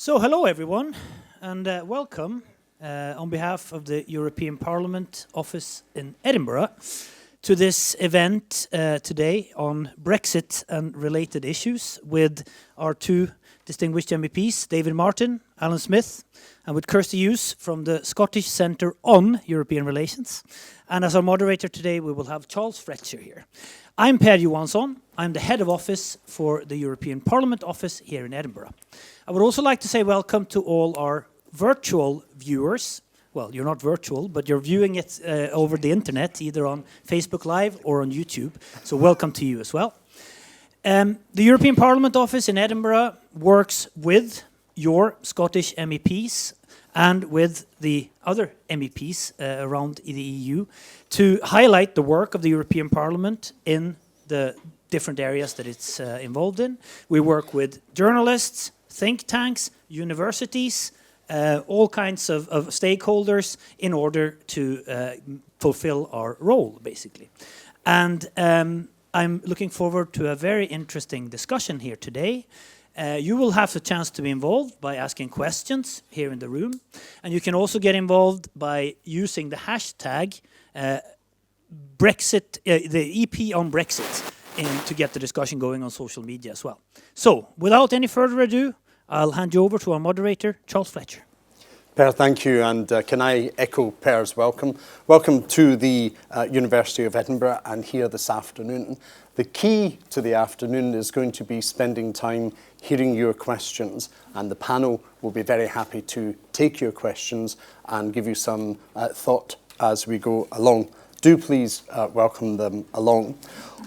So hello everyone, and welcome on behalf of the European Parliament office in Edinburgh to this event today on Brexit and related issues with our two distinguished MEPs, David Martin, Alyn Smith, and with Kirsty Hughes from the Scottish Centre on European Relations. And as our moderator today, we will have Charles Fletcher here. I'm Per Johansson. I'm the head of office for the European Parliament office here in Edinburgh. I would also like to say welcome to all our virtual viewers. Well, you're not virtual, but you're viewing it over the internet, either on Facebook Live or on YouTube. So welcome to you as well. The European Parliament office in Edinburgh works with your Scottish MEPs and with the other MEPs around the EU to highlight the work of the European Parliament in the different areas that it's involved in. We work with journalists, think tanks, universities, all kinds of stakeholders in order to fulfill our role, basically. And I'm looking forward to a very interesting discussion here today. You will have the chance to be involved by asking questions here in the room. And you can also get involved by using the hashtag Brexit, the EP on Brexit, to get the discussion going on social media as well. So, without any further ado, I'll hand you over to our moderator, Charles Fletcher. Per, thank you, and can I echo Per's welcome. Welcome to the University of Edinburgh and here this afternoon. The key to the afternoon is going to be spending time hearing your questions, and the panel will be very happy to take your questions and give you some thought as we go along. Do please welcome them along.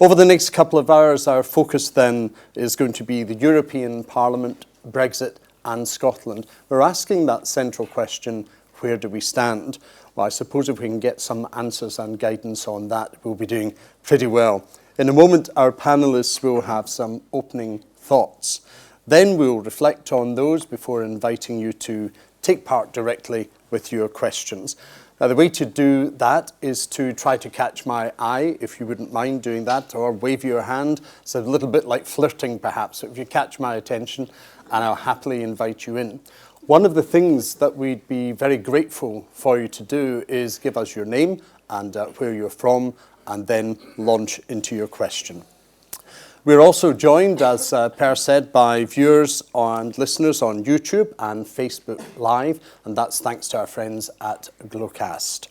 Over the next couple of hours, our focus then is going to be the European Parliament, Brexit, and Scotland. We're asking that central question, where do we stand? Well, I suppose if we can get some answers and guidance on that, we'll be doing pretty well. In a moment, our panellists will have some opening thoughts. Then we'll reflect on those before inviting you to take part directly with your questions. Now, the way to do that is to try to catch my eye, if you wouldn't mind doing that, or wave your hand. It's a little bit like flirting, perhaps. So if you catch my attention, and I'll happily invite you in. One of the things that we'd be very grateful for you to do is give us your name and where you're from, and then launch into your question. We're also joined, as Per said, by viewers and listeners on YouTube and Facebook Live, and that's thanks to our friends at Glowcast.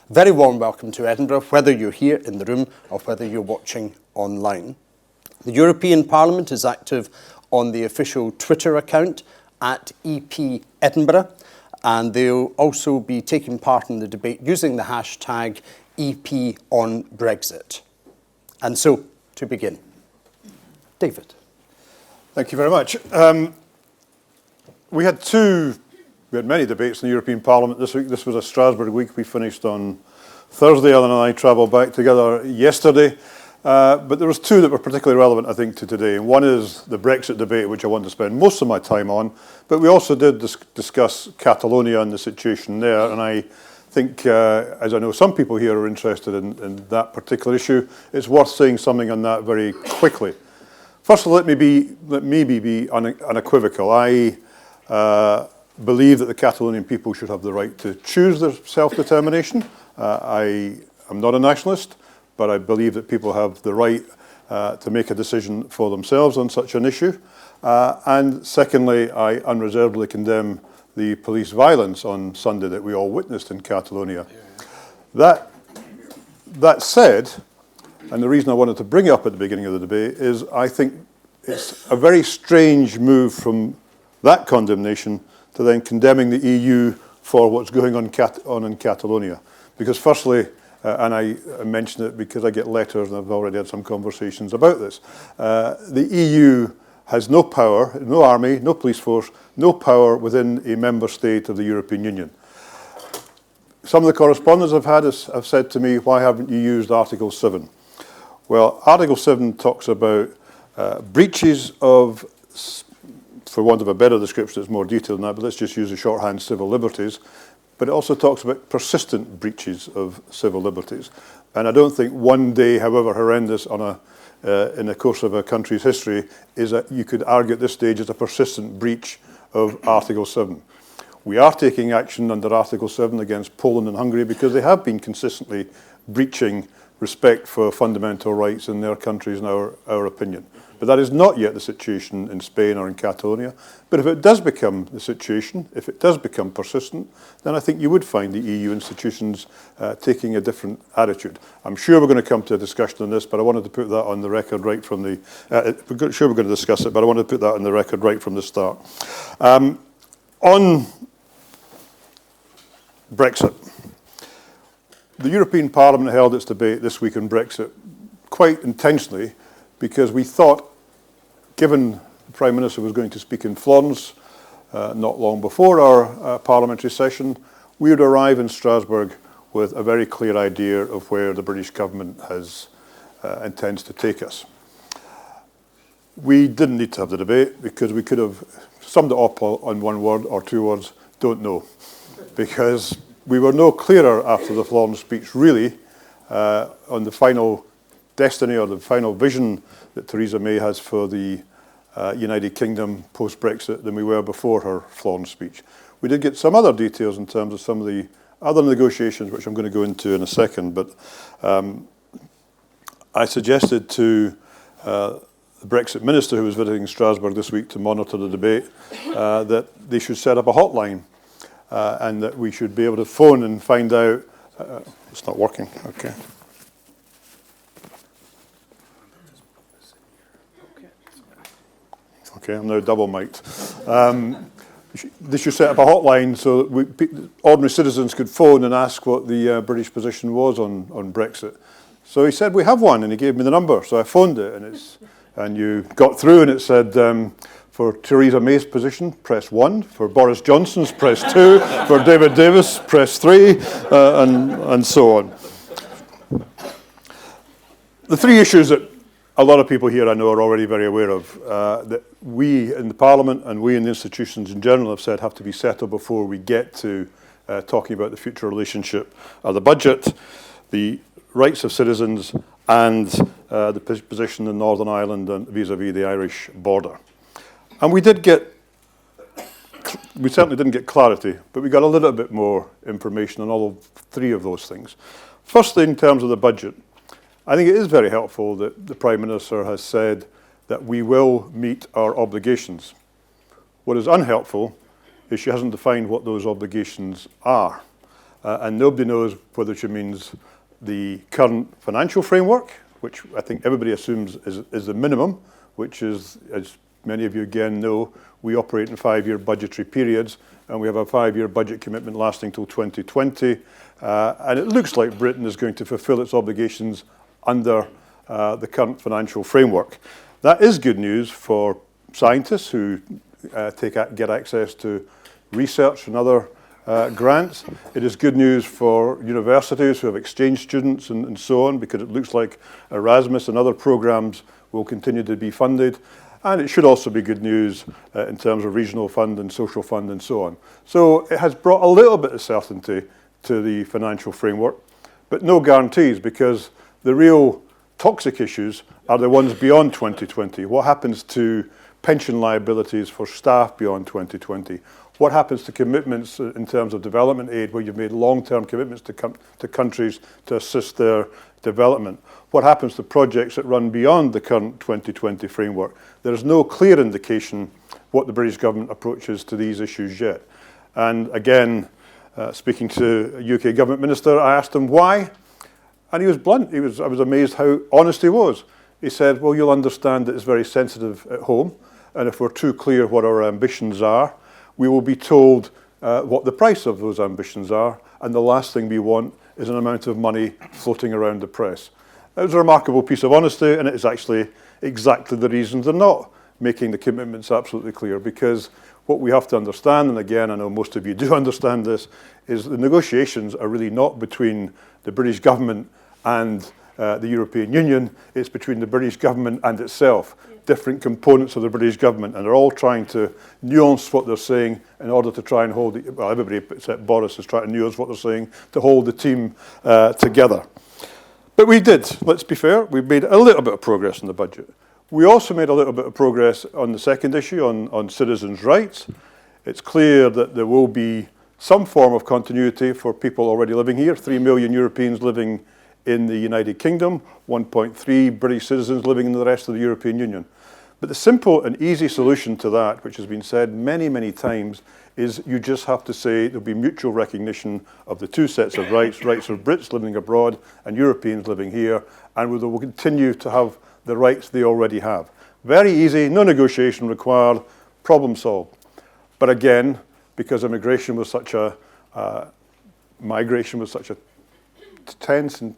Very warm welcome to Edinburgh, whether you're here in the room or whether you're watching online. The European Parliament is active on the official Twitter account at EP Edinburgh, and they'll also be taking part in the debate using the hashtag EP on Brexit. And so, to begin, David. Thank you very much. We had many debates in the European Parliament this week. This was a Strasbourg week. We finished on Thursday. Alyn and I travelled back together yesterday. But there was two that were particularly relevant, I think, to today. One is the Brexit debate, which I want to spend most of my time on. But we also did discuss Catalonia and the situation there. And I think, as I know some people here are interested in that particular issue, it's worth saying something on that very quickly. First of all, let me be unequivocal. I believe that the Catalonian people should have the right to choose their self-determination. I am not a nationalist, but I believe that people have the right to make a decision for themselves on such an issue. And secondly, I unreservedly condemn the police violence on Sunday that we all witnessed in Catalonia. That said, and the reason I wanted to bring it up at the beginning of the debate is I think it's a very strange move from that condemnation to then condemning the EU for what's going on in Catalonia. Because firstly, and I mention it because I get letters and I've already had some conversations about this, the EU has no power, no army, no police force, no power within a member state of the European Union. Some of the correspondents I've had have said to me, why haven't you used Article 7? Well, Article 7 talks about breaches of, for want of a better description, it's more detailed than that, but let's just use the shorthand, civil liberties. But it also talks about persistent breaches of civil liberties. And I don't think one day, however horrendous in the course of a country's history, is that you could argue at this stage is a persistent breach of Article 7. We are taking action under Article 7 against Poland and Hungary because they have been consistently breaching respect for fundamental rights in their countries, in our opinion. But that is not yet the situation in Spain or in Catalonia. But if it does become the situation, if it does become persistent, then I think you would find the EU institutions taking a different attitude. I'm sure we're going to come to a discussion on this, but I wanted to put that on the record right from the... sure we're going to discuss it, but I wanted to put that on the record right from the start. On Brexit, the European Parliament held its debate this week on Brexit quite intentionally because we thought, given the Prime Minister was going to speak in Florence not long before our parliamentary session, we would arrive in Strasbourg with a very clear idea of where the British government intends to take us. We didn't need to have the debate because we could have summed it up on one word or two words, don't know. Because we were no clearer after the Florence speech, really, on the final destiny or the final vision that Theresa May has for the United Kingdom post-Brexit than we were before her Florence speech. We did get some other details in terms of some of the other negotiations, which I'm going to go into in a second, but I suggested to the Brexit minister who was visiting Strasbourg this week to monitor the debate that they should set up a hotline and that we should be able to phone and find out... it's not working, okay. Okay, I'm now double mic'd. They should set up a hotline so that ordinary citizens could phone and ask what the British position was on Brexit. So he said, we have one, and he gave me the number. So I phoned it, and you got through, and it said, for Theresa May's position, press 1. For Boris Johnson's, press 2. For David Davis, press 3, and so on. The three issues that a lot of people here I know are already very aware of, that we in the Parliament and we in the institutions in general have said have to be settled before we get to talking about the future relationship of the budget, the rights of citizens, and the position in Northern Ireland and vis-à-vis the Irish border. And we certainly didn't get clarity, but we got a little bit more information on all three of those things. Firstly, in terms of the budget, I think it is very helpful that the Prime Minister has said that we will meet our obligations. What is unhelpful is she hasn't defined what those obligations are. And nobody knows whether she means the current financial framework, which I think everybody assumes is the minimum, which is, as many of you again know, we operate in 5-year budgetary periods, and we have a 5-year budget commitment lasting till 2020. And it looks like Britain is going to fulfil its obligations under the current financial framework. That is good news for scientists who get access to research and other grants. It is good news for universities who have exchange students and so on, because it looks like Erasmus and other programs will continue to be funded. And it should also be good news in terms of regional fund and social fund and so on. So it has brought a little bit of certainty to the financial framework, but no guarantees, because the real toxic issues are the ones beyond 2020. What happens to pension liabilities for staff beyond 2020? What happens to commitments in terms of development aid, where you've made long-term commitments to countries to assist their development? What happens to projects that run beyond the current 2020 framework? There is no clear indication what the British government approach is to these issues yet. And again, speaking to a UK government minister, I asked him why. And he was blunt. I was amazed how honest he was. He said, well, you'll understand that it's very sensitive at home, and if we're too clear what our ambitions are, we will be told what the price of those ambitions are, and the last thing we want is an amount of money floating around the press. It was a remarkable piece of honesty, and it is actually exactly the reason they're not making the commitments absolutely clear, because what we have to understand, and again, I know most of you do understand this, is the negotiations are really not between the British government and the European Union. It's between the British government and itself, different components of the British government, and they're all trying to nuance what they're saying in order to try and hold it. Well, everybody except Boris is trying to nuance what they're saying to hold the team together. But we did, let's be fair, we made a little bit of progress in the budget. We also made a little bit of progress on the second issue, on citizens' rights. It's clear that there will be some form of continuity for people already living here. 3 million Europeans living in the United Kingdom, 1.3 British citizens living in the rest of the European Union. But the simple and easy solution to that, which has been said many, many times, is you just have to say there'll be mutual recognition of the two sets of rights, rights of Brits living abroad and Europeans living here, and we will continue to have the rights they already have. Very easy, no negotiation required, problem solved. But again, because migration was such a tense and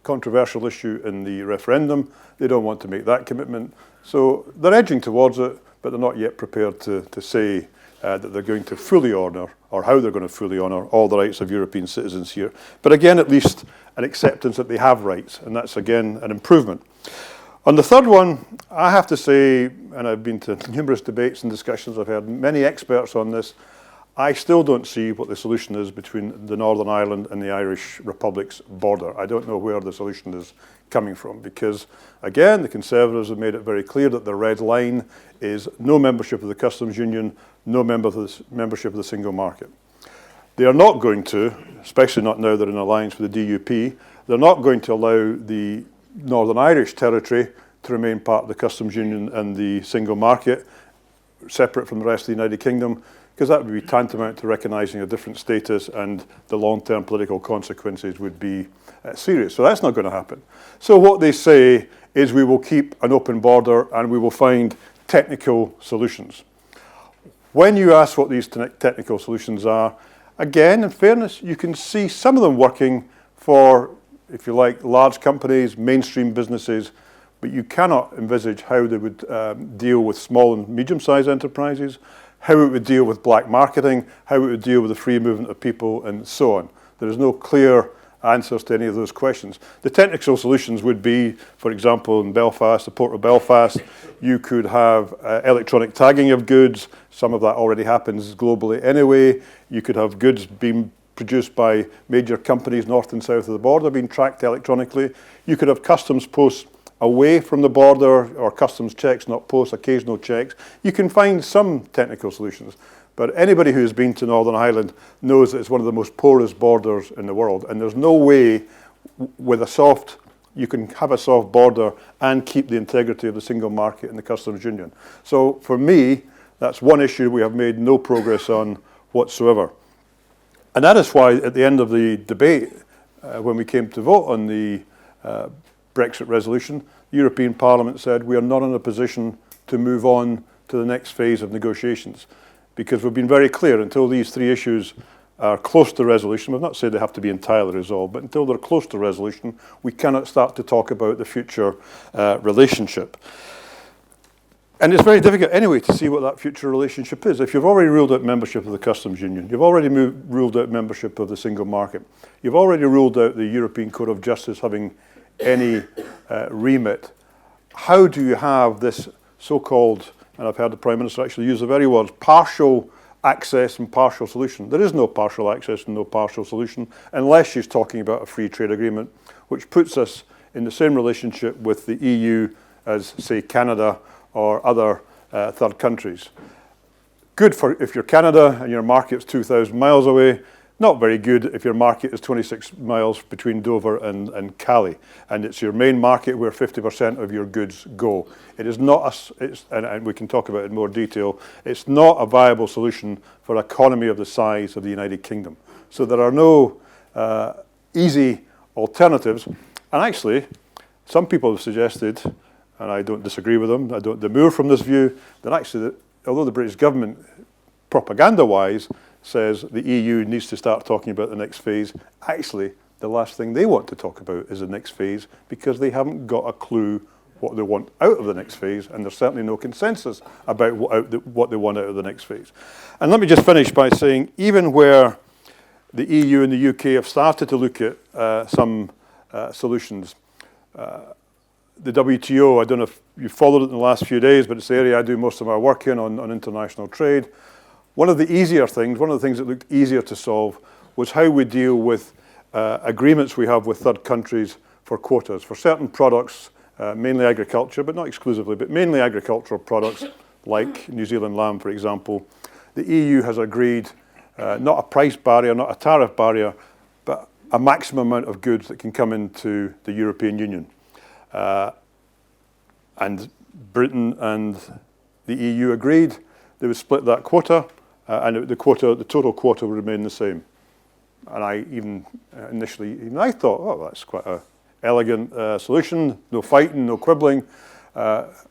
controversial issue in the referendum, they don't want to make that commitment. So they're edging towards it, but they're not yet prepared to say that they're going to fully honour, or how they're going to fully honour, all the rights of European citizens here. But again, at least an acceptance that they have rights, and that's again an improvement. On the third one, I have to say, and I've been to numerous debates and discussions, I've heard many experts on this, I still don't see what the solution is between the Northern Ireland and the Irish Republic's border. I don't know where the solution is coming from, because again, the Conservatives have made it very clear that the red line is no membership of the customs union, no membership of the single market. They are not going to, especially not now they're in alliance with the DUP, they're not going to allow the Northern Irish territory to remain part of the customs union and the single market, separate from the rest of the United Kingdom, because that would be tantamount to recognising a different status, and the long-term political consequences would be serious. So that's not going to happen. So what they say is we will keep an open border and we will find technical solutions. When you ask what these technical solutions are, again, in fairness, you can see some of them working for, if you like, large companies, mainstream businesses, but you cannot envisage how they would deal with small and medium-sized enterprises, how it would deal with black marketing, how it would deal with the free movement of people, and so on. There is no clear answers to any of those questions. The technical solutions would be, for example, in Belfast, the Port of Belfast, you could have electronic tagging of goods. Some of that already happens globally anyway. You could have goods being produced by major companies north and south of the border being tracked electronically. You could have customs posts away from the border, or customs checks, not posts, occasional checks. You can find some technical solutions. But anybody who has been to Northern Ireland knows that it's one of the most porous borders in the world. And there's no way with you can have a soft border and keep the integrity of the single market and the customs union. So for me, that's one issue we have made no progress on whatsoever. And that is why at the end of the debate, when we came to vote on the Brexit resolution, the European Parliament said we are not in a position to move on to the next phase of negotiations, because we've been very clear, until these three issues are close to resolution, we've not said they have to be entirely resolved, but until they're close to resolution, we cannot start to talk about the future relationship. And it's very difficult anyway to see what that future relationship is. If you've already ruled out membership of the customs union, you've already ruled out membership of the single market, you've already ruled out the European Court of Justice having any remit, how do you have this so-called, and I've heard the Prime Minister actually use the very words, partial access and partial solution? There is no partial access and no partial solution unless she's talking about a free trade agreement, which puts us in the same relationship with the EU as, say, Canada or other third countries. Good for if you're Canada and your market's 2,000 miles away. Not very good if your market is 26 miles between Dover and Cali, and it's your main market where 50% of your goods go. It is not, and we can talk about it in more detail, it's not a viable solution for an economy of the size of the United Kingdom. So there are no easy alternatives. And actually, some people have suggested, and I don't disagree with them, I don't demur from this view, that actually, although the British government, propaganda-wise, says the EU needs to start talking about the next phase, actually, the last thing they want to talk about is the next phase, because they haven't got a clue what they want out of the next phase, and there's certainly no consensus about what they want out of the next phase. And let me just finish by saying, even where the EU and the UK have started to look at some solutions, the WTO, I don't know if you followed it in the last few days, but it's the area I do most of my work in on international trade. One of the easier things, one of the things that looked easier to solve was how we deal with agreements we have with third countries for quotas. For certain products, mainly agriculture, but not exclusively, but mainly agricultural products, like New Zealand lamb, for example, the EU has agreed not a price barrier, not a tariff barrier, but a maximum amount of goods that can come into the European Union. And Britain and the EU agreed they would split that quota, and the total quota would remain the same. And I initially I thought, oh, that's quite an elegant solution. No fighting, no quibbling.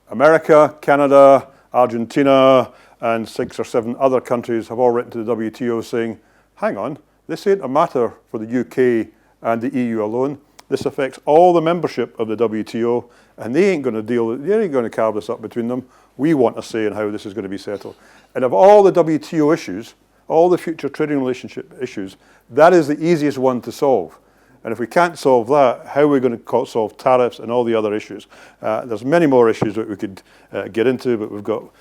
America, Canada, Argentina, and 6 or 7 other countries have all written to the WTO saying, hang on, this ain't a matter for the UK and the EU alone. This affects all the membership of the WTO, and they ain't going to carve this up between them. We want a say in how this is going to be settled. And of all the WTO issues, all the future trading relationship issues, that is the easiest one to solve. And if we can't solve that, how are we going to solve tariffs and all the other issues? There's many more issues that we could get into, but we've got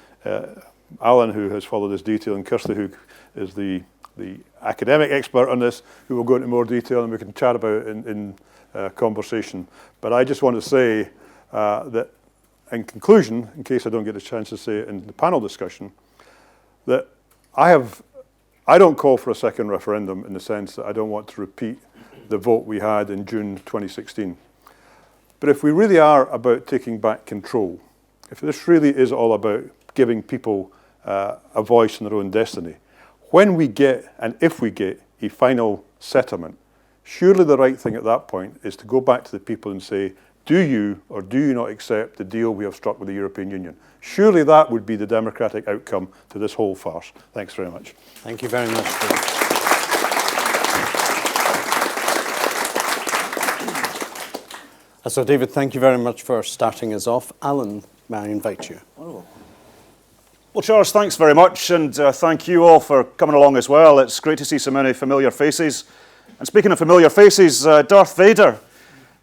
Alyn, who has followed this detail, and Kirsty, who is the academic expert on this, who will go into more detail and we can chat about it in conversation. But I just want to say that in conclusion, in case I don't get a chance to say it in the panel discussion, that I don't call for a second referendum in the sense that I don't want to repeat the vote we had in June 2016. But if we really are about taking back control, if this really is all about giving people a voice in their own destiny, when we get, and if we get, a final settlement, surely the right thing at that point is to go back to the people and say, do you or do you not accept the deal we have struck with the European Union? Surely that would be the democratic outcome to this whole farce. Thanks very much. Thank you very much, David. So, David, thank you very much for starting us off. Alyn, may I invite you? Well, Charles, thanks very much, and thank you all for coming along as well. It's great to see so many familiar faces. And speaking of familiar faces, Darth Vader,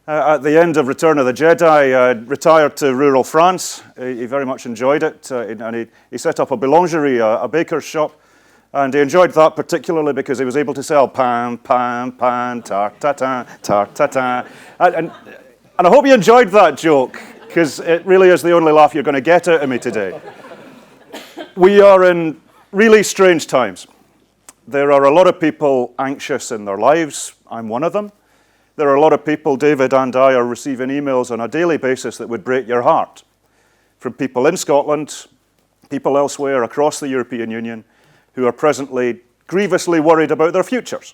at the end of Return of the Jedi, retired to rural France. He very much enjoyed it, and he set up a boulangerie, a baker's shop, and he enjoyed that particularly because he was able to sell pan, tart-tatin, tart-tatin. And I hope you enjoyed that joke, because it really is the only laugh you're going to get out of me today. We are in really strange times. There are a lot of people anxious in their lives. I'm one of them. There are a lot of people, David and I, are receiving emails on a daily basis that would break your heart. From people in Scotland, people elsewhere across the European Union, who are presently grievously worried about their futures.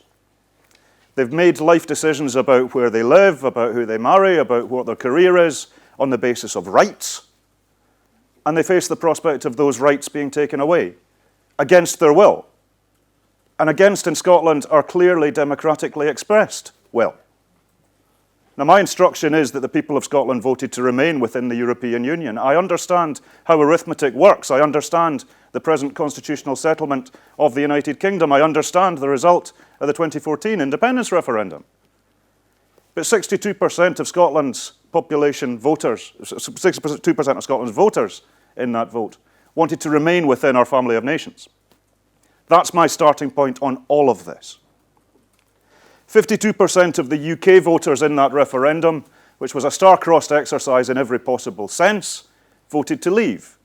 They've made life decisions about where they live, about who they marry, about what their career is, on the basis of rights. And they face the prospect of those rights being taken away, against their will. And against, in Scotland, are clearly democratically expressed will. Now, my instruction is that the people of Scotland voted to remain within the European Union. I understand how arithmetic works. I understand the present constitutional settlement of the United Kingdom. I understand the result of the 2014 independence referendum. But 62% of Scotland's population voters, 62% of Scotland's voters in that vote, wanted to remain within our family of nations. That's my starting point on all of this. 52% of the UK voters in that referendum, which was a star-crossed exercise in every possible sense, voted to leave.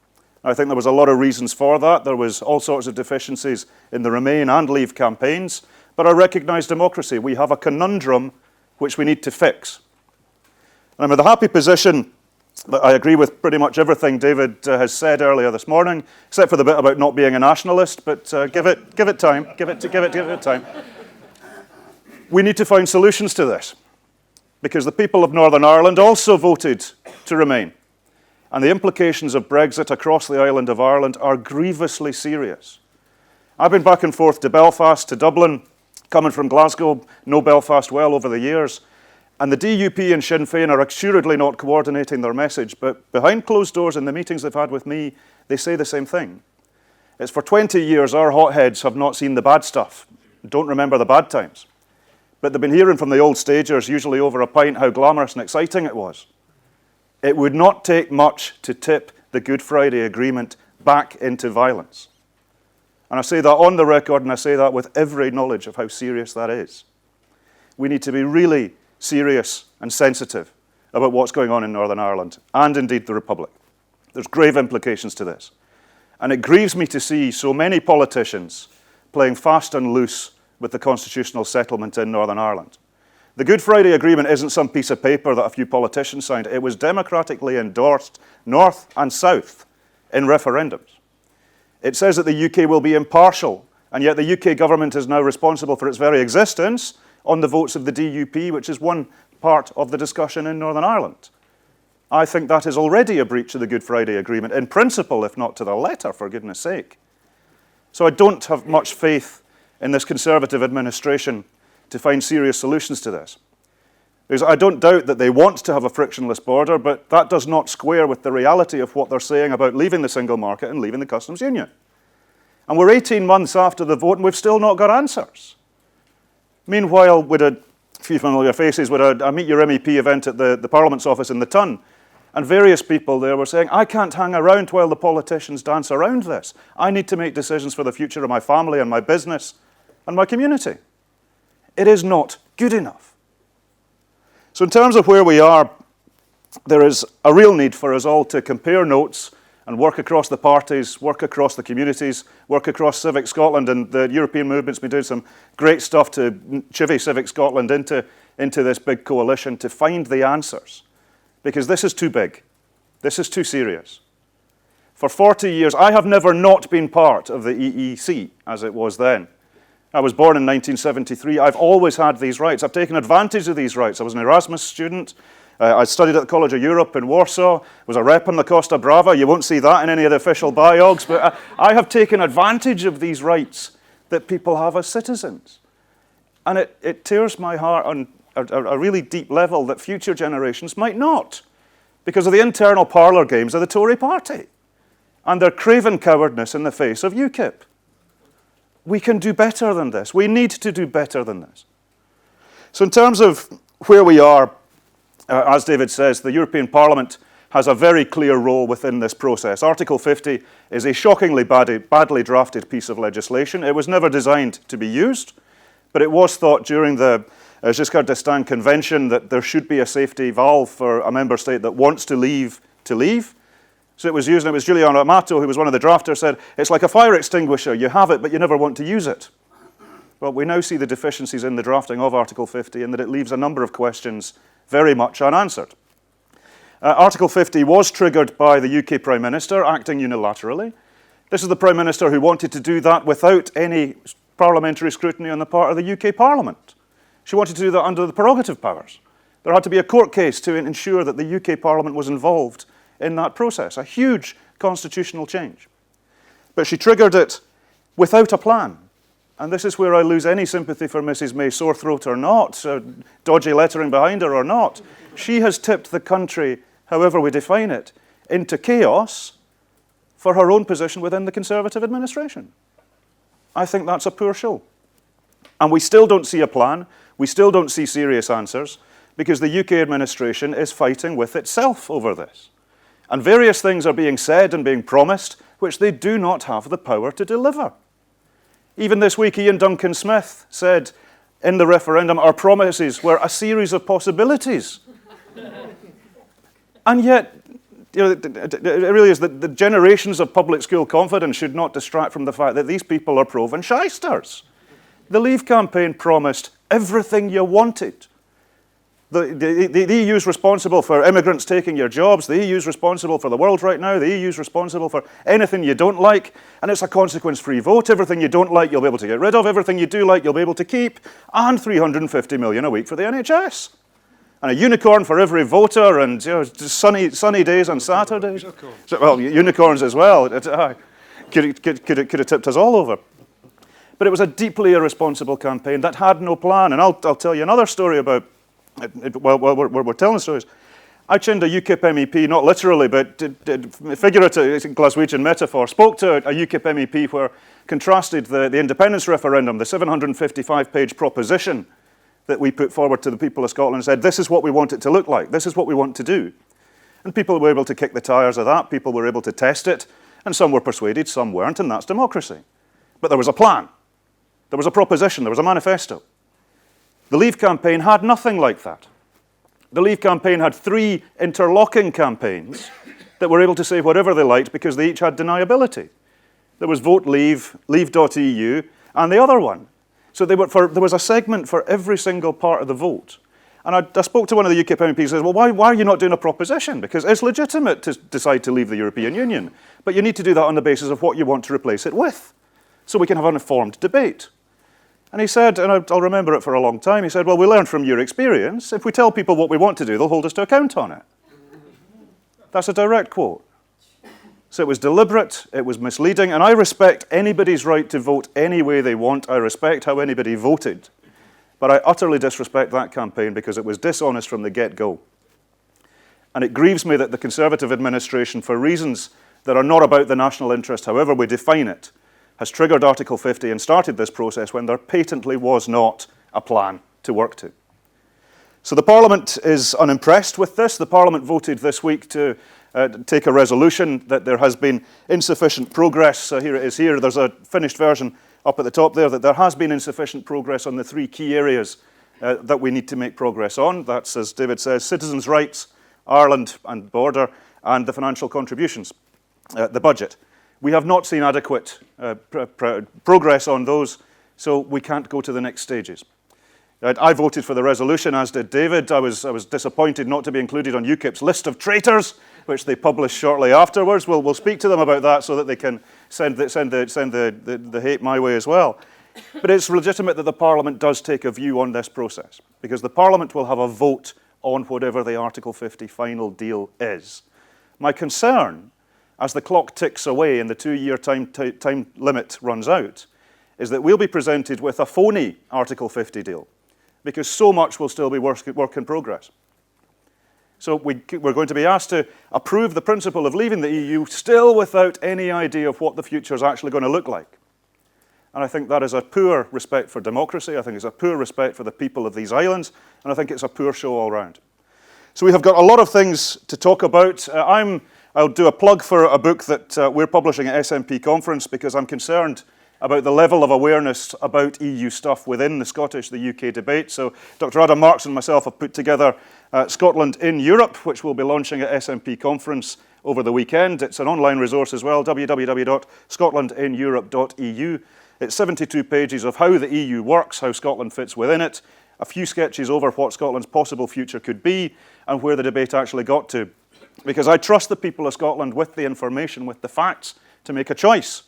I think there was a lot of reasons for that. There was all sorts of deficiencies in the Remain and Leave campaigns, but I recognise democracy. We have a conundrum which we need to fix. And I'm in the happy position that I agree with pretty much everything David has said earlier this morning, except for the bit about not being a nationalist, but give it time. Give it time. We need to find solutions to this, because the people of Northern Ireland also voted to remain. And the implications of Brexit across the island of Ireland are grievously serious. I've been back and forth to Belfast, to Dublin, coming from Glasgow, know Belfast well over the years, and the DUP and Sinn Féin are assuredly not coordinating their message, but behind closed doors in the meetings they've had with me, they say the same thing. It's for 20 years our hotheads have not seen the bad stuff, don't remember the bad times. But they've been hearing from the old stagers, usually over a pint, how glamorous and exciting it was. It would not take much to tip the Good Friday Agreement back into violence. And I say that on the record, and I say that with every knowledge of how serious that is. We need to be really serious and sensitive about what's going on in Northern Ireland, and indeed the Republic. There's grave implications to this. And it grieves me to see so many politicians playing fast and loose with the constitutional settlement in Northern Ireland. The Good Friday Agreement isn't some piece of paper that a few politicians signed. It was democratically endorsed north and south in referendums. It says that the UK will be impartial, and yet the UK government is now responsible for its very existence on the votes of the DUP, which is one part of the discussion in Northern Ireland. I think that is already a breach of the Good Friday Agreement, in principle, if not to the letter, for goodness sake. So I don't have much faith in this Conservative administration to find serious solutions to this. Because I don't doubt that they want to have a frictionless border, but that does not square with the reality of what they're saying about leaving the single market and leaving the customs union. And we're 18 months after the vote and we've still not got answers. Meanwhile, with a few familiar faces, with a Meet Your MEP event at the Parliament's office in the Tun, and various people there were saying, I can't hang around while the politicians dance around this. I need to make decisions for the future of my family and my business and my community. It is not good enough. So in terms of where we are, there is a real need for us all to compare notes and work across the parties, work across the communities, work across Civic Scotland, and the European movement's been doing some great stuff to chivvy Civic Scotland into this big coalition to find the answers. Because this is too big. This is too serious. For 40 years, I have never not been part of the EEC, as it was then. I was born in 1973. I've always had these rights. I've taken advantage of these rights. I was an Erasmus student. I studied at the College of Europe in Warsaw. Was a rep on the Costa Brava. You won't see that in any of the official biogs, but I have taken advantage of these rights that people have as citizens. And it tears my heart on a really deep level that future generations might not, because of the internal parlour games of the Tory party and their craven cowardness in the face of UKIP. We can do better than this. We need to do better than this. So in terms of where we are, as David says, the European Parliament has a very clear role within this process. Article 50 is a shockingly badly drafted piece of legislation. It was never designed to be used, but it was thought during the Giscard d'Estaing Convention that there should be a safety valve for a member state that wants to leave to leave. So it was used, and it was Giuliano Amato, who was one of the drafters, said, it's like a fire extinguisher. You have it, but you never want to use it. Well, we now see the deficiencies in the drafting of Article 50 and that it leaves a number of questions very much unanswered. Article 50 was triggered by the UK Prime Minister acting unilaterally. This is the Prime Minister who wanted to do that without any parliamentary scrutiny on the part of the UK Parliament. She wanted to do that under the prerogative powers. There had to be a court case to ensure that the UK Parliament was involved in that process, a huge constitutional change. But she triggered it without a plan. And this is where I lose any sympathy for Mrs. May, sore throat or not, dodgy lettering behind her or not. She has tipped the country, however we define it, into chaos for her own position within the Conservative administration. I think that's a poor show. And we still don't see a plan. We still don't see serious answers because the UK administration is fighting with itself over this. And various things are being said and being promised which they do not have the power to deliver. Even this week, Ian Duncan Smith said in the referendum, our promises were a series of possibilities. And yet, it really is that the generations of public school confidence should not distract from the fact that these people are proven shysters. The Leave campaign promised everything you wanted. The EU is responsible for immigrants taking your jobs. The EU is responsible for the world right now. The EU is responsible for anything you don't like. And it's a consequence-free vote. Everything you don't like, you'll be able to get rid of. Everything you do like, you'll be able to keep. And 350 million a week for the NHS. And a unicorn for every voter, and sunny days on Saturdays. So, well, unicorns as well. Could have tipped us all over. But it was a deeply irresponsible campaign that had no plan. And I'll tell you another story about well, we're telling stories. I chinned a UKIP MEP, not literally, but figurative, Glaswegian metaphor, spoke to a UKIP MEP where contrasted the independence referendum, the 755-page proposition that we put forward to the people of Scotland and said, this is what we want it to look like, this is what we want to do. And people were able to kick the tires of that, people were able to test it, and some were persuaded, some weren't, and that's democracy. But there was a plan, there was a proposition, there was a manifesto. The Leave campaign had nothing like that. The Leave campaign had 3 interlocking campaigns that were able to say whatever they liked because they each had deniability. There was Vote Leave, Leave.eu, and the other one. So there was a segment for every single part of the vote. And I spoke to one of the UKIP MPs and said, well, why are you not doing a proposition? Because it's legitimate to decide to leave the European Union, but you need to do that on the basis of what you want to replace it with, so we can have an informed debate. And he said, and I'll remember it for a long time, he said, well, we learned from your experience, if we tell people what we want to do, they'll hold us to account on it. That's a direct quote. So it was deliberate, it was misleading, and I respect anybody's right to vote any way they want. I respect how anybody voted. But I utterly disrespect that campaign because it was dishonest from the get-go. And it grieves me that the Conservative administration, for reasons that are not about the national interest, however we define it, has triggered Article 50 and started this process when there patently was not a plan to work to. So the Parliament is unimpressed with this. The Parliament voted this week to take a resolution that there has been insufficient progress. Here it is here. There's a finished version up at the top there, that there has been insufficient progress on the three key areas that we need to make progress on. That's, as David says, citizens' rights, Ireland and border, and the financial contributions, the budget. We have not seen adequate progress on those, so we can't go to the next stages. I voted for the resolution, as did David. I was disappointed not to be included on UKIP's list of traitors, which they published shortly afterwards. We'll speak to them about that so that they can send the hate my way as well. But it's legitimate that the Parliament does take a view on this process, because the Parliament will have a vote on whatever the Article 50 final deal is. My concern, as the clock ticks away and the 2-year time limit runs out, is that we'll be presented with a phony Article 50 deal, because so much will still be work in progress. So we're going to be asked to approve the principle of leaving the EU still without any idea of what the future is actually going to look like. And I think that is a poor respect for democracy. I think it's a poor respect for the people of these islands. And I think it's a poor show all round. So we have got a lot of things to talk about. I'll do a plug for a book that we're publishing at SNP Conference, because I'm concerned about the level of awareness about EU stuff within the Scottish, the UK debate. So Dr. Adam Marks and myself have put together Scotland in Europe, which we'll be launching at SNP Conference over the weekend. It's an online resource as well, www.scotlandineurope.eu. It's 72 pages of how the EU works, how Scotland fits within it, a few sketches over what Scotland's possible future could be, and where the debate actually got to. Because I trust the people of Scotland with the information, with the facts, to make a choice.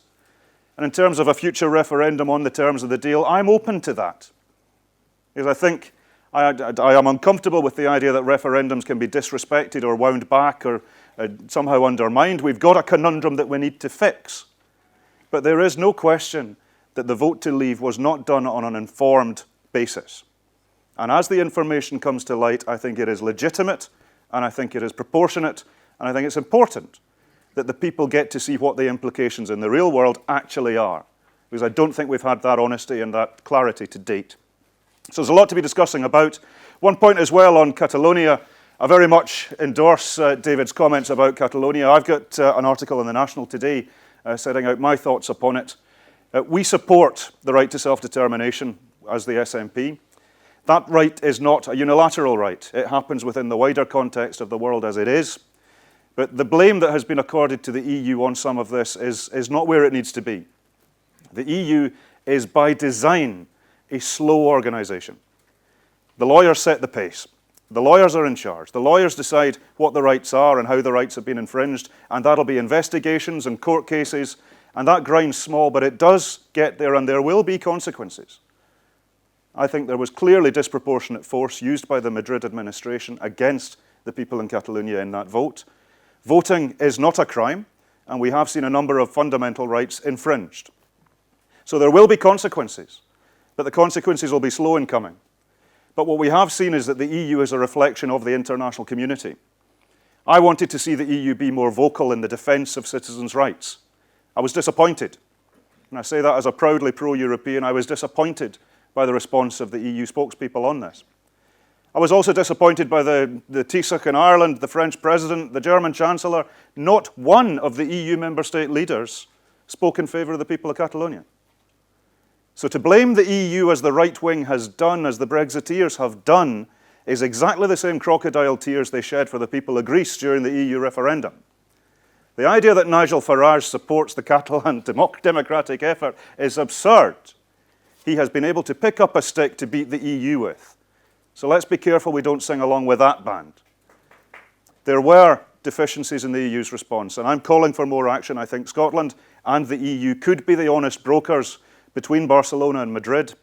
And in terms of a future referendum on the terms of the deal, I'm open to that. Because I think I am uncomfortable with the idea that referendums can be disrespected or wound back or somehow undermined. We've got a conundrum that we need to fix. But there is no question that the vote to leave was not done on an informed basis. And as the information comes to light, I think it is legitimate, and I think it is proportionate, and I think it's important that the people get to see what the implications in the real world actually are. Because I don't think we've had that honesty and that clarity to date. So there's a lot to be discussing about. One point as well on Catalonia. I very much endorse David's comments about Catalonia. I've got an article in the National today setting out my thoughts upon it. We support the right to self-determination as the SNP. That right is not a unilateral right. It happens within the wider context of the world as it is. But the blame that has been accorded to the EU on some of this is not where it needs to be. The EU is by design a slow organisation. The lawyers set the pace. The lawyers are in charge. The lawyers decide what the rights are and how the rights have been infringed, and that'll be investigations and court cases, and that grinds small, but it does get there, and there will be consequences. I think there was clearly disproportionate force used by the Madrid administration against the people in Catalonia in that vote. Voting is not a crime, and we have seen a number of fundamental rights infringed. So there will be consequences, but the consequences will be slow in coming. But what we have seen is that the EU is a reflection of the international community. I wanted to see the EU be more vocal in the defence of citizens' rights. I was disappointed, and I say that as a proudly pro-European. I was disappointed by the response of the EU spokespeople on this. I was also disappointed by the Taoiseach in Ireland, the French President, the German Chancellor. Not one of the EU member state leaders spoke in favour of the people of Catalonia. So to blame the EU as the right wing has done, as the Brexiteers have done, is exactly the same crocodile tears they shed for the people of Greece during the EU referendum. The idea that Nigel Farage supports the Catalan democratic effort is absurd. He has been able to pick up a stick to beat the EU with. So let's be careful we don't sing along with that band. There were deficiencies in the EU's response, and I'm calling for more action. I think Scotland and the EU could be the honest brokers between Barcelona and Madrid.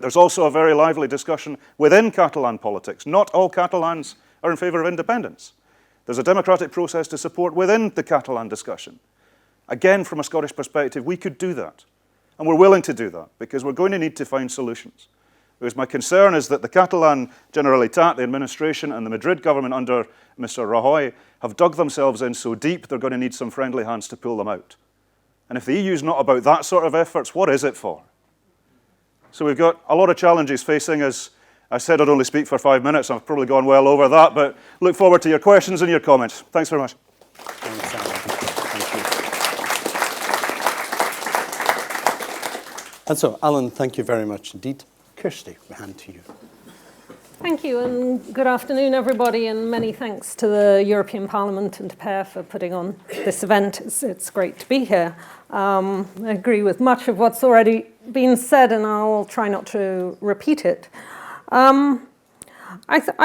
There's also a very lively discussion within Catalan politics. Not all Catalans are in favour of independence. There's a democratic process to support within the Catalan discussion. Again, from a Scottish perspective, we could do that. And we're willing to do that because we're going to need to find solutions. Because my concern is that the Catalan Generalitat, the administration, and the Madrid government under Mr. Rajoy have dug themselves in so deep they're going to need some friendly hands to pull them out. And if the EU's not about that sort of efforts, what is it for? So we've got a lot of challenges facing us. I said I'd only speak for 5 minutes. I've probably gone well over that, but look forward to your questions and your comments. Thanks very much. Thanks, Alyn. Thank you. And so, Alyn, thank you very much indeed. Kirsty, we hand to you. Thank you, and good afternoon, everybody, and many thanks to the European Parliament and to Per for putting on this event. It's great to be here. I agree with much of what's already been said, and I'll try not to repeat it. I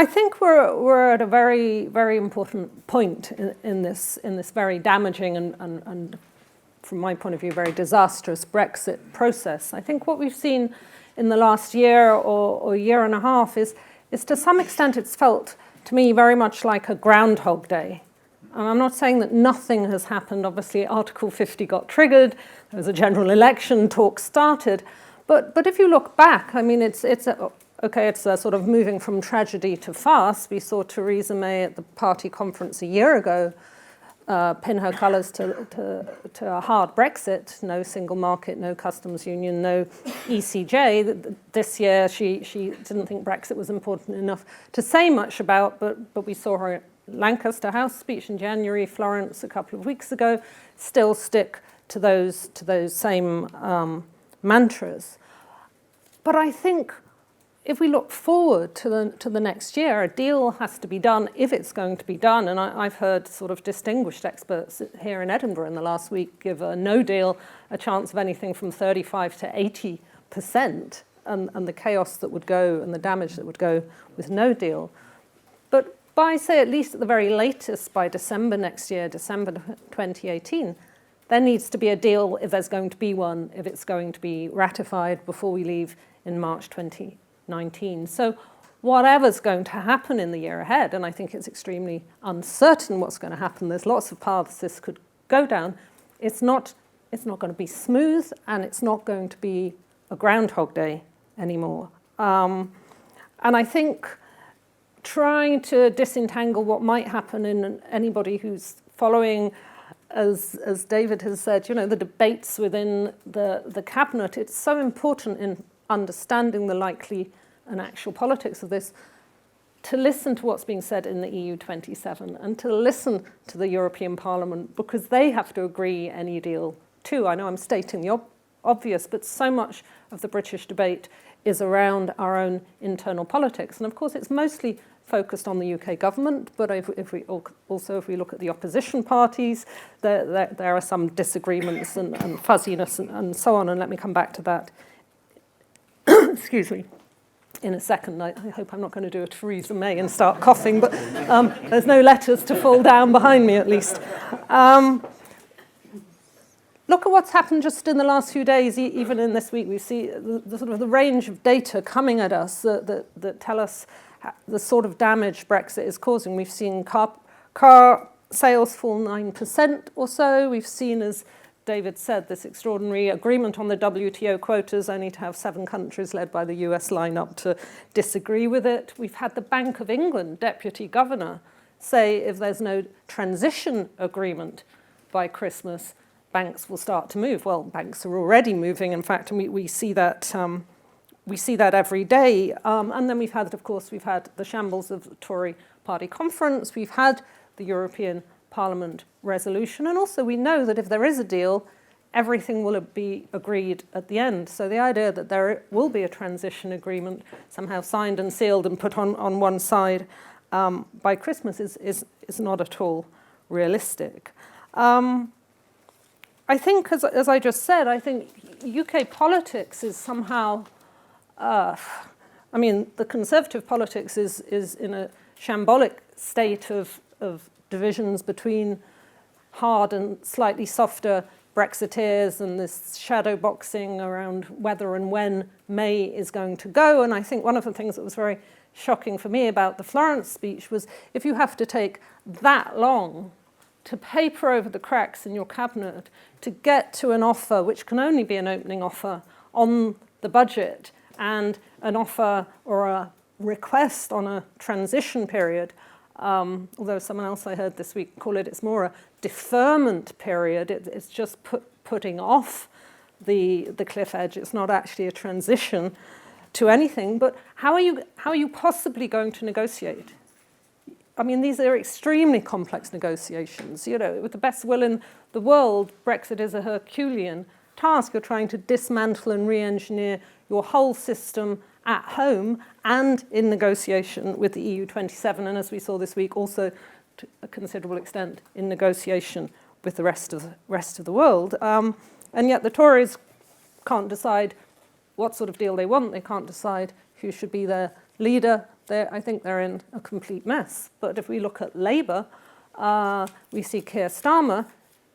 think we're at a very, very important point in this very damaging and, from my point of view, very disastrous Brexit process. I think what we've seen in the last year or year and a half is to some extent it's felt to me very much like a Groundhog Day. And I'm not saying that nothing has happened. Obviously, Article 50 got triggered. There was a general election. Talk started. But if you look back, I mean, it's a sort of moving from tragedy to farce. We saw Theresa May at the party conference a year ago pin her colours to a hard Brexit, no single market, no customs union, no ECJ. This year she didn't think Brexit was important enough to say much about, but we saw her Lancaster House speech in January, Florence a couple of weeks ago, still stick to those same mantras. But I think if we look forward to the next year, a deal has to be done if it's going to be done. And I've heard sort of distinguished experts here in Edinburgh in the last week give a no deal a chance of anything from 35 to 80%, and the chaos that would go and the damage that would go with no deal. But by, say, at least at the very latest, by December next year, December 2018, there needs to be a deal if there's going to be one, if it's going to be ratified before we leave in March 2019. So whatever's going to happen in the year ahead, and I think it's extremely uncertain what's going to happen, there's lots of paths this could go down, it's not going to be smooth, and it's not going to be a Groundhog Day anymore. And I think trying to disentangle what might happen in anybody who's following, as David has said, you know, the debates within the cabinet, it's so important in understanding the likely and actual politics of this, to listen to what's being said in the EU 27 and to listen to the European Parliament, because they have to agree any deal too. I know I'm stating the obvious, but so much of the British debate is around our own internal politics. And of course, it's mostly focused on the UK government, but if we look at the opposition parties, there are some disagreements and fuzziness and so on, and let me come back to that excuse me, in a second. I hope I'm not going to do a Theresa May and start coughing, but there's no letters to fall down behind me at least. Look at what's happened just in the last few days, even in this week. We see the sort of the range of data coming at us that tell us the sort of damage Brexit is causing. We've seen car sales fall 9% or so. We've seen, as David said, this extraordinary agreement on the WTO quotas, only to have 7 countries led by the US line up to disagree with it. We've had the Bank of England deputy governor say if there's no transition agreement by Christmas, banks will start to move. Well, banks are already moving, in fact, and we see that every day. And then we've had the shambles of the Tory party conference. We've had the European Parliament resolution. And also we know that if there is a deal, everything will be agreed at the end. So the idea that there will be a transition agreement somehow signed and sealed and put on one side by Christmas is not at all realistic. I think, as I just said, I think UK politics is somehow, the Conservative politics is in a shambolic state of divisions between hard and slightly softer Brexiteers and this shadow boxing around whether and when May is going to go. And I think one of the things that was very shocking for me about the Florence speech was if you have to take that long to paper over the cracks in your cabinet to get to an offer, which can only be an opening offer on the budget, and an offer or a request on a transition period, although someone else I heard this week call it's more a deferment period. It's just putting off the cliff edge. It's not actually a transition to anything. But how are you possibly going to negotiate? I mean, these are extremely complex negotiations. You know, with the best will in the world, Brexit is a Herculean task. You're trying to dismantle and re-engineer your whole system at home and in negotiation with the EU 27, and as we saw this week, also to a considerable extent in negotiation with the rest of the world. And yet the Tories can't decide what sort of deal they want. They can't decide who should be their leader. I think they're in a complete mess. But if we look at Labour, we see Keir Starmer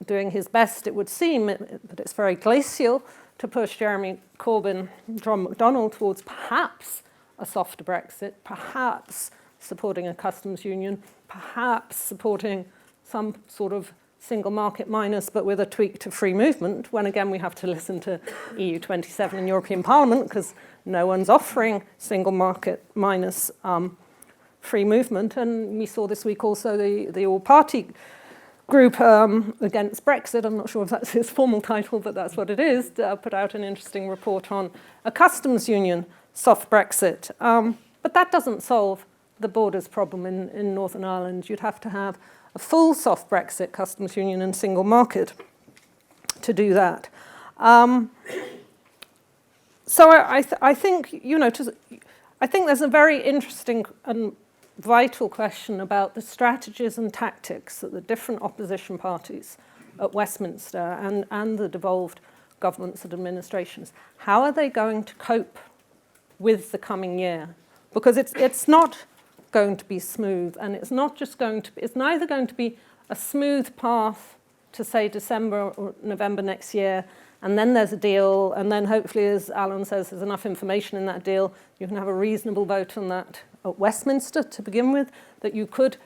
doing his best, it would seem, but it's very glacial, to push Jeremy Corbyn, John McDonnell towards perhaps a softer Brexit, perhaps supporting a customs union, perhaps supporting some sort of single market minus, but with a tweak to free movement, when again we have to listen to EU 27 and European Parliament because no one's offering single market minus free movement. And we saw this week also the all-party group against Brexit, I'm not sure if that's its formal title, but that's what it is, put out an interesting report on a customs union, soft Brexit. But that doesn't solve the borders problem in Northern Ireland. You'd have to have a full soft Brexit, customs union and single market to do that. So I think, you know, I think there's a very interesting and vital question about the strategies and tactics that the different opposition parties at Westminster and the devolved governments and administrations, how are they going to cope with the coming year? Because it's not going to be smooth, and it's not just going to be, it's neither going to be a smooth path to say December or November next year, and then there's a deal, and then hopefully, as Alyn says, there's enough information in that deal, you can have a reasonable vote on that at Westminster to begin with, that you could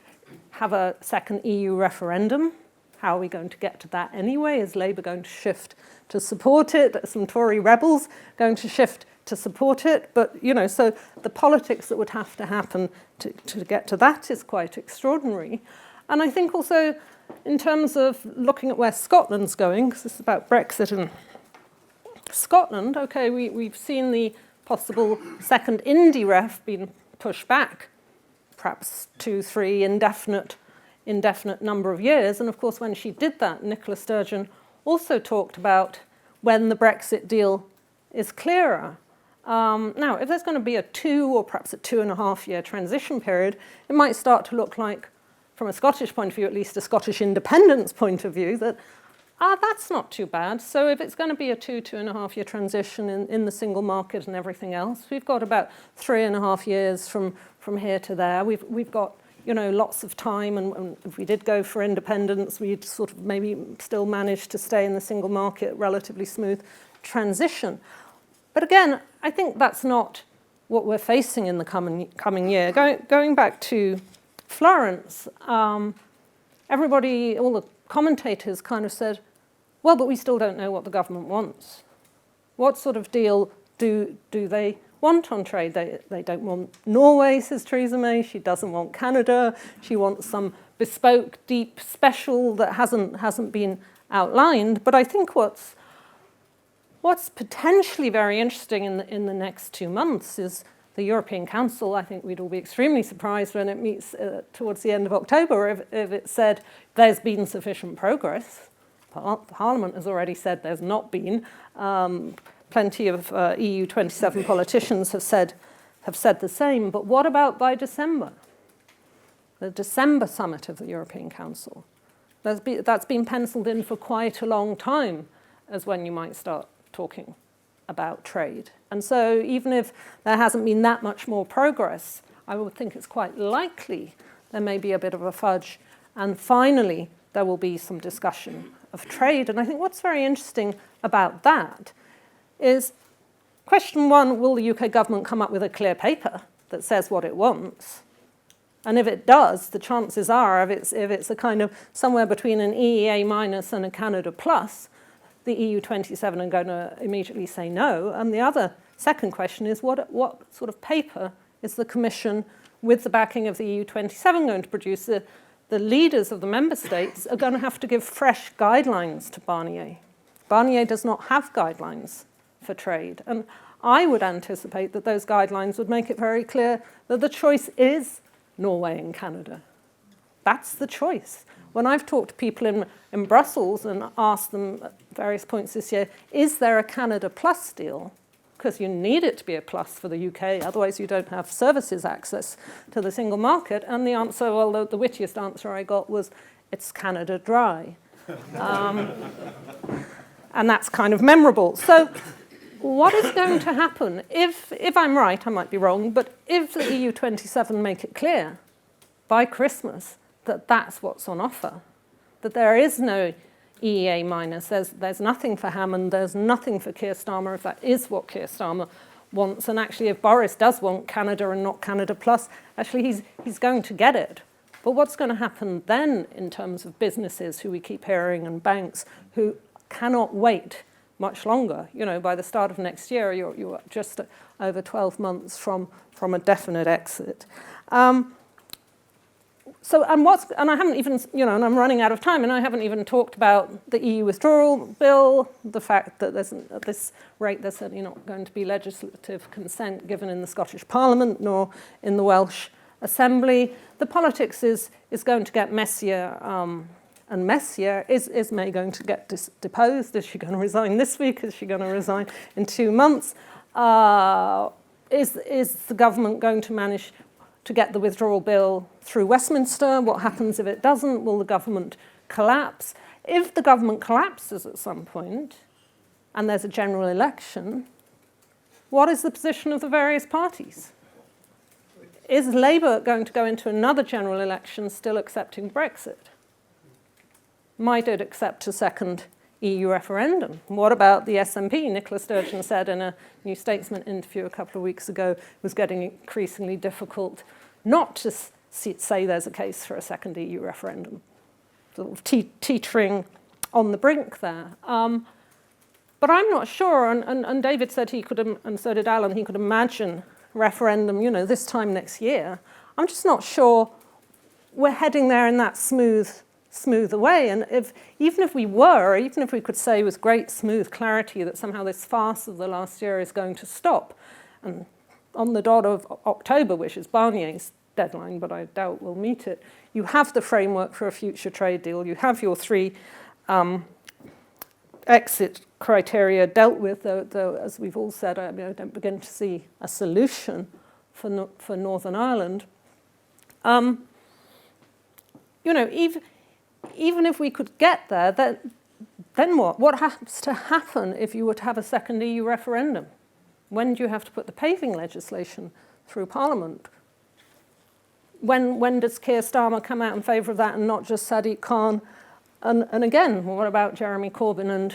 have a second EU referendum. How are we going to get to that anyway? Is Labour going to shift to support it? Some Tory rebels going to shift to support it? But, you know, so the politics that would have to happen to get to that is quite extraordinary. And I think also in terms of looking at where Scotland's going, because this is about Brexit and Scotland, okay, we've seen the possible second Indie ref being pushed back, perhaps 2, 3 indefinite number of years. And of course, when she did that, Nicola Sturgeon also talked about when the Brexit deal is clearer. Now, if there's going to be a 2 or perhaps a 2.5 year transition period, it might start to look like, from a Scottish point of view, at least a Scottish independence point of view, that that's not too bad. So if it's going to be a 2.5 year transition in the single market and everything else, we've got about 3.5 years from here to there. We've got, you know, lots of time, and if we did go for independence, we'd sort of maybe still manage to stay in the single market, relatively smooth transition. But again, I think that's not what we're facing in the coming year. Going back to Florence, everybody, all the commentators kind of said, well, but we still don't know what the government wants. What sort of deal do they want on trade? They don't want Norway, says Theresa May. She doesn't want Canada. She wants some bespoke, deep, special that hasn't been outlined. But I think what's potentially very interesting in the next 2 months is the European Council. I think we'd all be extremely surprised when it meets towards the end of October if it said there's been sufficient progress. Parliament has already said there's not been. Plenty of EU 27 politicians have said the same. But what about by December? The December summit of the European Council. That's been penciled in for quite a long time as when you might start talking about trade. And so even if there hasn't been that much more progress, I would think it's quite likely there may be a bit of a fudge. And finally, there will be some discussion of trade. And I think what's very interesting about that is question one, will the UK government come up with a clear paper that says what it wants? And if it does, the chances are, if it's a kind of somewhere between an EEA minus and a Canada plus, the EU 27 are going to immediately say no. And the other second question is what sort of paper is the Commission, with the backing of the EU 27, going to produce? The leaders of the member states are going to have to give fresh guidelines to Barnier. Barnier does not have guidelines for trade. And I would anticipate that those guidelines would make it very clear that the choice is Norway and Canada. That's the choice. When I've talked to people in Brussels and asked them at various points this year, is there a Canada plus deal? Because you need it to be a plus for the UK, otherwise you don't have services access to the single market. And the answer, well, the wittiest answer I got was, it's Canada dry. And that's kind of memorable. So what is going to happen if I'm right, I might be wrong, but if the EU 27 make it clear by Christmas that that's what's on offer, that there is no EEA minus, there's nothing for Hammond, there's nothing for Keir Starmer, if that is what Keir Starmer wants, and actually if Boris does want Canada and not Canada plus, actually he's going to get it. But what's going to happen then in terms of businesses who we keep hearing and banks who cannot wait much longer? You know, by the start of next year, you're just over 12 months from a definite exit. And I haven't even, and I'm running out of time, and I haven't even talked about the EU withdrawal bill, the fact that at this rate there's certainly not going to be legislative consent given in the Scottish Parliament nor in the Welsh Assembly. The politics is going to get messier and messier. Is May going to get deposed? Is she going to resign this week? Is she going to resign in 2 months? Is the government going to manage to get the withdrawal bill through Westminster? What happens if it doesn't? Will the government collapse? If the government collapses at some point and there's a general election, what is the position of the various parties? Is Labour going to go into another general election still accepting Brexit? Might it accept a second EU referendum? What about the SNP? Nicola Sturgeon said in a New Statesman interview a couple of weeks ago, it was getting increasingly difficult not to say there's a case for a second EU referendum, sort of teetering on the brink there. But I'm not sure, and David said he could, and so did Alyn, he could imagine referendum, this time next year. I'm just not sure we're heading there in that smooth way. And even if we could say with great smooth clarity that somehow this farce of the last year is going to stop, and on the dot of October, which is Barnier's deadline, but I doubt we'll meet it, you have the framework for a future trade deal, you have your 3 exit criteria dealt with, though as we've all said, I don't begin to see a solution for Northern Ireland. Even if we could get there, then what? What has to happen if you were to have a second EU referendum? When do you have to put the paving legislation through Parliament? When does Keir Starmer come out in favour of that and not just Sadiq Khan? And again, what about Jeremy Corbyn and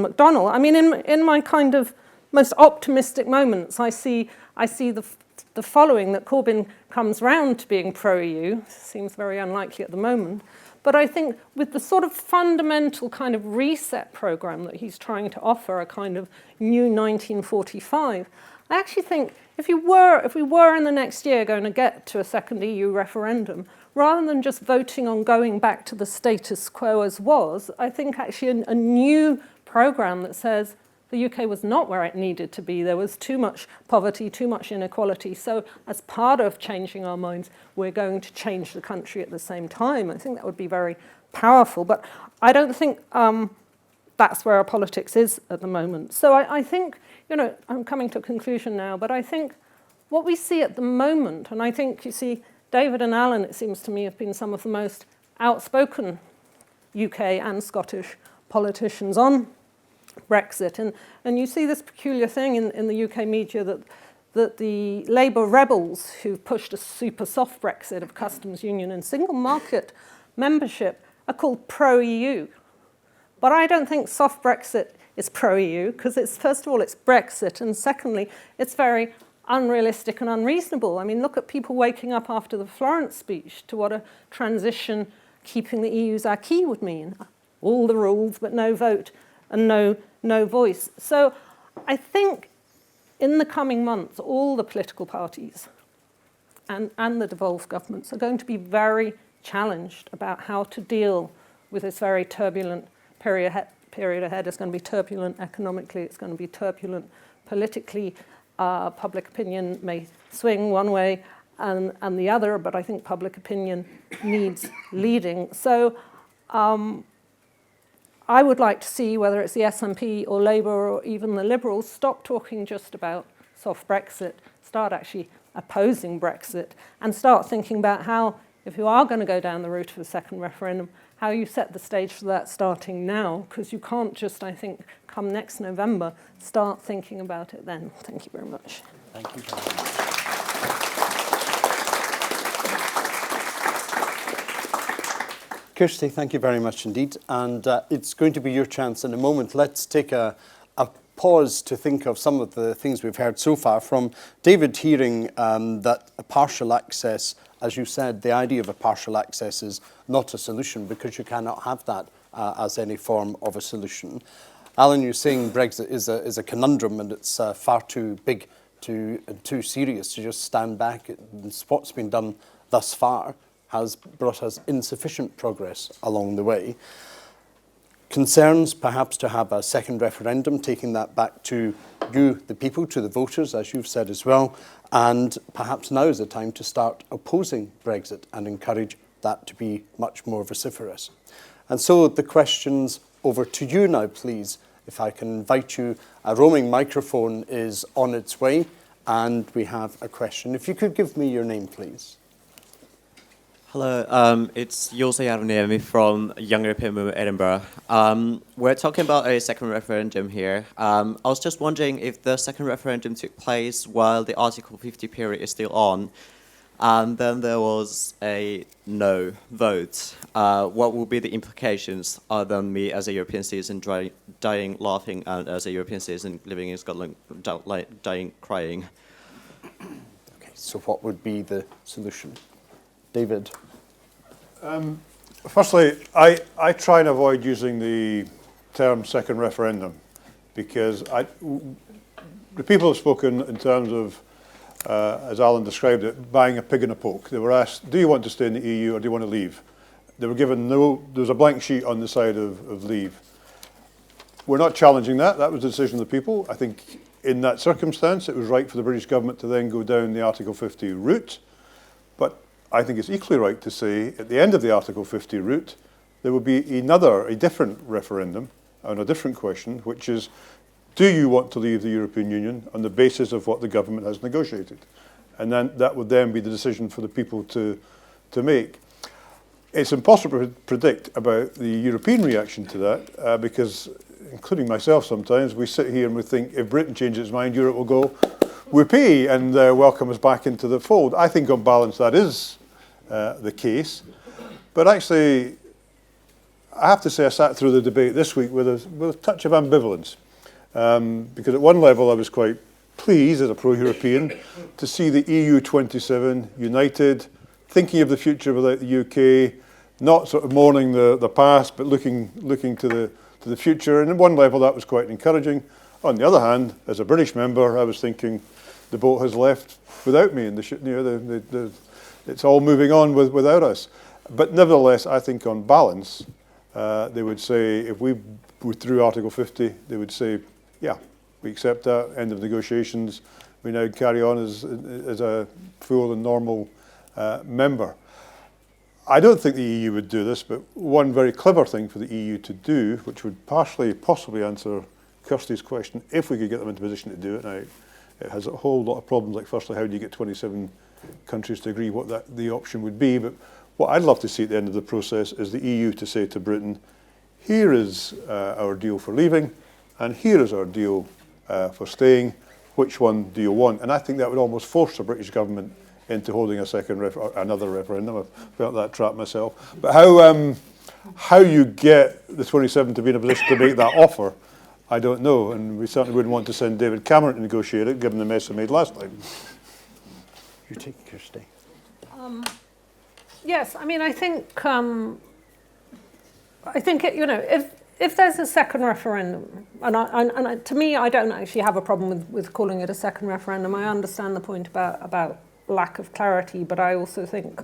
McDonnell? I mean, in my kind of most optimistic moments, I see the following, that Corbyn comes round to being pro-EU. Seems very unlikely at the moment. But I think with the sort of fundamental kind of reset programme that he's trying to offer, a kind of new 1945, I actually think if we were in the next year going to get to a second EU referendum, rather than just voting on going back to the status quo as was, I think actually a new programme that says the UK was not where it needed to be. There was too much poverty, too much inequality. So as part of changing our minds, we're going to change the country at the same time. I think that would be very powerful. But I don't think that's where our politics is at the moment. So I think, I'm coming to a conclusion now, but I think what we see at the moment, and I think, you see, David and Alyn, it seems to me, have been some of the most outspoken UK and Scottish politicians on Brexit. And you see this peculiar thing in the UK media that the Labour rebels who've pushed a super soft Brexit of customs union and single market membership are called pro-EU. But I don't think soft Brexit is pro-EU because first of all, it's Brexit, and secondly, it's very unrealistic and unreasonable. I mean, look at people waking up after the Florence speech to what a transition keeping the EU's acquis would mean. All the rules, but no vote and no voice. So I think in the coming months, all the political parties and the devolved governments are going to be very challenged about how to deal with this very turbulent period ahead. It's going to be turbulent economically, it's going to be turbulent politically. Public opinion may swing one way and the other, but I think public opinion needs leading. So I would like to see whether it's the SNP or Labour or even the Liberals stop talking just about soft Brexit, start actually opposing Brexit, and start thinking about how, if you are going to go down the route of a second referendum, how you set the stage for that starting now, because you can't just, I think, come next November, start thinking about it then. Thank you very much. Thank you very much. Kirsty, thank you very much indeed. And it's going to be your chance in a moment. Let's take a pause to think of some of the things we've heard so far. From David hearing that a partial access, as you said, the idea of a partial access is not a solution because you cannot have that as any form of a solution. Alyn, you're saying Brexit is a conundrum and it's far too big and too serious to just stand back. What's been done thus far has brought us insufficient progress along the way. Concerns perhaps to have a second referendum, taking that back to you, the people, to the voters, as you've said as well, and perhaps now is the time to start opposing Brexit and encourage that to be much more vociferous. And so the questions over to you now, please. If I can invite you, a roaming microphone is on its way, and we have a question. If you could give me your name, please. Hello, it's Jose Aroniemi from Young European Movement Edinburgh. We're talking about a second referendum here. I was just wondering if the second referendum took place while the Article 50 period is still on, and then there was a no vote. What would be the implications other than me as a European citizen dying laughing and as a European citizen living in Scotland dying crying? Okay, so what would be the solution? David? Firstly, I try and avoid using the term second referendum because the people have spoken in terms of, as Alyn described it, buying a pig in a poke. They were asked, do you want to stay in the EU or do you want to leave? They were given no, there was a blank sheet on the side of leave. We're not challenging that. That was the decision of the people. I think in that circumstance, it was right for the British government to then go down the Article 50 route. But I think it's equally right to say at the end of the Article 50 route, there will be a different referendum on a different question, which is, do you want to leave the European Union on the basis of what the government has negotiated? And then that would then be the decision for the people to make. It's impossible to predict about the European reaction to that because, including myself sometimes, we sit here and we think if Britain changes its mind, Europe will go, whoopee, and welcome us back into the fold. I think on balance that is the case. But actually, I have to say I sat through the debate this week with a touch of ambivalence. Because at one level I was quite pleased as a pro-European to see the EU 27 united, thinking of the future without the UK, not sort of mourning the past, but looking to the future. And at one level that was quite encouraging. On the other hand, as a British member, I was thinking the boat has left without me, and it's all moving on without us. But nevertheless, I think on balance, they would say, if we withdrew Article 50, they would say, yeah, we accept that, end of negotiations, we now carry on as a full and normal member. I don't think the EU would do this, but one very clever thing for the EU to do, which would partially possibly answer Kirsty's question, if we could get them into a position to do it. Now, it has a whole lot of problems, like firstly, how do you get 27 countries to agree what the option would be, but What I'd love to see at the end of the process is the EU to say to Britain, here is our deal for leaving, and here is our deal for staying. Which one do you want? And I think that would almost force the British government into holding another referendum. I've felt that trap myself. But how you get the 27 to be in a position to make that offer, I don't know. And we certainly wouldn't want to send David Cameron to negotiate it, given the mess he made last time. You take Kirsty. Yes, I mean, I think if there's a second referendum, and to me, I don't actually have a problem with calling it a second referendum. I understand the point about lack of clarity, but I also think,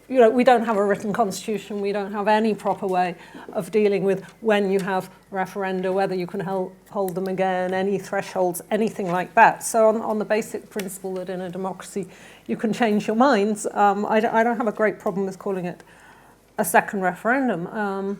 we don't have a written constitution. We don't have any proper way of dealing with when you have referenda, whether you can hold them again, any thresholds, anything like that. So on the basic principle that in a democracy you can change your minds, I don't have a great problem with calling it a second referendum.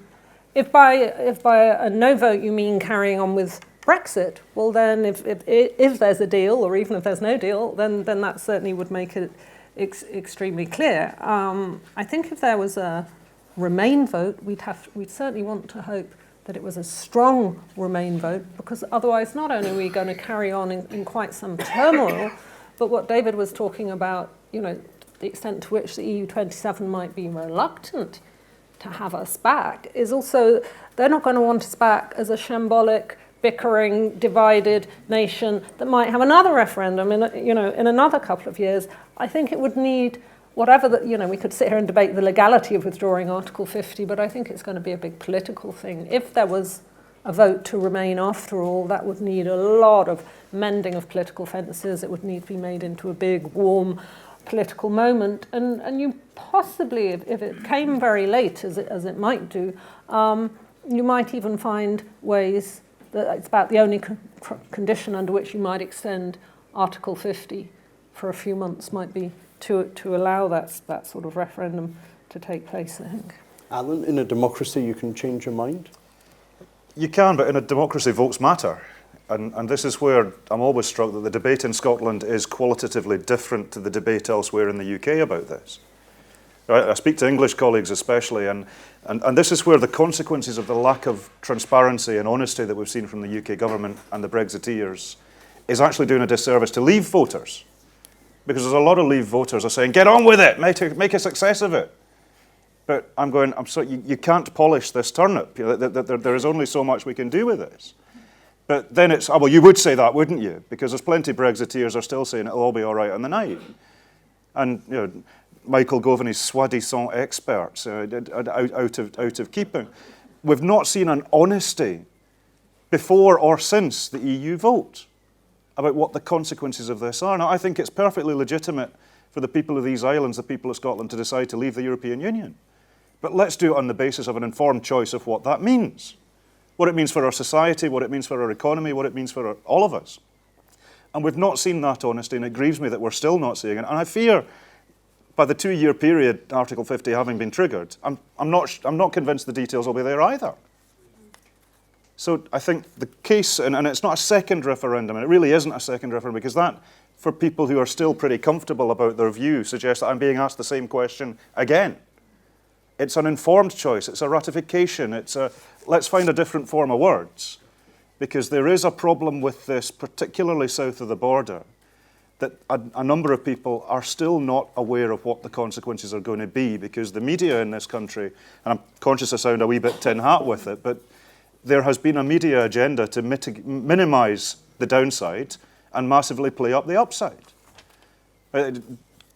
If by a no vote you mean carrying on with Brexit, well then if there's a deal, or even if there's no deal, then that certainly would make it extremely clear. I think if there was a Remain vote, we'd certainly want to hope that it was a strong Remain vote, because otherwise not only are we going to carry on in quite some turmoil, but what David was talking about, the extent to which the EU27 might be reluctant to have us back, is also they're not going to want us back as a shambolic, bickering, divided nation that might have another referendum in another couple of years. I think it would need whatever we could sit here and debate the legality of withdrawing Article 50, but I think it's going to be a big political thing. If there was a vote to remain after all, that would need a lot of mending of political fences. It would need to be made into a big, warm political moment, and you possibly, if it came very late, as it might do, you might even find ways that it's about the only condition under which you might extend Article 50 for a few months might be to allow that sort of referendum to take place, I think. Alyn, in a democracy you can change your mind? You can, but in a democracy, votes matter. And this is where I'm always struck that the debate in Scotland is qualitatively different to the debate elsewhere in the UK about this. Right? I speak to English colleagues especially, and this is where the consequences of the lack of transparency and honesty that we've seen from the UK government and the Brexiteers is actually doing a disservice to Leave voters. Because there's a lot of Leave voters are saying, get on with it, make a success of it. But I'm sorry, you can't polish this turnip. There is only so much we can do with this. But then it's, well, you would say that, wouldn't you? Because there's plenty of Brexiteers are still saying it'll all be all right on the night. And Michael Govaney's soi-disant experts out of keeping. We've not seen an honesty before or since the EU vote about what the consequences of this are. Now, I think it's perfectly legitimate for the people of these islands, the people of Scotland, to decide to leave the European Union. But let's do it on the basis of an informed choice of what that means. What it means for our society, what it means for our economy, what it means for all of us. And we've not seen that honesty, and it grieves me that we're still not seeing it. And I fear, by the 2-year period, Article 50 having been triggered, I'm not convinced the details will be there either. So I think the case, and it's not a second referendum, and it really isn't a second referendum, because that, for people who are still pretty comfortable about their view, suggests that I'm being asked the same question again. It's an informed choice, it's a ratification, let's find a different form of words. Because there is a problem with this, particularly south of the border, that a number of people are still not aware of what the consequences are going to be, because the media in this country, and I'm conscious I sound a wee bit tin hat with it, but there has been a media agenda to minimise the downside and massively play up the upside.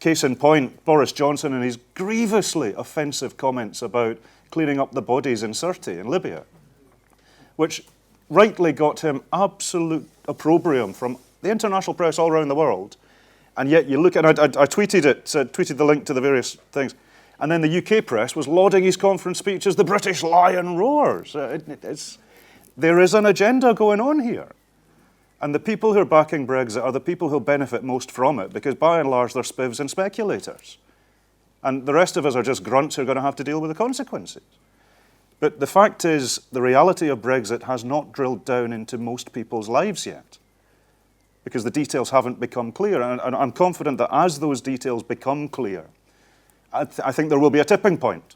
Case in point, Boris Johnson and his grievously offensive comments about cleaning up the bodies in Sirte in Libya, which rightly got him absolute opprobrium from the international press all around the world. And yet you look at, I tweeted it, tweeted the link to the various things, and then the UK press was lauding his conference speech as the British lion roars. There is an agenda going on here. And the people who are backing Brexit are the people who benefit most from it, because by and large they're spivs and speculators. And the rest of us are just grunts who are going to have to deal with the consequences. But the fact is, the reality of Brexit has not drilled down into most people's lives yet, because the details haven't become clear. And I'm confident that as those details become clear, I think there will be a tipping point.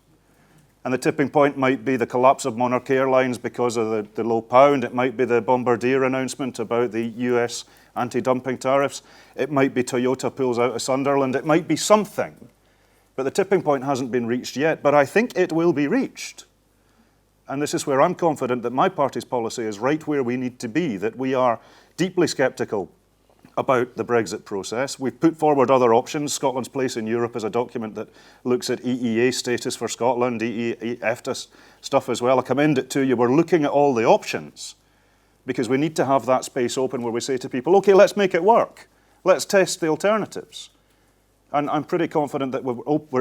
And the tipping point might be the collapse of Monarch Airlines because of the low pound. It might be the Bombardier announcement about the US anti-dumping tariffs. It might be Toyota pulls out of Sunderland. It might be something. But the tipping point hasn't been reached yet. But I think it will be reached. And this is where I'm confident that my party's policy is right where we need to be, that we are deeply sceptical about the Brexit process. We've put forward other options. Scotland's Place in Europe is a document that looks at EEA status for Scotland, EFTA stuff as well. I commend it to you. We're looking at all the options because we need to have that space open where we say to people, okay, let's make it work. Let's test the alternatives. And I'm pretty confident that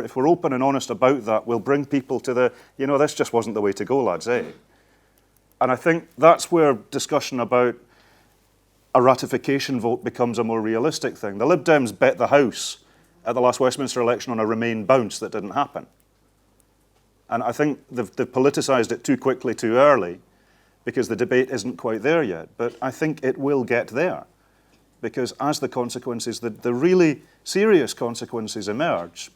if we're open and honest about that, we'll bring people to the, this just wasn't the way to go, lads, eh? And I think that's where discussion about a ratification vote becomes a more realistic thing. The Lib Dems bet the House at the last Westminster election on a Remain bounce that didn't happen. And I think they've politicised it too quickly, too early, because the debate isn't quite there yet. But I think it will get there, because as the consequences, the really serious consequences emerge,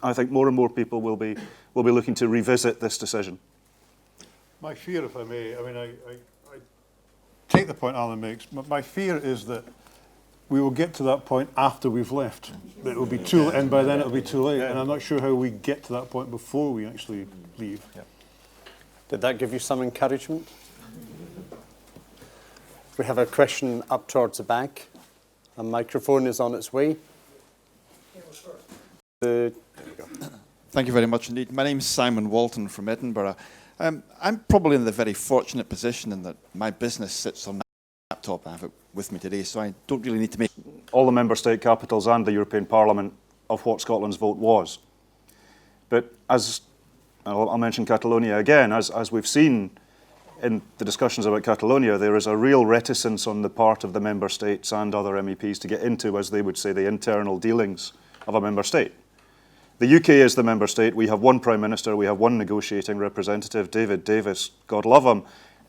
I think more and more people will be looking to revisit this decision. My fear, if I may, I take the point Alyn makes. My fear is that we will get to that point after we've left. It will be too late, and by then it'll be too late. And I'm not sure how we get to that point before we actually leave. Yeah. Did that give you some encouragement? We have a question up towards the back. A microphone is on its way. There we go. Thank you very much indeed. My name is Simon Walton from Edinburgh. I'm probably in the very fortunate position in that my business sits on my laptop. I have it with me today, so I don't really need to make all the member state capitals and the European Parliament of what Scotland's vote was. But as I'll mention Catalonia again, as we've seen in the discussions about Catalonia, there is a real reticence on the part of the member states and other MEPs to get into, as they would say, the internal dealings of a member state. The UK is the member state. We have one Prime Minister, we have one negotiating representative. David Davis, God love him,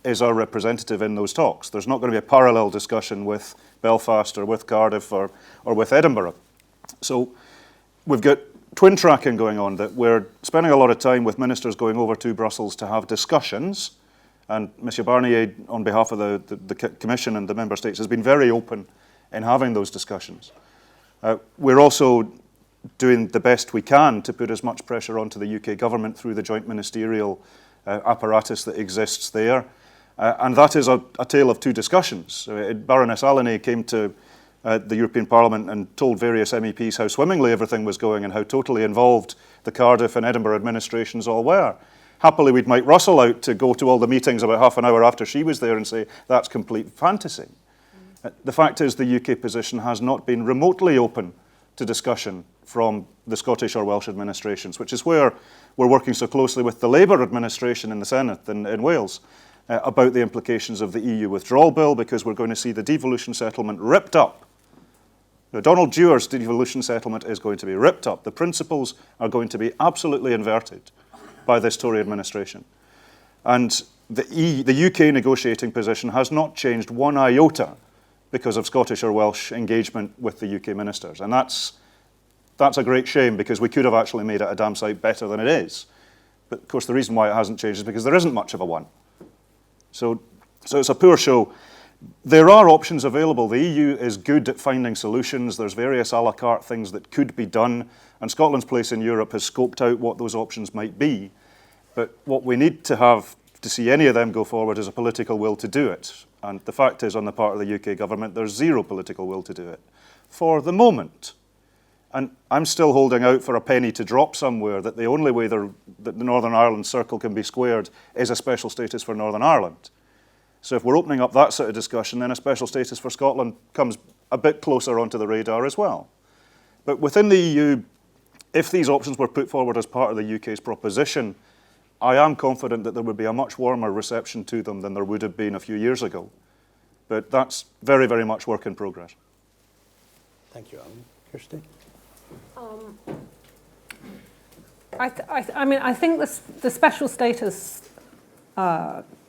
is our representative in those talks. There's not going to be a parallel discussion with Belfast or with Cardiff or with Edinburgh. So we've got twin tracking going on, that we're spending a lot of time with ministers going over to Brussels to have discussions. And Monsieur Barnier, on behalf of the Commission and the member states, has been very open in having those discussions. We're also doing the best we can to put as much pressure onto the UK government through the joint ministerial apparatus that exists there. And that is a tale of two discussions. Baroness Alyn came to the European Parliament and told various MEPs how swimmingly everything was going and how totally involved the Cardiff and Edinburgh administrations all were. Happily, we'd Mike Russell out to go to all the meetings about half an hour after she was there and say, that's complete fantasy. The fact is the UK position has not been remotely open to discussion from the Scottish or Welsh administrations, which is where we're working so closely with the Labour administration in the Senate in Wales about the implications of the EU withdrawal bill, because we're going to see the devolution settlement ripped up. Donald Dewar's devolution settlement is going to be ripped up. The principles are going to be absolutely inverted by this Tory administration. And the UK negotiating position has not changed one iota because of Scottish or Welsh engagement with the UK ministers. And that's a great shame, because we could have actually made it a damn sight better than it is. But of course the reason why it hasn't changed is because there isn't much of a one. So it's a poor show. There are options available. The EU is good at finding solutions. There's various a la carte things that could be done, and Scotland's Place in Europe has scoped out what those options might be. But what we need to have to see any of them go forward is a political will to do it. And the fact is, on the part of the UK government, there's zero political will to do it for the moment. And I'm still holding out for a penny to drop somewhere, that the only way that the Northern Ireland circle can be squared is a special status for Northern Ireland. So if we're opening up that sort of discussion, then a special status for Scotland comes a bit closer onto the radar as well. But within the EU, if these options were put forward as part of the UK's proposition, I am confident that there would be a much warmer reception to them than there would have been a few years ago. But that's very, very much work in progress. Thank you, Alyn. Kirsty? I think the special status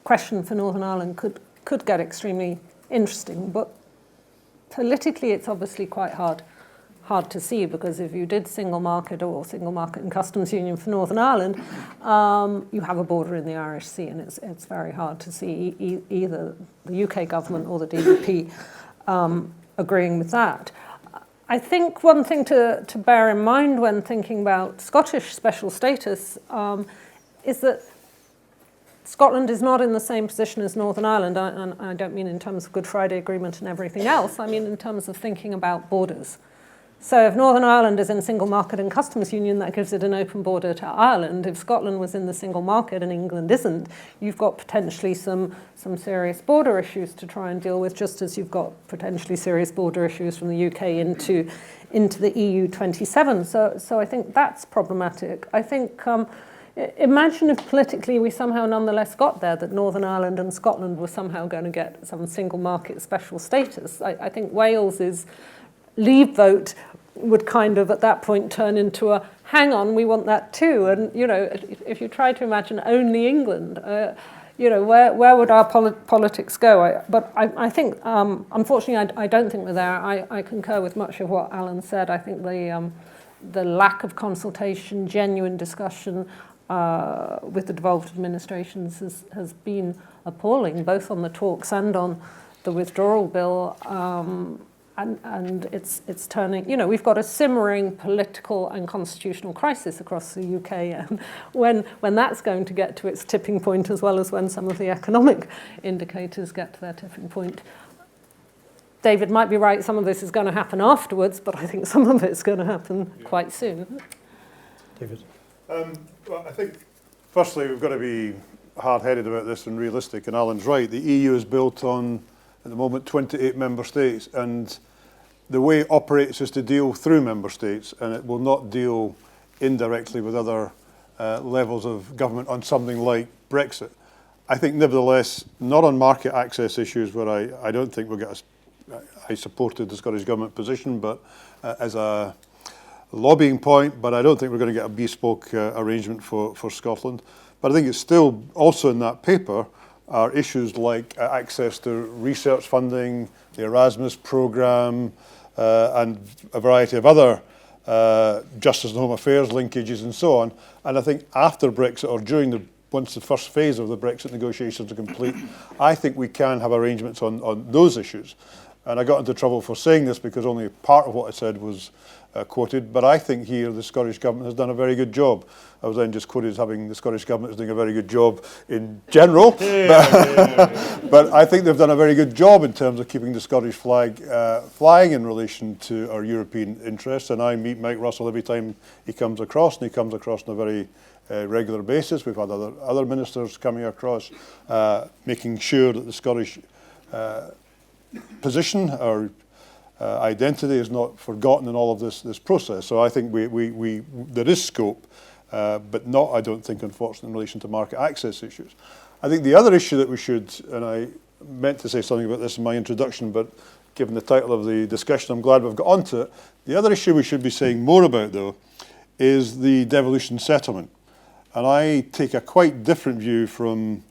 question for Northern Ireland could get extremely interesting, but politically it's obviously quite hard to see, because if you did single market or single market and customs union for Northern Ireland, you have a border in the Irish Sea, and it's very hard to see either the UK government or the DUP agreeing with that. I think one thing to bear in mind when thinking about Scottish special status is that Scotland is not in the same position as Northern Ireland, and I don't mean in terms of Good Friday Agreement and everything else, I mean in terms of thinking about borders. So if Northern Ireland is in single market and customs union, that gives it an open border to Ireland. If Scotland was in the single market and England isn't, you've got potentially some serious border issues to try and deal with, just as you've got potentially serious border issues from the UK into the EU 27. So I think that's problematic. I think, imagine if politically we somehow nonetheless got there, that Northern Ireland and Scotland were somehow going to get some single market special status. I think Wales's leave vote would kind of at that point turn into a hang on, we want that too. And you know, if you try to imagine only England, you know, where would our politics go? But I think, unfortunately, I don't think we're there. I concur with much of what Alyn said. I think the lack of consultation, genuine discussion with the devolved administrations has been appalling, both on the talks and on the withdrawal bill. And it's turning, you know, we've got a simmering political and constitutional crisis across the UK, and when that's going to get to its tipping point, as well as when some of the economic indicators get to their tipping point. David might be right, some of this is going to happen afterwards, but I think some of it's going to happen quite soon. David? Well, I think, firstly, we've got to be hard-headed about this and realistic, and Alyn's right. The EU is built on, at the moment, 28 member states, and the way it operates is to deal through member states, and it will not deal indirectly with other levels of government on something like Brexit. I think, nevertheless, not on market access issues, where I don't think we'll get I supported the Scottish Government position, but as a lobbying point, but I don't think we're going to get a bespoke arrangement for Scotland. But I think it's still also in that paper are issues like access to research funding, the Erasmus programme, and a variety of other justice and home affairs linkages and so on. And I think after Brexit, or once the first phase of the Brexit negotiations are complete, I think we can have arrangements on those issues. And I got into trouble for saying this because only part of what I said was quoted, but I think here the Scottish Government has done a very good job. I was then just quoted as having the Scottish Government is doing a very good job in general, but I think they've done a very good job in terms of keeping the Scottish flag flying in relation to our European interests. And I meet Mike Russell every time he comes across, and he comes across on a very regular basis. We've had other ministers coming across, making sure that the Scottish position, our identity is not forgotten in all of this process. So I think there is scope, but not, I don't think, unfortunately, in relation to market access issues. I think the other issue that we should, and I meant to say something about this in my introduction, but given the title of the discussion, I'm glad we've got onto it. The other issue we should be saying more about, though, is the devolution settlement. And I take a quite different view from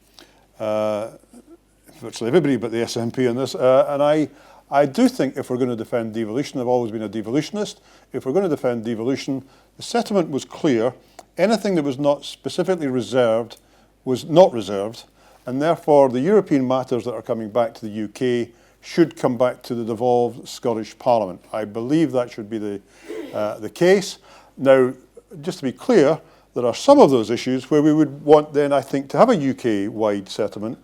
virtually everybody but the SNP on this, and I do think if we're going to defend devolution, I've always been a devolutionist, if we're going to defend devolution, the settlement was clear. Anything that was not specifically reserved was not reserved, and therefore the European matters that are coming back to the UK should come back to the devolved Scottish Parliament. I believe that should be the case. Now, just to be clear, there are some of those issues where we would want then, I think, to have a UK-wide settlement.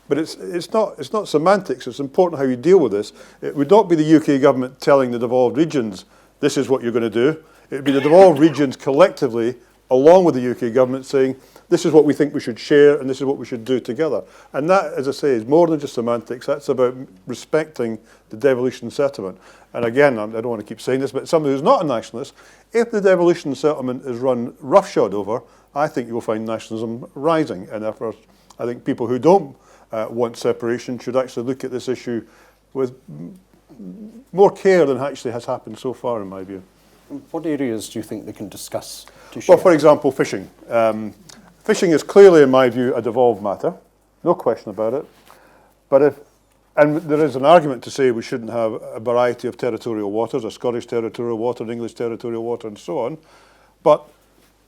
But it's not semantics. It's important how you deal with this. It would not be the UK government telling the devolved regions, this is what you're going to do. It would be the devolved regions collectively, along with the UK government, saying, this is what we think we should share and this is what we should do together. And that, as I say, is more than just semantics. That's about respecting the devolution settlement. And again, I don't want to keep saying this, but somebody who's not a nationalist, if the devolution settlement is run roughshod over, I think you'll find nationalism rising. And therefore, I think people who don't want separation should actually look at this issue with more care than actually has happened so far, in my view. What areas do you think they can discuss to share? Well, for example, fishing. Fishing is clearly, in my view, a devolved matter, no question about it. But if And there is an argument to say we shouldn't have a variety of territorial waters, a Scottish territorial water, an English territorial water, and so on. But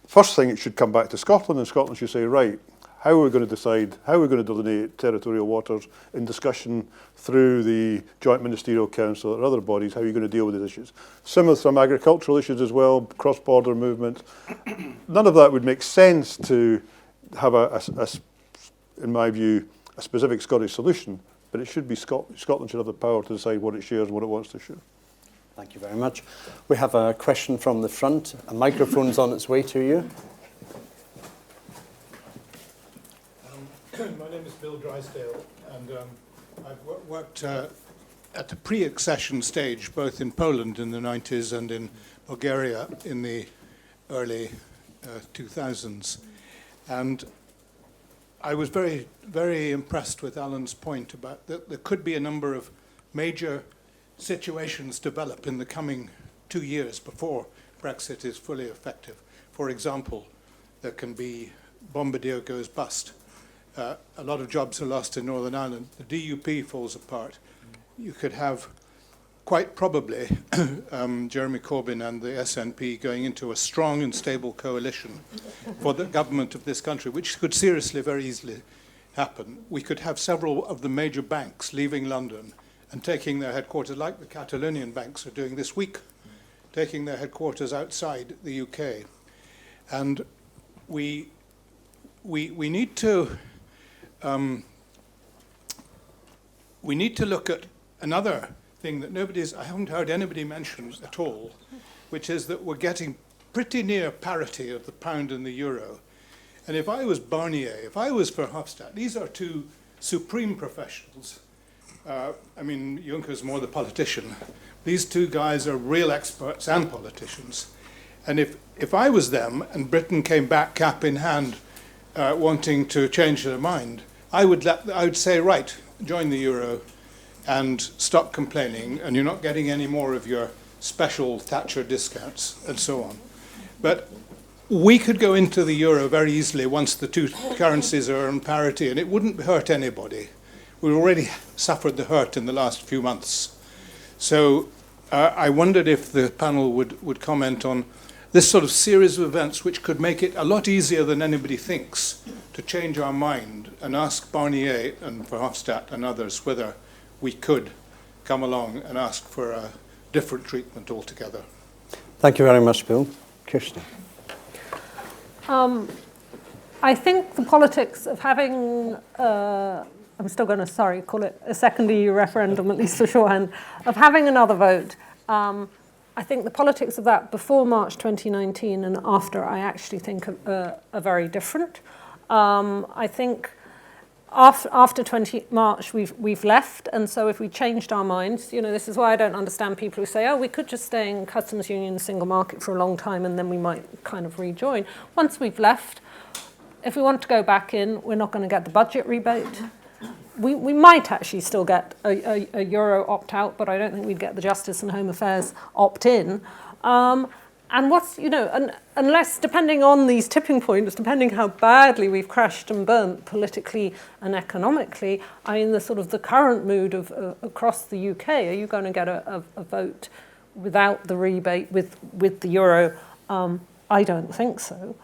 first thing, it should come back to Scotland, and Scotland should say, right, how are we going to decide, how are we going to delineate territorial waters in discussion through the Joint Ministerial Council or other bodies, how are you going to deal with these issues? Similar to some agricultural issues as well, cross-border movement. None of that would make sense to have, in my view, a specific Scottish solution, but it should be Scotland should have the power to decide what it shares and what it wants to share. Thank you very much. We have a question from the front. A microphone's on its way to you. My name is Bill Drysdale, and I've worked at the pre-accession stage, both in Poland in the 90s and in Bulgaria in the early 2000s. And I was very, very impressed with Alyn's point about that there could be a number of major situations develop in the coming 2 years before Brexit is fully effective. For example, there can be Bombardier goes bust. A lot of jobs are lost in Northern Ireland. The DUP falls apart. You could have, quite probably, Jeremy Corbyn and the SNP going into a strong and stable coalition for the government of this country, which could seriously, very easily happen. We could have several of the major banks leaving London and taking their headquarters, like the Catalonian banks are doing this week, taking their headquarters outside the UK. And we need to look at another thing that I haven't heard anybody mention at all, which is that we're getting pretty near parity of the pound and the euro. And if I was Barnier, if I was Verhofstadt, these are two supreme professionals. I mean, Juncker's more the politician. These two guys are real experts and politicians. And if I was them and Britain came back cap in hand wanting to change their mind, I would say, right, join the euro and stop complaining, and you're not getting any more of your special Thatcher discounts and so on. But we could go into the euro very easily once the two currencies are in parity, and it wouldn't hurt anybody. We've already suffered the hurt in the last few months. So I wondered if the panel would comment on this sort of series of events which could make it a lot easier than anybody thinks to change our mind and ask Barnier and Verhofstadt and others whether we could come along and ask for a different treatment altogether. Thank you very much, Bill. Kirsty. I think the politics of having, I'm still going to, call it a second EU referendum, at least for shorthand, of having another vote. I think the politics of that before March 2019 and after, I actually think are very different. I think after March, we've left, and so if we changed our minds, this is why I don't understand people who say, oh, we could just stay in customs union, single market for a long time, and then we might kind of rejoin. Once we've left, if we want to go back in, we're not going to get the budget rebate. We might actually still get a euro opt-out, but I don't think we'd get the Justice and Home Affairs opt-in. And unless, depending on these tipping points, depending how badly we've crashed and burnt politically and economically, the current mood of across the UK, are you going to get a vote without the rebate with the euro? I don't think so.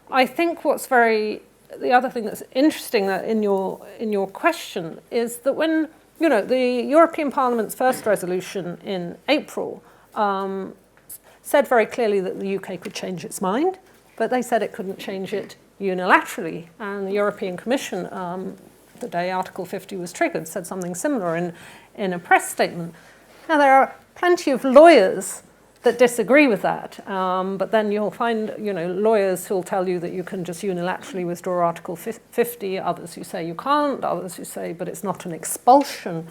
I think the other thing that's interesting that in your question is that when the European Parliament's first resolution in April said very clearly that the UK could change its mind, but they said it couldn't change it unilaterally. And the European Commission, the day Article 50 was triggered, said something similar in a press statement. Now, there are plenty of lawyers that disagree with that, but then you'll find lawyers who'll tell you that you can just unilaterally withdraw Article 50, others who say you can't, others who say, but it's not an expulsion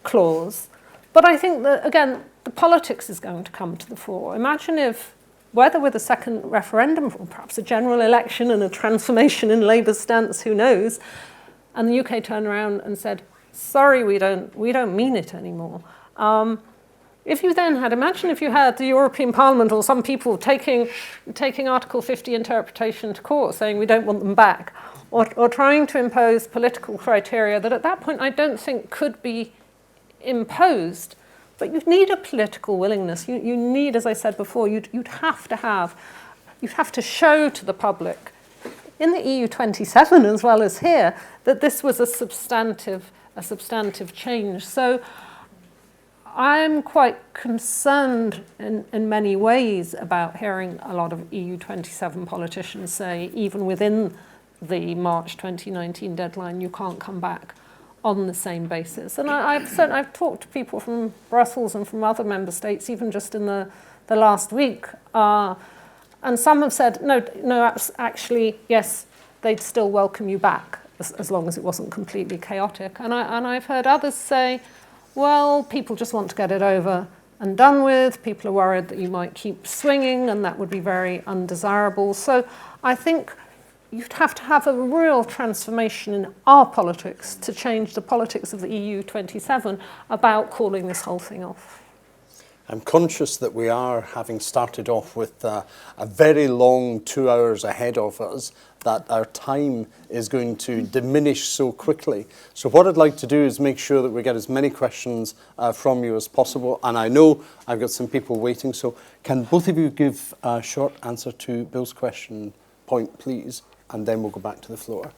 clause. But I think that, again, the politics is going to come to the fore. Imagine if, whether with a second referendum or perhaps a general election and a transformation in Labour's stance, who knows, and the UK turned around and said, sorry, we don't mean it anymore. Imagine if you had the European Parliament or some people taking Article 50 interpretation to court, saying we don't want them back, or trying to impose political criteria that at that point I don't think could be imposed. But you need a political willingness. You need, as I said before, you'd have to show to the public, in the EU 27 as well as here, that this was a substantive change. So I'm quite concerned in many ways about hearing a lot of EU 27 politicians say, even within the March 2019 deadline, you can't come back on the same basis. And I've talked to people from Brussels and from other member states, even just in the last week, and some have said, no, actually, yes, they'd still welcome you back as long as it wasn't completely chaotic. And I've heard others say, well, people just want to get it over and done with. People are worried that you might keep swinging, and that would be very undesirable. So I think you'd have to have a real transformation in our politics to change the politics of the EU 27 about calling this whole thing off. I'm conscious that we are, having started off with a very long 2 hours ahead of us, that our time is going to diminish so quickly. So what I'd like to do is make sure that we get as many questions from you as possible. And I know I've got some people waiting, so can both of you give a short answer to Bill's question point, please? And then we'll go back to the floor.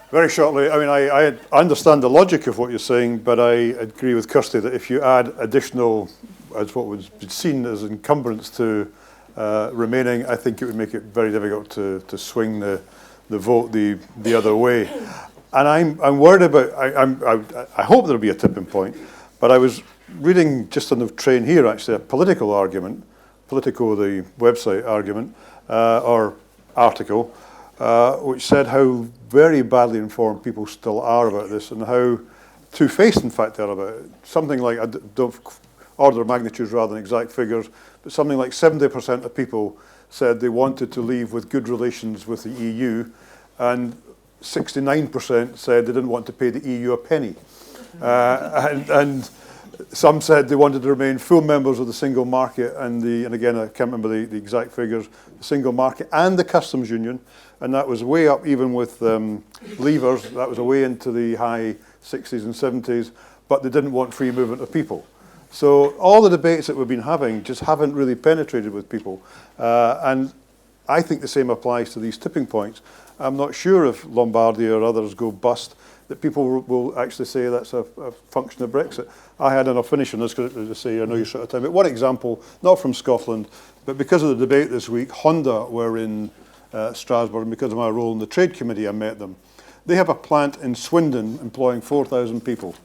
Very shortly, I mean, I understand the logic of what you're saying, but I agree with Kirsty that if you add additional, as what was seen as encumbrance to remaining, I think it would make it very difficult to swing the vote the other way. And I'm worried about, I hope there'll be a tipping point, but I was reading just on the train here, actually, a political argument, Politico, the website argument, or article, which said how very badly informed people still are about this and how two-faced, in fact, they are about it. Something like, I don't order of magnitudes rather than exact figures, but something like 70% of people said they wanted to leave with good relations with the EU, and 69% said they didn't want to pay the EU a penny. And some said they wanted to remain full members of the single market and again, I can't remember the exact figures, the single market and the customs union, and that was way up even with leavers, that was way into the high 60s and 70s, but they didn't want free movement of people. So all the debates that we've been having just haven't really penetrated with people, and I think the same applies to these tipping points. I'm not sure if Lombardy or others go bust, that people will actually say that's a function of Brexit. And I'll finish on this because to say I know you're short of time, but one example, not from Scotland, but because of the debate this week, Honda were in Strasbourg, and because of my role in the Trade Committee, I met them. They have a plant in Swindon employing 4,000 people.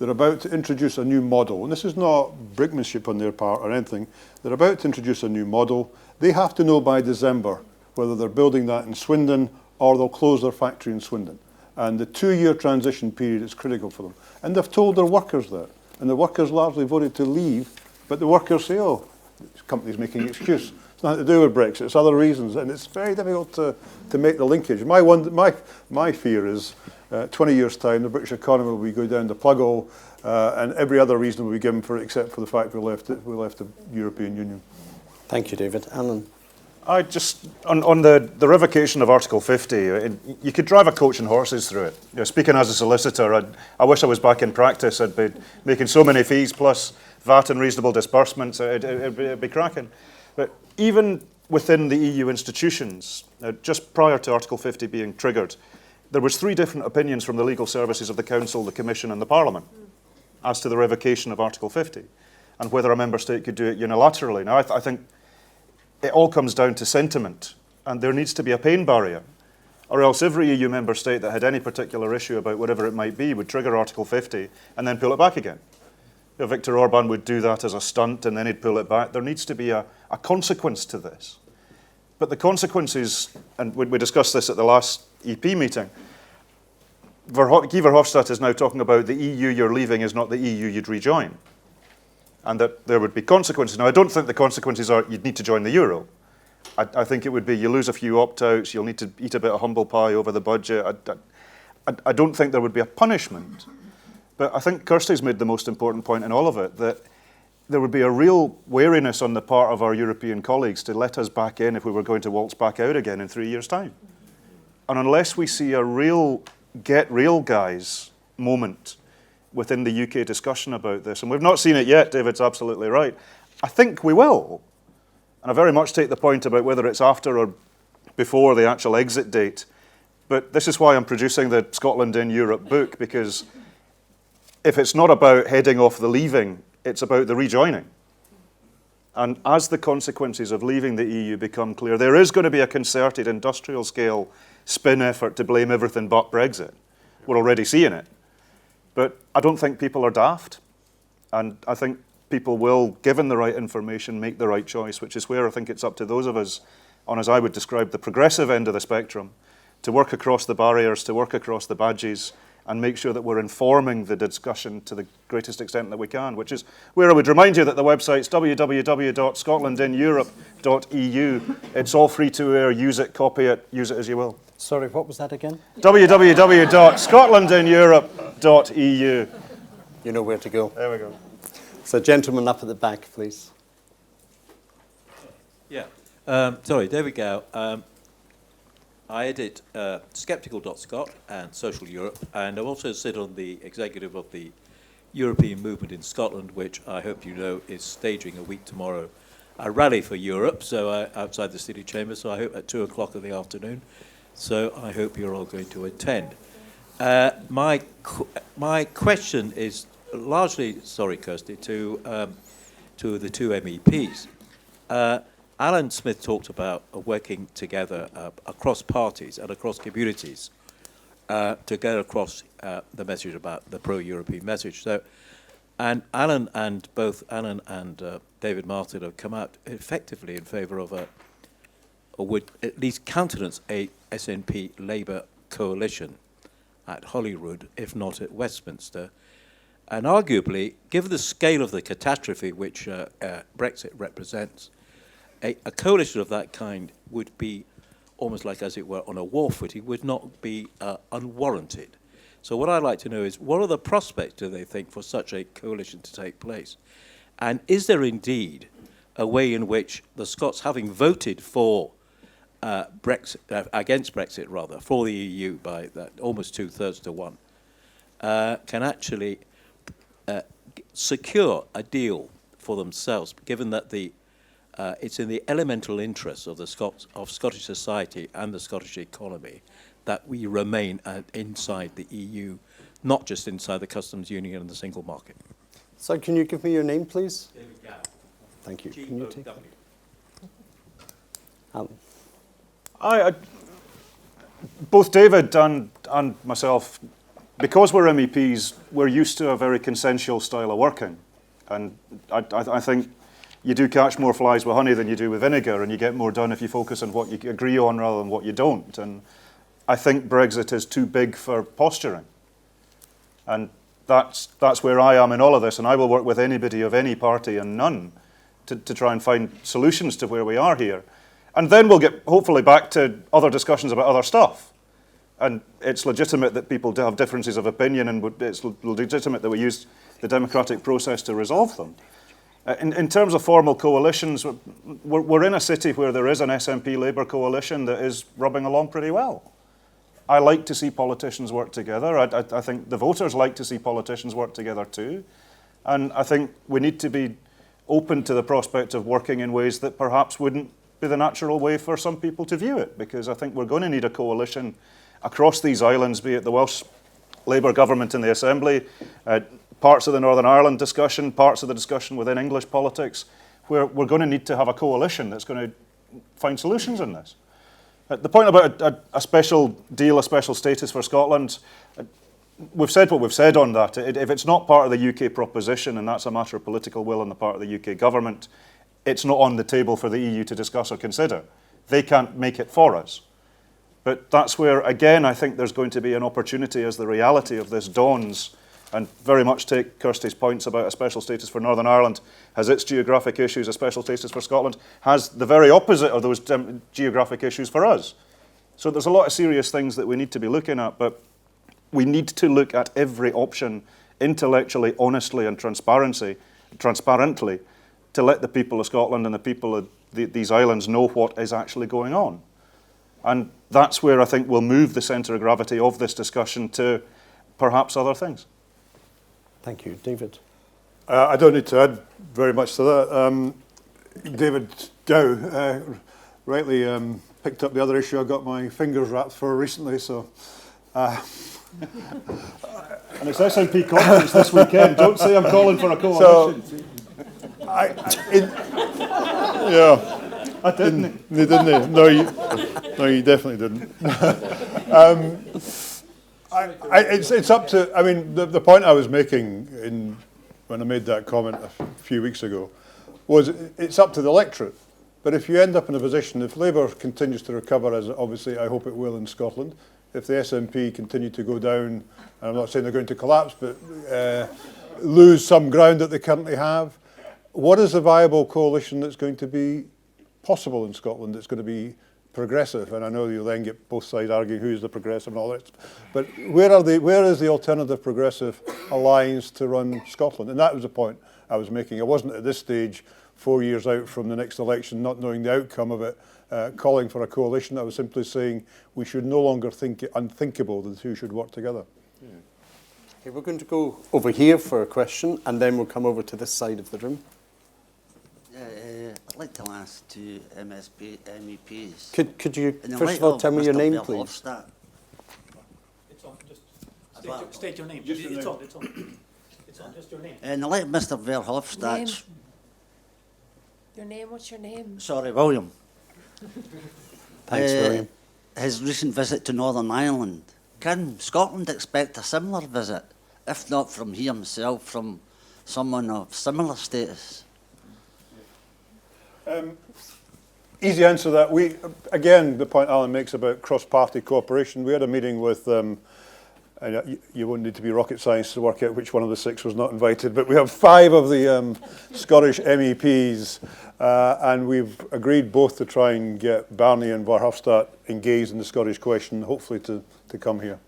They're about to introduce a new model, and this is not brickmanship on their part or anything. They're about to introduce a new model. They have to know by December whether they're building that in Swindon or they'll close their factory in Swindon. And the 2-year transition period is critical for them. And they've told their workers that. And the workers largely voted to leave, but the workers say, oh, this company's making an excuse. It's nothing to do with Brexit, it's other reasons. And it's very difficult to make the linkage. My fear is 20 years' time, the British economy will be going down the plug hole, and every other reason will be given for it, except for the fact we left the European Union. Thank you, David. Alyn. I just, on the revocation of Article 50, you could drive a coach and horses through it. You know, speaking as a solicitor, I wish I was back in practice. I'd be making so many fees plus VAT and reasonable disbursements. It'd be cracking. But even within the EU institutions, just prior to Article 50 being triggered, there was 3 different opinions from the legal services of the Council, the Commission and the Parliament as to the revocation of Article 50 and whether a member state could do it unilaterally. Now, I think it all comes down to sentiment, and there needs to be a pain barrier, or else every EU member state that had any particular issue about whatever it might be would trigger Article 50 and then pull it back again. You know, Viktor Orban would do that as a stunt and then he'd pull it back. There needs to be a consequence to this. But the consequence is, and we discussed this at the last EP meeting, Guy Verhofstadt is now talking about the EU you're leaving is not the EU you'd rejoin, and that there would be consequences. Now, I don't think the consequences are you'd need to join the euro. I think it would be you lose a few opt-outs, you'll need to eat a bit of humble pie over the budget. I don't think there would be a punishment. But I think Kirsty's made the most important point in all of it, that there would be a real wariness on the part of our European colleagues to let us back in if we were going to waltz back out again in 3 years' time. And unless we see a real get real guys moment within the UK discussion about this. And we've not seen it yet, David's absolutely right. I think we will. And I very much take the point about whether it's after or before the actual exit date. But this is why I'm producing the Scotland in Europe book, because if it's not about heading off the leaving, it's about the rejoining. And as the consequences of leaving the EU become clear, there is going to be a concerted industrial scale spin effort to blame everything but Brexit. We're already seeing it. But I don't think people are daft. And I think people will, given the right information, make the right choice, which is where I think it's up to those of us on, as I would describe, the progressive end of the spectrum, to work across the barriers, to work across the badges, and make sure that we're informing the discussion to the greatest extent that we can, which is where I would remind you that the website's www.scotlandineurope.eu. It's all free to air. Use it, copy it, use it as you will. Sorry, what was that again? www.scotlandineurope.eu. You know where to go. There we go. So, gentleman up at the back, please. Yeah. Sorry, there we go. I edit Skeptical.Scot and Social Europe, and I also sit on the executive of the European Movement in Scotland, which I hope you know is staging a week tomorrow, a rally for Europe, so outside the city chamber, so I hope at 2 o'clock in the afternoon. So I hope you're all going to attend. My question is largely, sorry, Kirsty, to the two MEPs. Alyn Smith talked about working together across parties and across communities to get across the message about the pro-European message. So, and Alyn and both Alyn and David Martin have come out effectively in favour of or would at least countenance a SNP Labour coalition at Holyrood, if not at Westminster. And arguably, given the scale of the catastrophe which Brexit represents, a coalition of that kind would be almost like, as it were, on a war footing, would not be unwarranted. So what I'd like to know is, what are the prospects, do they think, for such a coalition to take place? And is there indeed a way in which the Scots, having voted for Brexit, against Brexit rather, for the EU by almost 2/3 to 1, can actually secure a deal for themselves, given that it's in the elemental interests of of Scottish society and the Scottish economy that we remain inside the EU, not just inside the customs union and the single market. So, can you give me your name, please? David Gow. Thank you. Can you take Alyn? Both David and myself, because we're MEPs, we're used to a very consensual style of working. And I think you do catch more flies with honey than you do with vinegar, and you get more done if you focus on what you agree on rather than what you don't. And I think Brexit is too big for posturing. And that's where I am in all of this, and I will work with anybody of any party and none to try and find solutions to where we are here. And then we'll get, hopefully, back to other discussions about other stuff. And it's legitimate that people do have differences of opinion, and it's legitimate that we use the democratic process to resolve them. In terms of formal coalitions, we're in a city where there is an SNP Labour coalition that is rubbing along pretty well. I like to see politicians work together. I think the voters like to see politicians work together too. And I think we need to be open to the prospect of working in ways that perhaps wouldn't be the natural way for some people to view it, because I think we're going to need a coalition across these islands, be it the Welsh Labour government in the Assembly, parts of the Northern Ireland discussion, parts of the discussion within English politics, where we're going to need to have a coalition that's going to find solutions in this. The point about a special deal, a special status for Scotland, we've said what we've said on that. If it's not part of the UK proposition, and that's a matter of political will on the part of the UK government, it's not on the table for the EU to discuss or consider. They can't make it for us. But that's where, again, I think there's going to be an opportunity as the reality of this dawns, and very much take Kirsty's points about a special status for Northern Ireland, has its geographic issues, a special status for Scotland, has the very opposite of those geographic issues for us. So there's a lot of serious things that we need to be looking at, but we need to look at every option intellectually, honestly, and transparently, to let the people of Scotland and the people of these islands know what is actually going on. And that's where I think we'll move the centre of gravity of this discussion to perhaps other things. Thank you. David? I don't need to add very much to that. David Gow rightly picked up the other issue I got my fingers wrapped for recently, so... And it's SNP conference this weekend. Don't say I'm calling for a coalition. Yeah. I didn't. You didn't. No, you definitely didn't. It's up to. I mean, the point I was making when I made that comment a few weeks ago was it's up to the electorate. But if you end up in a position, if Labour continues to recover, as obviously I hope it will in Scotland, if the SNP continue to go down, and I'm not saying they're going to collapse, but lose some ground that they currently have, what is the viable coalition that's going to be possible in Scotland that's going to be progressive? And I know you'll then get both sides arguing who's the progressive and all that. But where is the alternative progressive alliance to run Scotland? And that was the point I was making. I wasn't at this stage, 4 years out from the next election, not knowing the outcome of it, calling for a coalition. I was simply saying we should no longer think it unthinkable that the two should work together. Yeah. Okay, we're going to go over here for a question, and then we'll come over to this side of the room. I'd like to ask two MEPs. Could you, first of all, tell me your name, please? It's on. Just state your name. It's on. It's on. Just your name. In the light of Mr. Verhofstadt's... Your name? What's your name? Sorry, William. Thanks, William. His recent visit to Northern Ireland. Can Scotland expect a similar visit? If not from he himself, from someone of similar status? Easy answer to that. Again, the point Alyn makes about cross-party cooperation, we had a meeting with, and you won't need to be rocket science to work out which one of the 6 was not invited, but we have 5 of the Scottish MEPs, and we've agreed both to try and get Barney and Verhofstadt engaged in the Scottish question, hopefully to come here.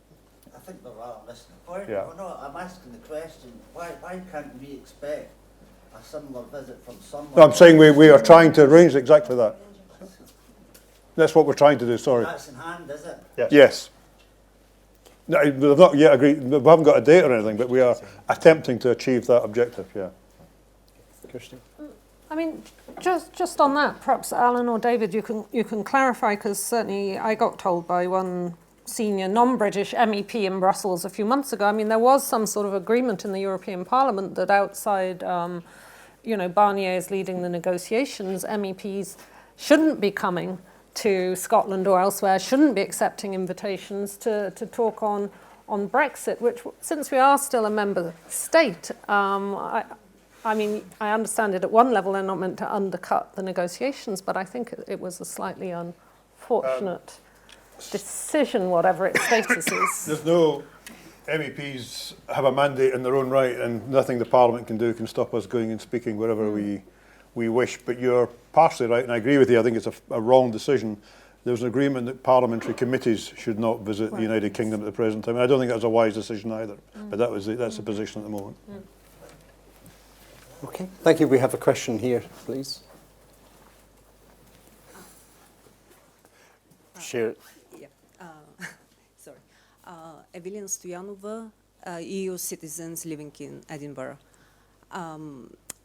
I think they're rather missing the point. Yeah. Well, no, I'm asking the question, why can't we expect a similar visit from someone... No, I'm saying we are trying to arrange exactly that. That's what we're trying to do, sorry. That's in hand, is it? Yes. Yes. No, we've not yet agreed, we haven't got a date or anything, but we are attempting to achieve that objective, yeah. Kirsty? I mean, just on that, perhaps Alyn or David, you can clarify, because certainly I got told by one senior non-British MEP in Brussels a few months ago. I mean, there was some sort of agreement in the European Parliament that outside, Barnier is leading the negotiations, MEPs shouldn't be coming to Scotland or elsewhere, shouldn't be accepting invitations to talk on Brexit, which, since we are still a member state, I mean, I understand it at one level they're not meant to undercut the negotiations, but I think it was a slightly unfortunate decision, whatever its status is. There's no MEPs have a mandate in their own right, and nothing the Parliament can do can stop us going and speaking wherever we wish. But you're partially right, and I agree with you. I think it's a wrong decision. There's an agreement that parliamentary committees should not visit the United Kingdom at the present time. And I don't think that was a wise decision either. But that's the position at the moment. Okay, thank you. We have a question here, please. Share it. Sorry. Alyn Smith, EU citizens living in Edinburgh.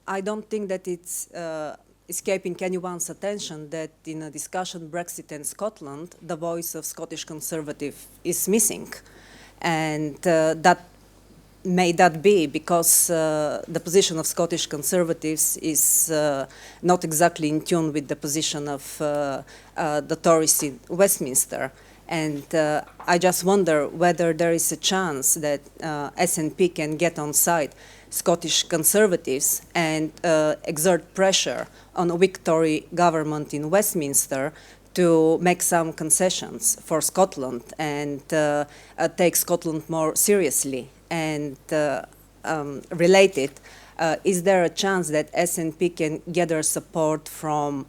I don't think that it's escaping anyone's attention that in a discussion Brexit and Scotland, the voice of Scottish Conservative is missing. And that may that be because the position of Scottish Conservatives is not exactly in tune with the position of the Tories in Westminster. And I just wonder whether there is a chance that SNP can get on side Scottish Conservatives and exert pressure on a weak Tory government in Westminster to make some concessions for Scotland and take Scotland more seriously. And related, is there a chance that SNP can gather support from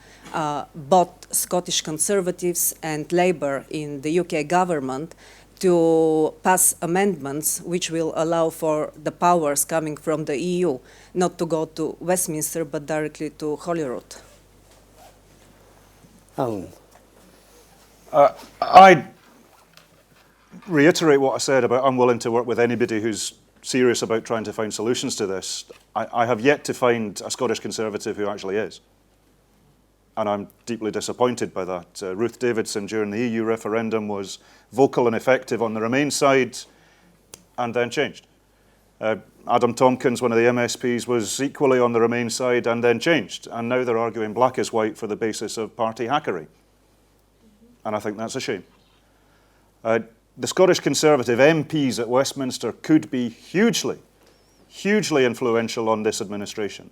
both Scottish Conservatives and Labour in the UK government to pass amendments which will allow for the powers coming from the EU not to go to Westminster but directly to Holyrood? Alyn. I reiterate what I said about I'm willing to work with anybody who's serious about trying to find solutions to this. I have yet to find a Scottish Conservative who actually is. And I'm deeply disappointed by that. Ruth Davidson during the EU referendum was vocal and effective on the Remain side and then changed. Adam Tompkins, one of the MSPs, was equally on the Remain side and then changed. And now they're arguing black as white for the basis of party hackery. And I think that's a shame. The Scottish Conservative MPs at Westminster could be hugely, hugely influential on this administration.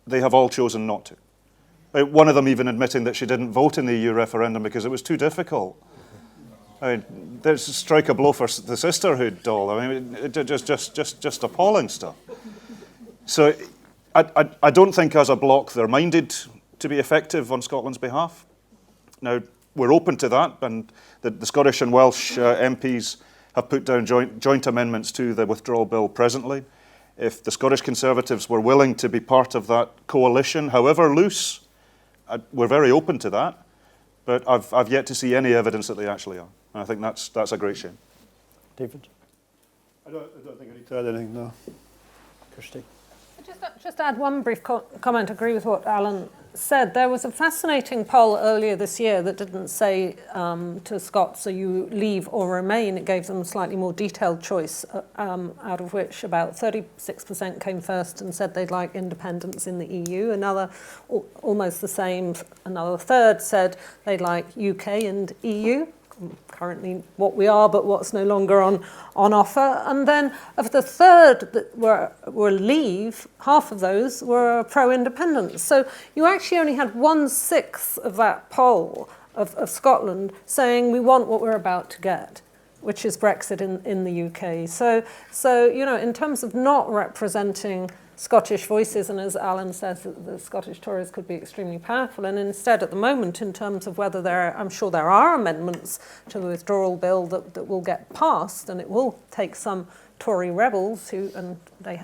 They have all chosen not to. One of them even admitting that she didn't vote in the EU referendum because it was too difficult. I mean, there's strike a blow for the sisterhood doll. I mean, just appalling stuff. So I don't think as a bloc they're minded to be effective on Scotland's behalf. Now, we're open to that, and the Scottish and Welsh MPs have put down joint amendments to the withdrawal bill presently. If the Scottish Conservatives were willing to be part of that coalition, however loose, we're very open to that, but I've yet to see any evidence that they actually are. And I think that's a great shame. David? I don't think I need to add anything, no. Kirsty? Just add one brief comment, agree with what Alyn said. There was a fascinating poll earlier this year that didn't say to Scots, so you leave or remain. It gave them a slightly more detailed choice, out of which about 36% came first and said they'd like independence in the EU. Another, almost the same, another third said they'd like UK and EU. Currently what we are, but what's no longer on offer. And then of the third that were leave, half of those were pro-independence. So you actually only had 1/6 of that poll of Scotland saying we want what we're about to get, which is Brexit in the UK. So you know, in terms of not representing Scottish voices, and as Alyn says, the Scottish Tories could be extremely powerful, and instead at the moment, in terms of whether I'm sure there are amendments to the withdrawal bill that will get passed, and it will take some Tory rebels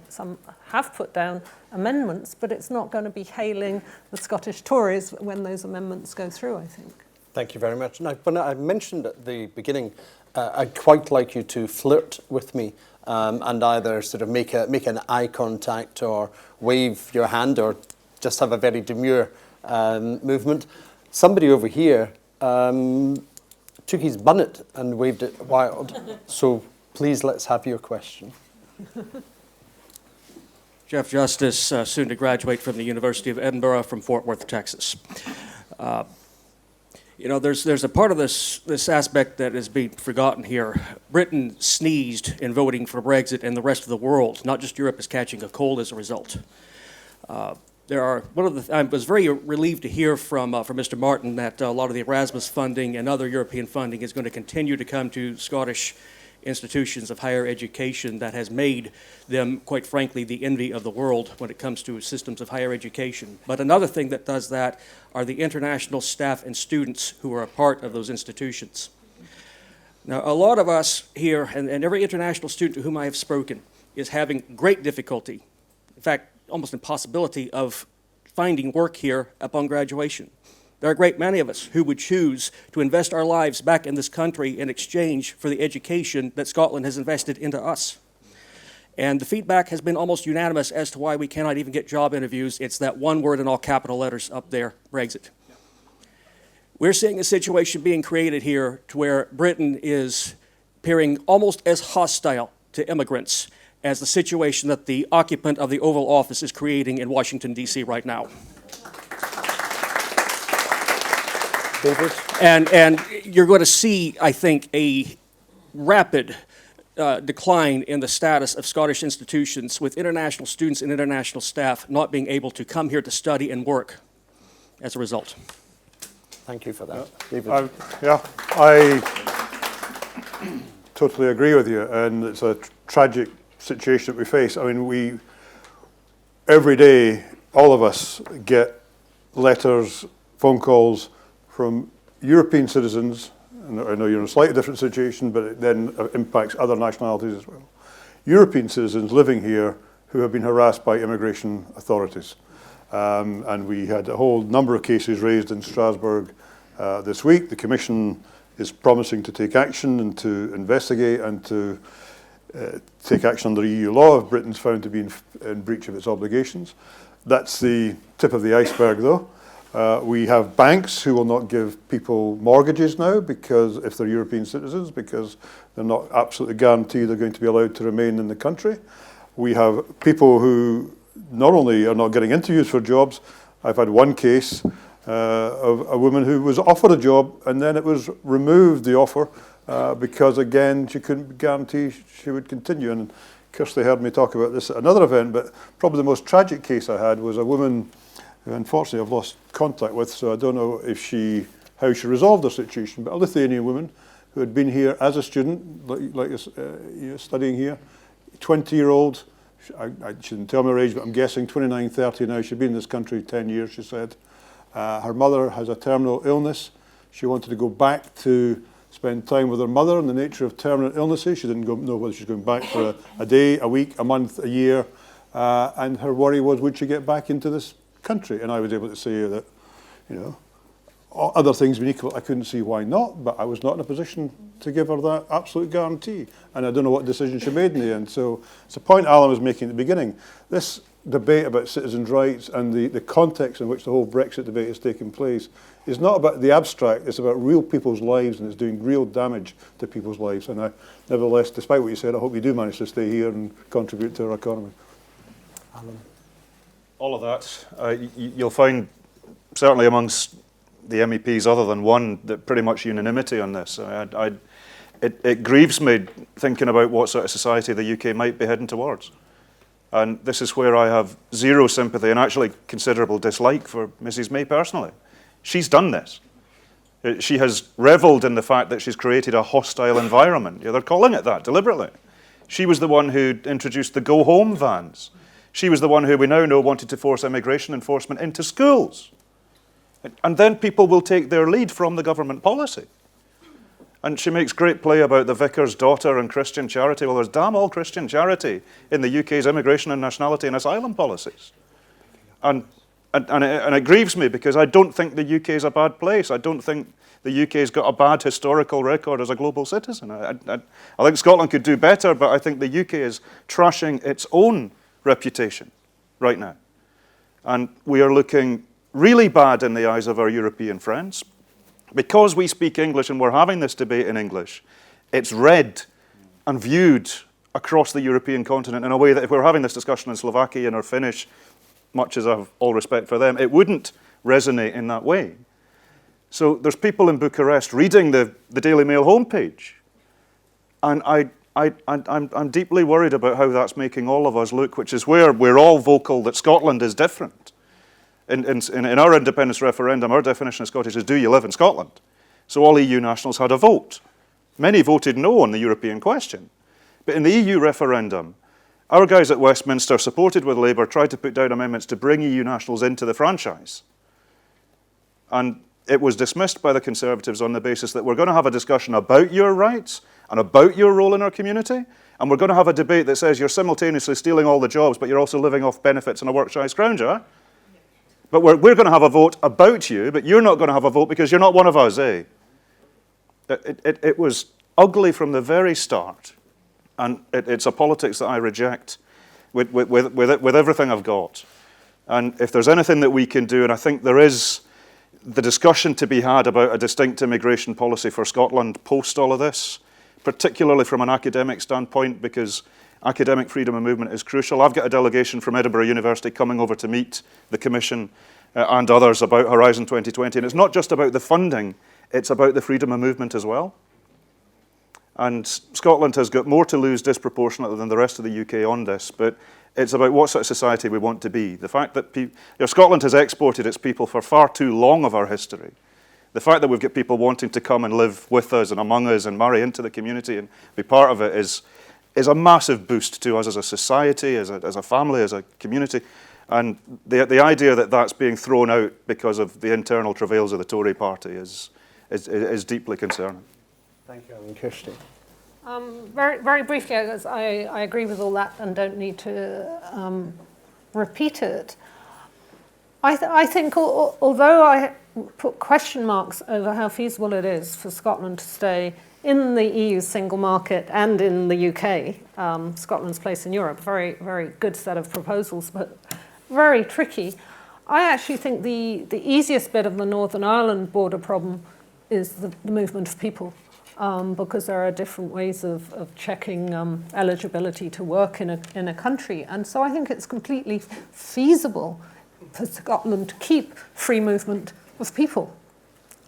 some have put down amendments, but it's not going to be hailing the Scottish Tories when those amendments go through, I think. Thank you very much. Now, when I mentioned at the beginning, I'd quite like you to flirt with me and either sort of make an eye contact or wave your hand or just have a very demure movement. Somebody over here took his bunnet and waved it wild. So please, let's have your question. Jeff Justice, soon to graduate from the University of Edinburgh from Fort Worth, Texas. You know, there's a part of this aspect that is being forgotten here. Britain sneezed in voting for Brexit, and the rest of the world, not just Europe, is catching a cold as a result. I was very relieved to hear from Mr. Martin that a lot of the Erasmus funding and other European funding is going to continue to come to Scottish institutions of higher education that has made them, quite frankly, the envy of the world when it comes to systems of higher education. But another thing that does that are the international staff and students who are a part of those institutions. Now, a lot of us here, and every international student to whom I have spoken, is having great difficulty, in fact, almost impossibility of finding work here upon graduation. There are a great many of us who would choose to invest our lives back in this country in exchange for the education that Scotland has invested into us. And the feedback has been almost unanimous as to why we cannot even get job interviews. It's that one word in all capital letters up there, Brexit. We're seeing a situation being created here to where Britain is appearing almost as hostile to immigrants as the situation that the occupant of the Oval Office is creating in Washington, D.C. right now. David? And you're going to see, I think, a rapid decline in the status of Scottish institutions with international students and international staff not being able to come here to study and work as a result. Thank you for that. David? I totally agree with you, and it's a tragic situation that we face. I mean, every day, all of us get letters, phone calls from European citizens, and I know you're in a slightly different situation, but it then impacts other nationalities as well. European citizens living here who have been harassed by immigration authorities. And we had a whole number of cases raised in Strasbourg this week. The Commission is promising to take action and to investigate and to take action under EU law if Britain's found to be in breach of its obligations. That's the tip of the iceberg, though. We have banks who will not give people mortgages now because if they're European citizens, because they're not absolutely guaranteed they're going to be allowed to remain in the country. We have people who not only are not getting interviews for jobs. I've had one case of a woman who was offered a job and then it was removed, the offer, because again she couldn't guarantee she would continue. And Kirsty heard me talk about this at another event, but probably the most tragic case I had was a woman who unfortunately I've lost contact with, so I don't know if how she resolved her situation, but a Lithuanian woman who had been here as a student, studying here, 20-year-old, she didn't tell me her age, but I'm guessing 29, 30 now. She'd been in this country 10 years, she said. Her mother has a terminal illness. She wanted to go back to spend time with her mother and the nature of terminal illnesses. She didn't know whether she was going back for a day, a week, a month, a year. And her worry was, would she get back into this country? And I was able to say that, other things being equal, I couldn't see why not, but I was not in a position to give her that absolute guarantee. And I don't know what decision she made in the end. So it's a point Alyn was making at the beginning. This debate about citizens' rights and the context in which the whole Brexit debate is taking place is not about the abstract, it's about real people's lives, and it's doing real damage to people's lives. And nevertheless, despite what you said, I hope you do manage to stay here and contribute to our economy. Alyn. All of that, you'll find, certainly amongst the MEPs other than one, that pretty much unanimity on this. It grieves me thinking about what sort of society the UK might be heading towards. And this is where I have zero sympathy and actually considerable dislike for Mrs. May personally. She's done this. She has revelled in the fact that she's created a hostile environment. Yeah, they're calling it that deliberately. She was the one who introduced the go-home vans. She was the one who we now know wanted to force immigration enforcement into schools. And then people will take their lead from the government policy. And she makes great play about the vicar's daughter and Christian charity. Well, there's damn all Christian charity in the UK's immigration and nationality and asylum policies. And it grieves me because I don't think the UK is a bad place. I don't think the UK's got a bad historical record as a global citizen. I think Scotland could do better, but I think the UK is trashing its own reputation right now. And we are looking really bad in the eyes of our European friends. Because we speak English and we're having this debate in English, it's read and viewed across the European continent in a way that if we were having this discussion in Slovakian or Finnish, much as I have all respect for them, it wouldn't resonate in that way. So there's people in Bucharest reading the Daily Mail homepage. And I'm deeply worried about how that's making all of us look, which is where we're all vocal that Scotland is different. In our independence referendum, our definition of Scottish is, do you live in Scotland? So all EU nationals had a vote. Many voted no on the European question. But in the EU referendum, our guys at Westminster, supported with Labour, tried to put down amendments to bring EU nationals into the franchise. And it was dismissed by the Conservatives on the basis that we're going to have a discussion about your rights and about your role in our community, and we're going to have a debate that says you're simultaneously stealing all the jobs, but you're also living off benefits and a work-shy scrounger. But we're going to have a vote about you, but you're not going to have a vote because you're not one of us, eh? It was ugly from the very start, and it's a politics that I reject with everything I've got. And if there's anything that we can do, and I think there is the discussion to be had about a distinct immigration policy for Scotland post all of this, particularly from an academic standpoint, because academic freedom of movement is crucial. I've got a delegation from Edinburgh University coming over to meet the Commission and others about Horizon 2020. And it's not just about the funding, it's about the freedom of movement as well. And Scotland has got more to lose disproportionately than the rest of the UK on this, but it's about what sort of society we want to be. The fact that Scotland has exported its people for far too long of our history. The fact that we've got people wanting to come and live with us and among us and marry into the community and be part of it is a massive boost to us as a society, as a family, as a community. And the idea that that's being thrown out because of the internal travails of the Tory party is deeply concerning. Thank you, Alyn. Kirsty. Very, very briefly, as I agree with all that and don't need to repeat it. I think although I put question marks over how feasible it is for Scotland to stay in the EU single market and in the UK, Scotland's place in Europe, very, very good set of proposals, but very tricky. I actually think the easiest bit of the Northern Ireland border problem is the movement of people, because there are different ways of checking eligibility to work in a country. And so I think it's completely feasible for Scotland to keep free movement of people.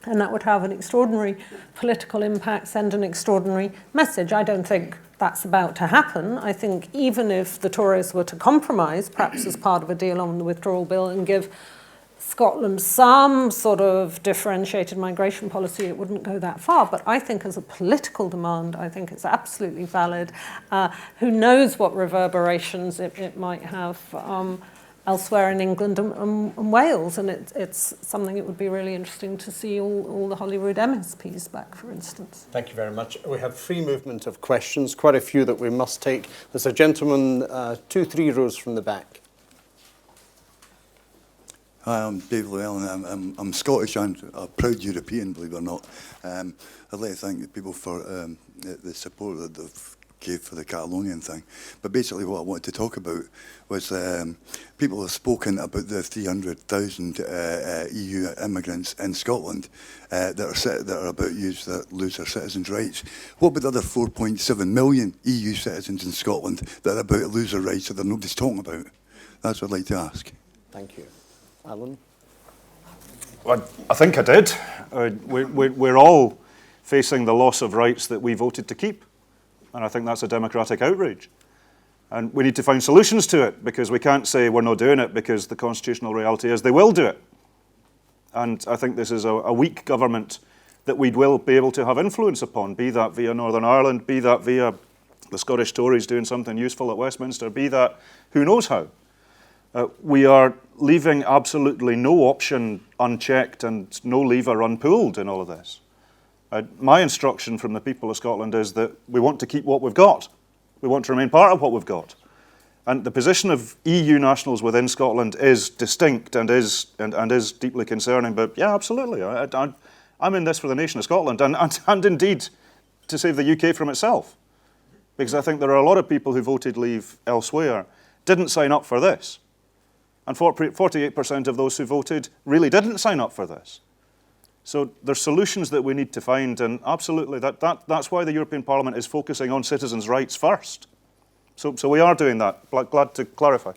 And that would have an extraordinary political impact, send an extraordinary message. I don't think that's about to happen. I think even if the Tories were to compromise, perhaps as part of a deal on the withdrawal bill, and give Scotland some sort of differentiated migration policy, it wouldn't go that far. But I think as a political demand, I think it's absolutely valid. Who knows what reverberations it might have elsewhere in England and Wales, and it's something it would be really interesting to see all the Holyrood MSPs back, for instance. Thank you very much. We have free movement of questions, quite a few that we must take. There's a gentleman 2-3 rows from the back. Hi, I'm Dave Llewellyn. I'm Scottish and a proud European, believe it or not. I'd like to thank the people for the support that they've gave for the Catalonian thing. But basically what I wanted to talk about was people have spoken about the 300,000 EU immigrants in Scotland that are about to lose their citizens' rights. What about the other 4.7 million EU citizens in Scotland that are about to lose their rights that nobody's talking about? That's what I'd like to ask. Thank you. Alyn? Well, I think I did. We're all facing the loss of rights that we voted to keep. And I think that's a democratic outrage. And we need to find solutions to it, because we can't say we're not doing it because the constitutional reality is they will do it. And I think this is a weak government that we will be able to have influence upon, be that via Northern Ireland, be that via the Scottish Tories doing something useful at Westminster, be that who knows how. We are leaving absolutely no option unchecked and no lever unpulled in all of this. My instruction from the people of Scotland is that we want to keep what we've got. We want to remain part of what we've got. And the position of EU nationals within Scotland is distinct and is deeply concerning. But yeah, absolutely. I'm in this for the nation of Scotland and indeed to save the UK from itself. Because I think there are a lot of people who voted leave elsewhere didn't sign up for this. And 48% of those who voted really didn't sign up for this. So there's solutions that we need to find, and absolutely, that's why the European Parliament is focusing on citizens' rights first. So we are doing that. Glad to clarify.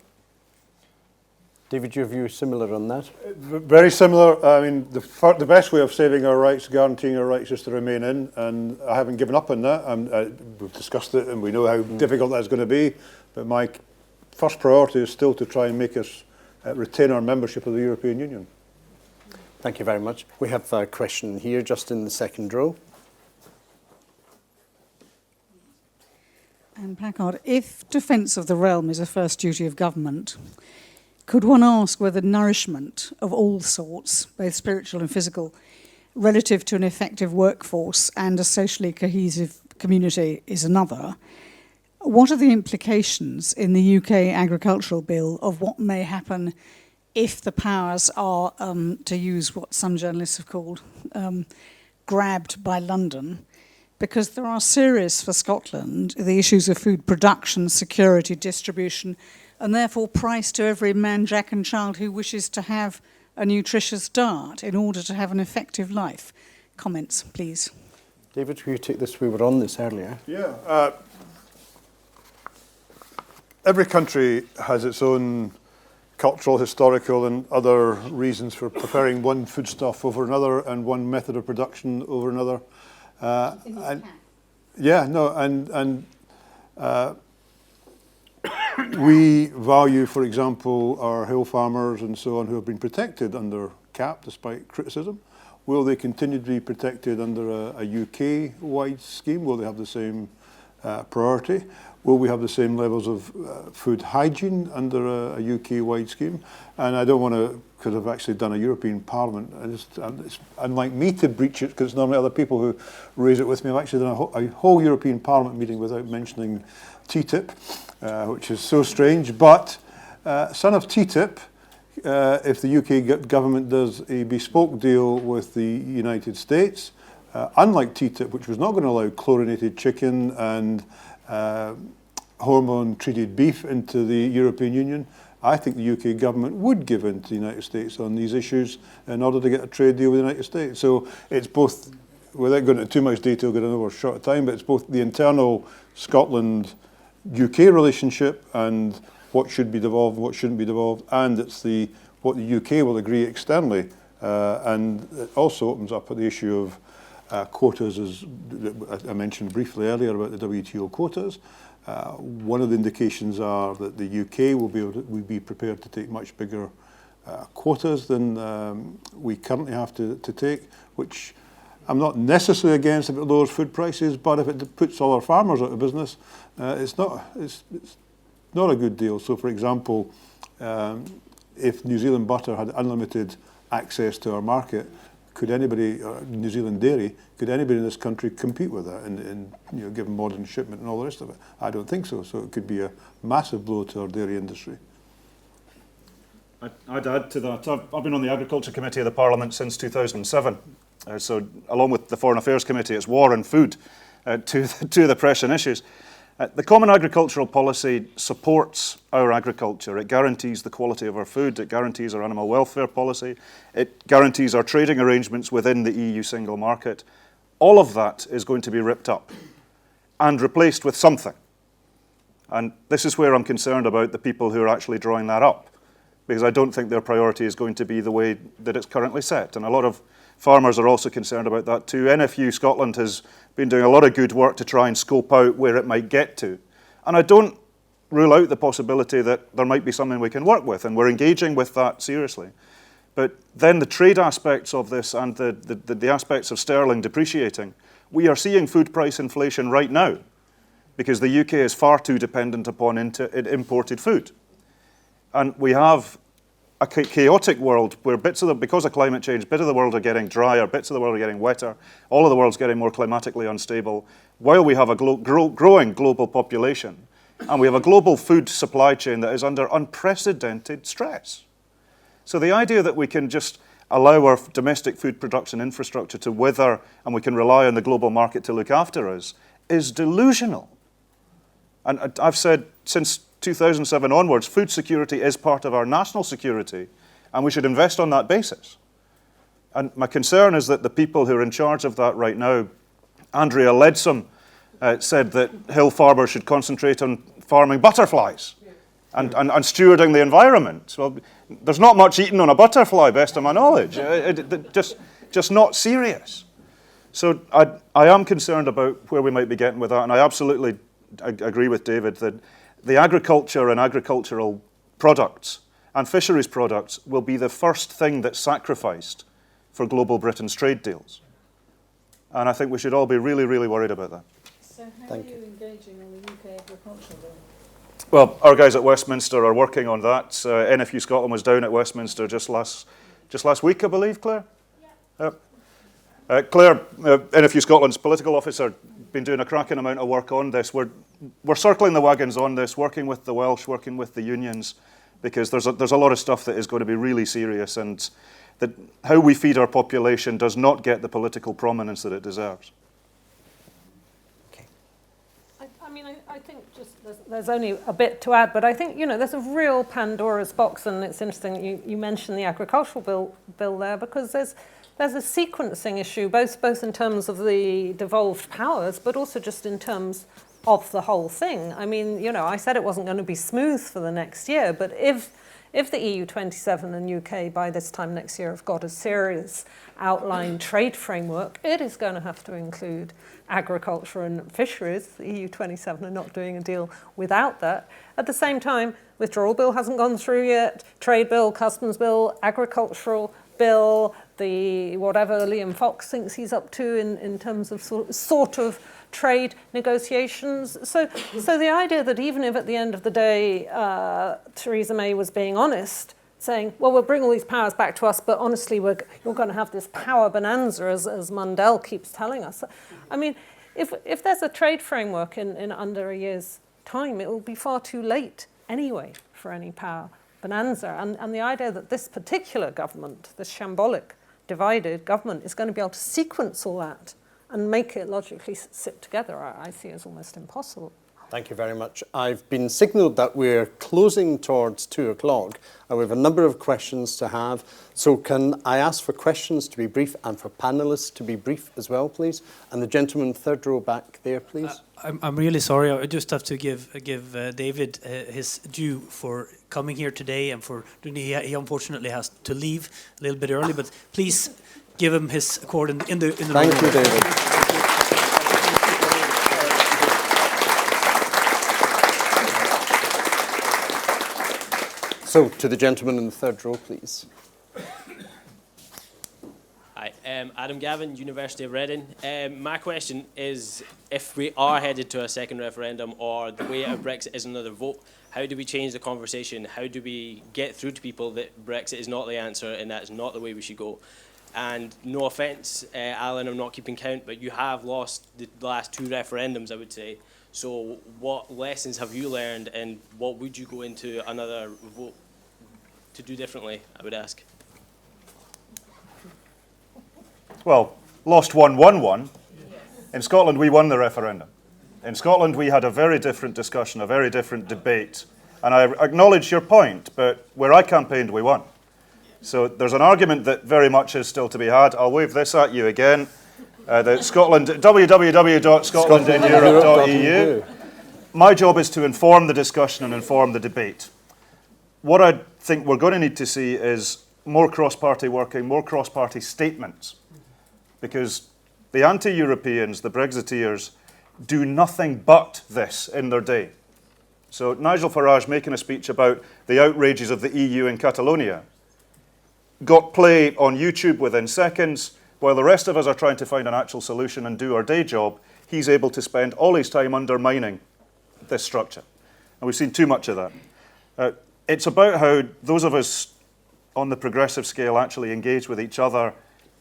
David, your view similar on that? Very similar. I mean, the best way of saving our rights, guaranteeing our rights, is to remain in, and I haven't given up on that. We've discussed it, and we know how difficult that's going to be, but my first priority is still to try and make us retain our membership of the European Union. Thank you very much. We have a question here, just in the second row. And Packard, if defence of the realm is a first duty of government, could one ask whether nourishment of all sorts, both spiritual and physical, relative to an effective workforce and a socially cohesive community is another? What are the implications in the UK agricultural bill of what may happen if the powers are, to use what some journalists have called, grabbed by London? Because there are serious for Scotland, the issues of food production, security, distribution, and therefore price to every man, jack and child who wishes to have a nutritious diet in order to have an effective life. Comments, please. David, will you take this? We were on this earlier. Yeah. Every country has its own cultural, historical and other reasons for preferring one foodstuff over another and one method of production over another. We value, for example, our hill farmers and so on who have been protected under CAP despite criticism. Will they continue to be protected under a UK-wide scheme? Will they have the same priority? Will we have the same levels of food hygiene under a UK-wide scheme? And I don't want to, because I've actually done a European Parliament, it's unlike me to breach it, because it's normally other people who raise it with me. I've actually done a whole European Parliament meeting without mentioning TTIP, which is so strange. But son of TTIP, if the UK government does a bespoke deal with the United States, unlike TTIP, which was not going to allow chlorinated chicken and hormone-treated beef into the European Union, I think the UK government would give in to the United States on these issues in order to get a trade deal with the United States. So it's both, without going into too much detail, going over a short time, but it's both the internal Scotland-UK relationship and what should be devolved and what shouldn't be devolved, and it's what the UK will agree externally. And it also opens up the issue of quotas, as I mentioned briefly earlier about the WTO quotas. One of the indications are that the UK will be prepared to take much bigger quotas than we currently have to take, which I'm not necessarily against if it lowers food prices, but if it puts all our farmers out of business, it's not a good deal. So, for example, if New Zealand butter had unlimited access to our market, could anybody, New Zealand dairy, could anybody in this country compete with that and given modern shipment and all the rest of it? I don't think so. So it could be a massive blow to our dairy industry. I'd add to that. I've been on the Agriculture Committee of the Parliament since 2007. So along with the Foreign Affairs Committee, it's war and food, two of the pressing issues. The Common Agricultural Policy supports our agriculture. It guarantees the quality of our food. It guarantees our animal welfare policy. It guarantees our trading arrangements within the EU single market. All of that is going to be ripped up and replaced with something. And this is where I'm concerned about the people who are actually drawing that up, because I don't think their priority is going to be the way that it's currently set. And a lot of farmers are also concerned about that too. NFU Scotland has been doing a lot of good work to try and scope out where it might get to. And I don't rule out the possibility that there might be something we can work with, and we're engaging with that seriously. But then the trade aspects of this and the aspects of sterling depreciating, we are seeing food price inflation right now because the UK is far too dependent upon imported food. And we have a chaotic world where because of climate change, bits of the world are getting drier, bits of the world are getting wetter, all of the world's getting more climatically unstable, while we have a growing global population, and we have a global food supply chain that is under unprecedented stress. So the idea that we can just allow our domestic food production infrastructure to wither and we can rely on the global market to look after us is delusional. And I've said since 2007 onwards, food security is part of our national security, and we should invest on that basis. And my concern is that the people who are in charge of that right now, Andrea Leadsom, said that hill farmers should concentrate on farming butterflies and stewarding the environment. Well, there's not much eaten on a butterfly, best of my knowledge. Just not serious. So I am concerned about where we might be getting with that, and I absolutely agree with David that the agriculture and agricultural products and fisheries products will be the first thing that's sacrificed for global Britain's trade deals. And I think we should all be really, really worried about that. So how are you engaging on the UK agricultural bill? Well, our guys at Westminster are working on that. NFU Scotland was down at Westminster just last week, I believe, Claire? Yeah. Claire, NFU Scotland's political officer, been doing a cracking amount of work on this. We're circling the wagons on this, working with the Welsh, working with the unions, because there's a lot of stuff that is going to be really serious, and that how we feed our population does not get the political prominence that it deserves. Okay. I think just there's only a bit to add, but I think there's a real Pandora's box, and it's interesting that you mentioned the agricultural bill there, because there's a sequencing issue, both in terms of the devolved powers, but also just in terms of the whole thing. I mean, I said it wasn't going to be smooth for the next year, but if the EU27 and UK by this time next year have got a serious outlined trade framework, it is going to have to include agriculture and fisheries. The EU27 are not doing a deal without that. At the same time, withdrawal bill hasn't gone through yet, trade bill, customs bill, agricultural bill, the whatever Liam Fox thinks he's up to in terms of sort of trade negotiations. So the idea that even if at the end of the day Theresa May was being honest, saying, well, we'll bring all these powers back to us, but honestly, you're going to have this power bonanza, as Mundell keeps telling us. I mean, if there's a trade framework in under a year's time, it will be far too late anyway for any power bonanza. And the idea that this particular government, this shambolic, divided government, is going to be able to sequence all that and make it logically sit together, I see as almost impossible. Thank you very much. I've been signalled that we're closing towards 2 o'clock. We have a number of questions to have. So can I ask for questions to be brief and for panellists to be brief as well, please? And the gentleman third row back there, please. I'm really sorry. I just have to give David his due for coming here today and for he unfortunately has to leave a little bit early. But please give him his accord in the room. Thank you, David. So, to the gentleman in the third row, please. Hi, Adam Gavin, University of Reading. My question is, if we are headed to a second referendum or the way out of Brexit is another vote, how do we change the conversation? How do we get through to people that Brexit is not the answer and that's not the way we should go? And no offence, Alyn, I'm not keeping count, but you have lost the last 2 referendums, I would say. So what lessons have you learned and what would you go into another vote to do differently, I would ask? Well, lost 1-1-1. In Scotland, we won the referendum. In Scotland, we had a very different discussion, a very different debate. And I acknowledge your point, but where I campaigned, we won. So there's an argument that very much is still to be had. I'll wave this at you again. www.scotlandineurope.eu. My job is to inform the discussion and inform the debate. What I think we're going to need to see is more cross-party working, more cross-party statements. Because the anti-Europeans, the Brexiteers, do nothing but this in their day. So Nigel Farage making a speech about the outrages of the EU in Catalonia got play on YouTube within seconds. While the rest of us are trying to find an actual solution and do our day job, he's able to spend all his time undermining this structure. And we've seen too much of that. It's about how those of us on the progressive scale actually engage with each other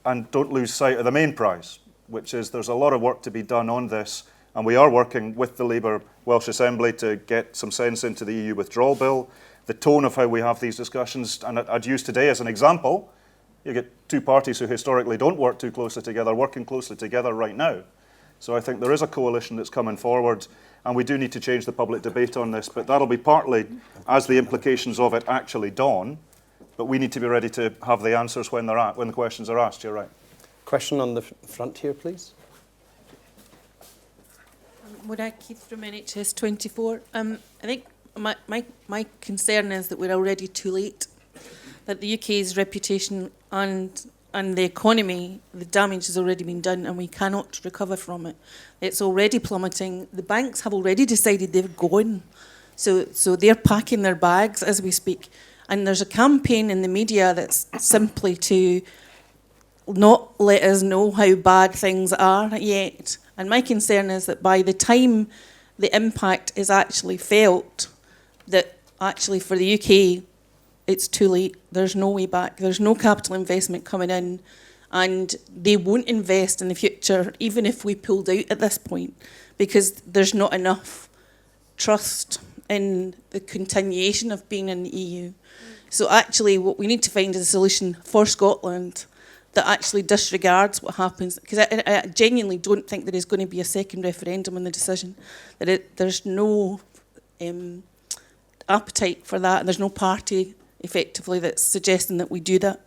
and don't lose sight of the main prize, which is there's a lot of work to be done on this, and we are working with the Labour Welsh Assembly to get some sense into the EU withdrawal bill, the tone of how we have these discussions, and I'd use today as an example. You get 2 parties who historically don't work too closely together, working closely together right now. So I think there is a coalition that's coming forward, and we do need to change the public debate on this, but that'll be partly as the implications of it actually dawn, but we need to be ready to have the answers when the questions are asked, you're right. Question on the front here, please. Murad Keith from NHS 24. I think my concern is that we're already too late, that the UK's reputation and the economy, the damage has already been done and we cannot recover from it. It's already plummeting. The banks have already decided they're going. So they're packing their bags as we speak. And there's a campaign in the media that's simply to not let us know how bad things are yet. And my concern is that by the time the impact is actually felt, that actually for the UK, it's too late. There's no way back. There's no capital investment coming in, and they won't invest in the future, even if we pulled out at this point, because there's not enough trust in the continuation of being in the EU. So actually what we need to find is a solution for Scotland that actually disregards what happens, because I genuinely don't think there is going to be a second referendum on the decision. There's no appetite for that, and there's no party effectively that's suggesting that we do that.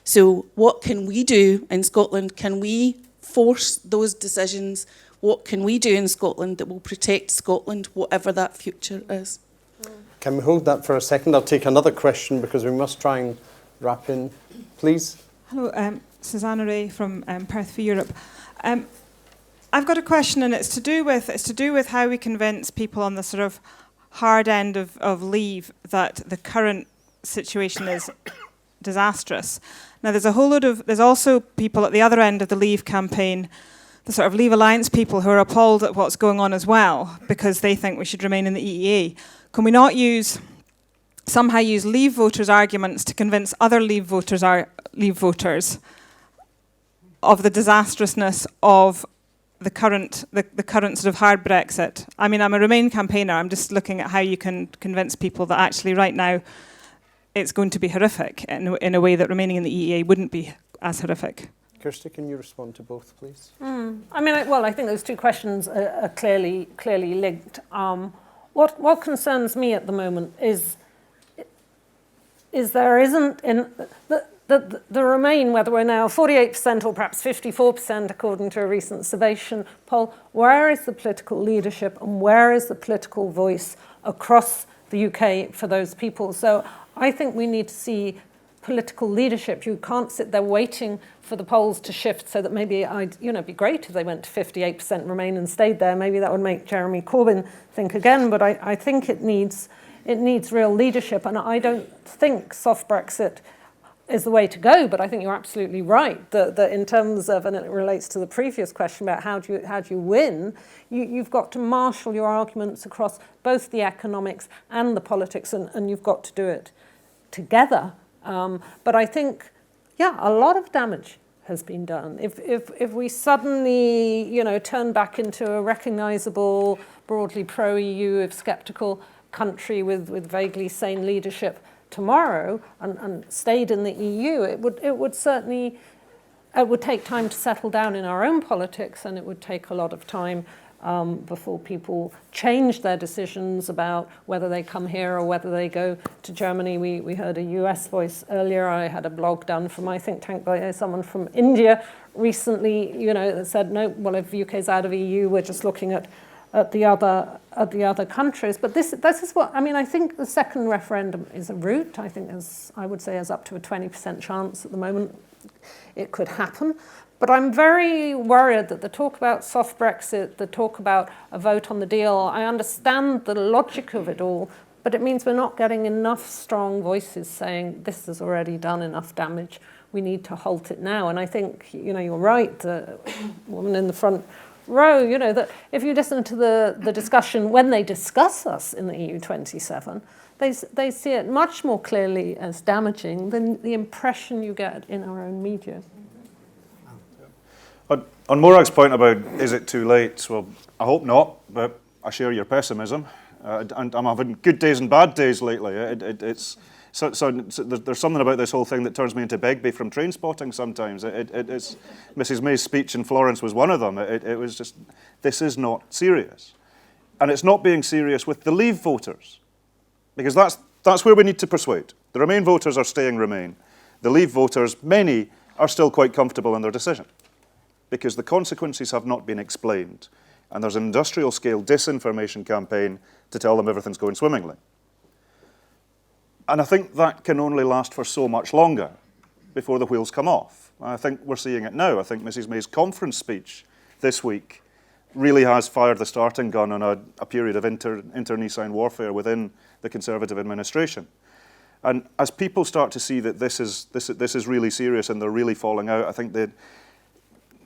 So what can we do in Scotland? Can we force those decisions? What can we do in Scotland that will protect Scotland, whatever that future is? Can we hold that for a second? I'll take another question because we must try and wrap in. Please. Hello, Susanna Ray from Perth for Europe. I've got a question, and it's to do with how we convince people on the sort of hard end of leave that the current situation is disastrous. Now, there's also people at the other end of the Leave campaign, the sort of Leave Alliance people who are appalled at what's going on as well, because they think we should remain in the EEA. Can we not somehow use Leave voters' arguments to convince other Leave voters of the disastrousness of the current sort of hard Brexit? I mean, I'm a Remain campaigner. I'm just looking at how you can convince people that actually right now it's going to be horrific in a way that remaining in the EEA wouldn't be as horrific. Kirsty, can you respond to both, please? I mean, I think those two questions are clearly linked. What concerns me at the moment is there isn't in the Remain, whether we're now 48% or perhaps 54% according to a recent Survation poll, where is the political leadership and where is the political voice across the UK for those people? So I think we need to see political leadership. You can't sit there waiting for the polls to shift so that maybe it'd be great if they went to 58% Remain and stayed there. Maybe that would make Jeremy Corbyn think again, but I think it needs real leadership, and I don't think soft Brexit is the way to go, but I think you're absolutely right that in terms of, and it relates to the previous question about how do you win, you've got to marshal your arguments across both the economics and the politics, and you've got to do it together. But I think, a lot of damage has been done. If we suddenly, turn back into a recognisable, broadly pro-EU, if sceptical country with vaguely sane leadership tomorrow and stayed in the EU, it would certainly take time to settle down in our own politics, and it would take a lot of time before people change their decisions about whether they come here or whether they go to Germany. We heard a US voice earlier. I had a blog done from my think tank by someone from India recently, that said, no, well, if UK's out of EU, we're just looking at the other countries. But this is what, I think the second referendum is a route. I think I would say there's up to a 20% chance at the moment it could happen. But I'm very worried that the talk about soft Brexit, the talk about a vote on the deal, I understand the logic of it all, but it means we're not getting enough strong voices saying this has already done enough damage, we need to halt it now. And I think, you're right, the woman in the front row, that if you listen to the discussion when they discuss us in the EU 27, they see it much more clearly as damaging than the impression you get in our own media. On Morag's point about is it too late, well, I hope not, but I share your pessimism. And I'm having good days and bad days lately. So there's something about this whole thing that turns me into Begbie from Train Spotting sometimes. It's Mrs. May's speech in Florence was one of them. It was just, this is not serious. And it's not being serious with the Leave voters, because that's where we need to persuade. The Remain voters are staying Remain. The Leave voters, many, are still quite comfortable in their decision, because the consequences have not been explained. And there's an industrial-scale disinformation campaign to tell them everything's going swimmingly. And I think that can only last for so much longer before the wheels come off. I think we're seeing it now. I think Mrs. May's conference speech this week really has fired the starting gun on a period of internecine warfare within the Conservative administration. And as people start to see that this is really serious and they're really falling out, I think that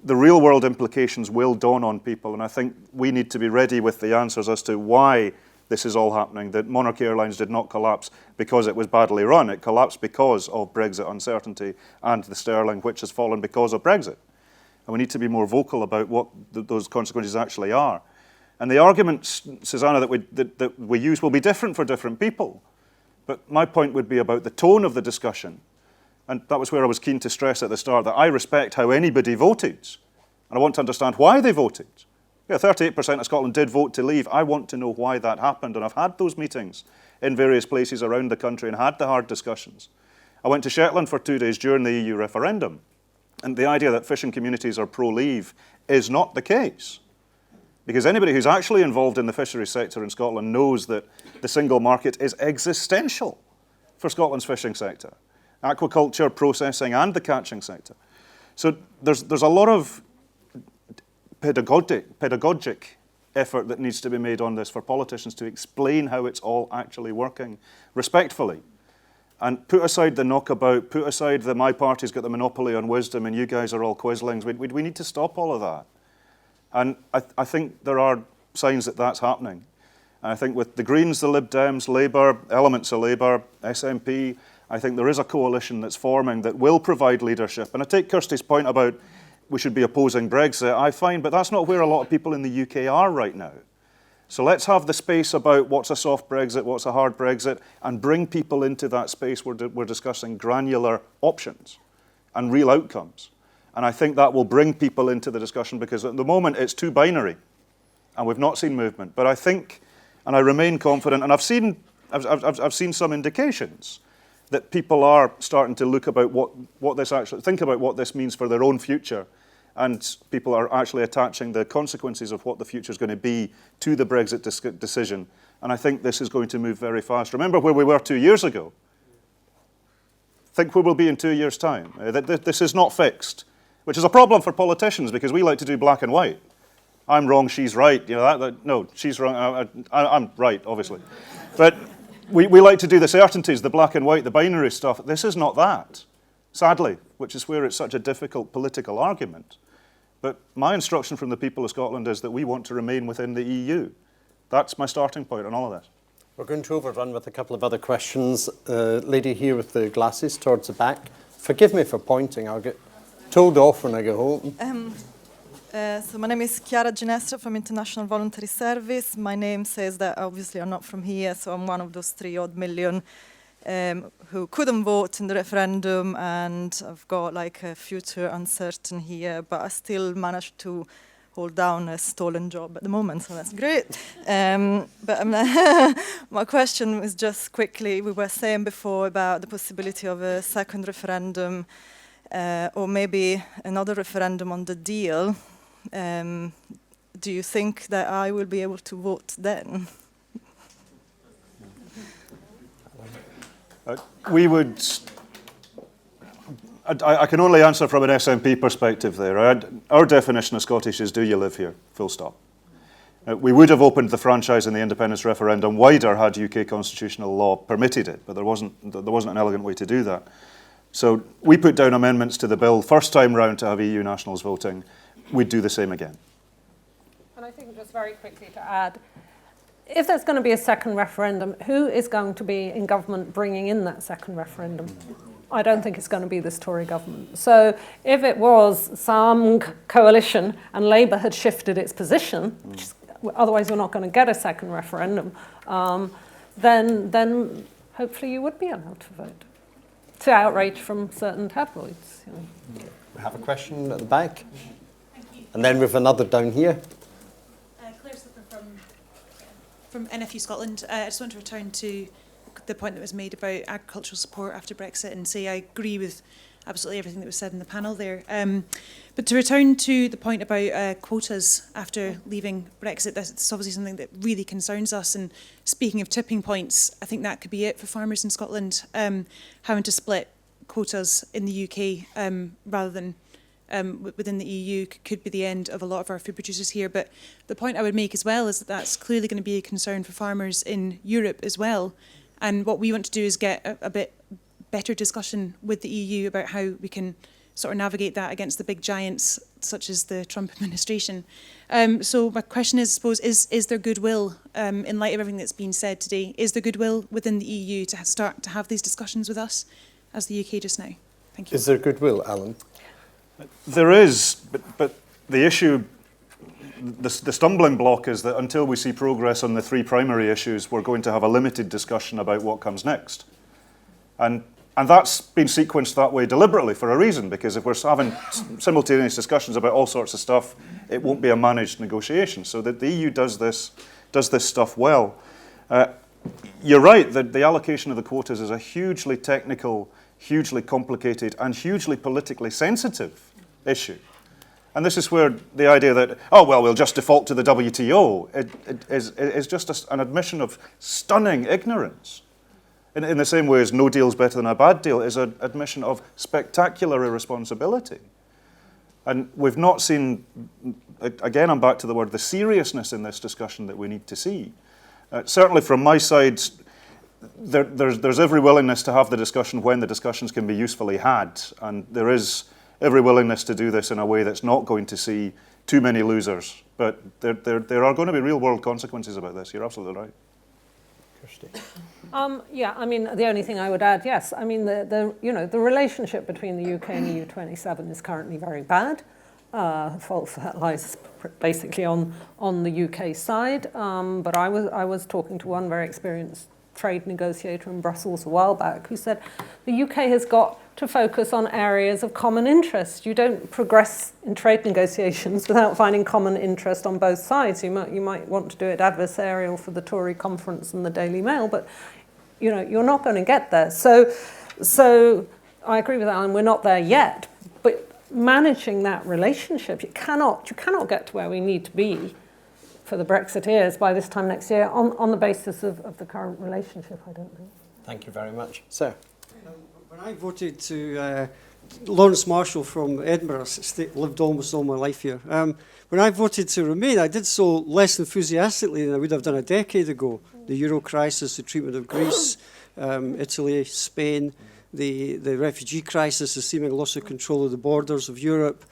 the real-world implications will dawn on people, and I think we need to be ready with the answers as to why this is all happening, that Monarch Airlines did not collapse because it was badly run. It collapsed because of Brexit uncertainty and the sterling, which has fallen because of Brexit. And we need to be more vocal about what those consequences actually are. And the arguments, Susanna, that we use will be different for different people. But my point would be about the tone of the discussion. And that was where I was keen to stress at the start that I respect how anybody voted. And I want to understand why they voted. Yeah, 38% of Scotland did vote to leave. I want to know why that happened. And I've had those meetings in various places around the country and had the hard discussions. I went to Shetland for 2 days during the EU referendum. And the idea that fishing communities are pro-leave is not the case. Because anybody who's actually involved in the fisheries sector in Scotland knows that the single market is existential for Scotland's fishing sector. Aquaculture, processing, and the catching sector. So there's a lot of pedagogic effort that needs to be made on this for politicians to explain how it's all actually working respectfully. And put aside the knockabout, put aside the my party's got the monopoly on wisdom and you guys are all quislings. We need to stop all of that. And I think there are signs that that's happening. And I think with the Greens, the Lib Dems, Labour, elements of Labour, SNP, I think there is a coalition that's forming that will provide leadership. And I take Kirsty's point about we should be opposing Brexit. I find, but that's not where a lot of people in the UK are right now. So let's have the space about what's a soft Brexit, what's a hard Brexit, and bring people into that space where we're discussing granular options and real outcomes. And I think that will bring people into the discussion, because at the moment it's too binary and we've not seen movement. But I think, and I remain confident, and I've seen some indications that people are starting to look about think about what this means for their own future. And people are actually attaching the consequences of what the future is going to be to the Brexit decision. And I think this is going to move very fast. Remember where we were 2 years ago. Think where we'll be in 2 years' time. This is not fixed, which is a problem for politicians, because we like to do black and white. I'm wrong, she's right. You know, no, she's wrong, I'm right, obviously. But we like to do the certainties, the black and white, the binary stuff. This is not that, sadly, which is where it's such a difficult political argument. But my instruction from the people of Scotland is that we want to remain within the EU. That's my starting point on all of this. We're going to overrun with a couple of other questions. Lady here with the glasses towards the back. Forgive me for pointing. I'll get told off when I go home. So my name is Chiara Ginestra from International Voluntary Service. My name says that obviously I'm not from here, so I'm one of those 3-odd million who couldn't vote in the referendum, and I've got like a future uncertain here, but I still managed to hold down a stolen job at the moment, so that's great. But my question is just quickly, we were saying before about the possibility of a second referendum or maybe another referendum on the deal. Do you think that I will be able to vote then? I can only answer from an SNP perspective there. Our definition of Scottish is, do you live here? Full stop. We would have opened the franchise and the independence referendum wider had UK constitutional law permitted it, but there wasn't an elegant way to do that. So we put down amendments to the bill first time round to have EU nationals voting. We'd do the same again. And I think just very quickly to add, if there's going to be a second referendum, who is going to be in government bringing in that second referendum? I don't think it's going to be this Tory government. So if it was some coalition and Labour had shifted its position, which is, otherwise we're not going to get a second referendum, then hopefully you would be allowed to vote. To outrage from certain tabloids. You know. We have a question at the back. And then we have another down here. From NFU Scotland. I just want to return to the point that was made about agricultural support after Brexit and say I agree with absolutely everything that was said in the panel there. But to return to the point about quotas after leaving Brexit, that's obviously something that really concerns us. And speaking of tipping points, I think that could be it for farmers in Scotland, having to split quotas in the UK rather than within the EU could be the end of a lot of our food producers here. But the point I would make as well is that that's clearly going to be a concern for farmers in Europe as well. And what we want to do is get a bit better discussion with the EU about how we can sort of navigate that against the big giants such as the Trump administration. So my question is, I suppose, is there goodwill in light of everything that's been said today? Is there goodwill within the EU to start to have these discussions with us as the UK just now? Thank you. Is there goodwill, Alyn? There is, but the issue, the stumbling block is that until we see progress on the three primary issues, we're going to have a limited discussion about what comes next. And that's been sequenced that way deliberately for a reason, because if we're having simultaneous discussions about all sorts of stuff, it won't be a managed negotiation. So that the EU does this stuff well. You're right that the allocation of the quotas is a hugely technical, hugely complicated, and hugely politically sensitive issue. And this is where the idea that, oh, well, we'll just default to the WTO is just an admission of stunning ignorance. In the same way as no deal is better than a bad deal is an admission of spectacular irresponsibility. And we've not seen, again, I'm back to the word, the seriousness in this discussion that we need to see. Certainly from my side, there's every willingness to have the discussion when the discussions can be usefully had. And there is every willingness to do this in a way that's not going to see too many losers. But there are going to be real-world consequences about this. You're absolutely right. Kirsty. Yeah, I mean, the only thing I would add, yes, I mean, the relationship between the UK and EU 27 is currently very bad. The fault for that lies basically on the UK side. But I was talking to one very experienced trade negotiator in Brussels a while back, who said the UK has got to focus on areas of common interest. You don't progress in trade negotiations without finding common interest on both sides. You might want to do it adversarial for the Tory conference and the Daily Mail, but you're not going to get there. So I agree with Alyn, we're not there yet, but managing that relationship, you cannot get to where we need to be for the Brexiteers by this time next year on the basis of the current relationship, I don't think. Thank you very much. Sir? When I voted to, Lawrence Marshall from Edinburgh, lived almost all my life here. When I voted to remain, I did so less enthusiastically than I would have done a decade ago. The Euro crisis, the treatment of Greece, Italy, Spain, the refugee crisis, the seeming loss of control of the borders of Europe,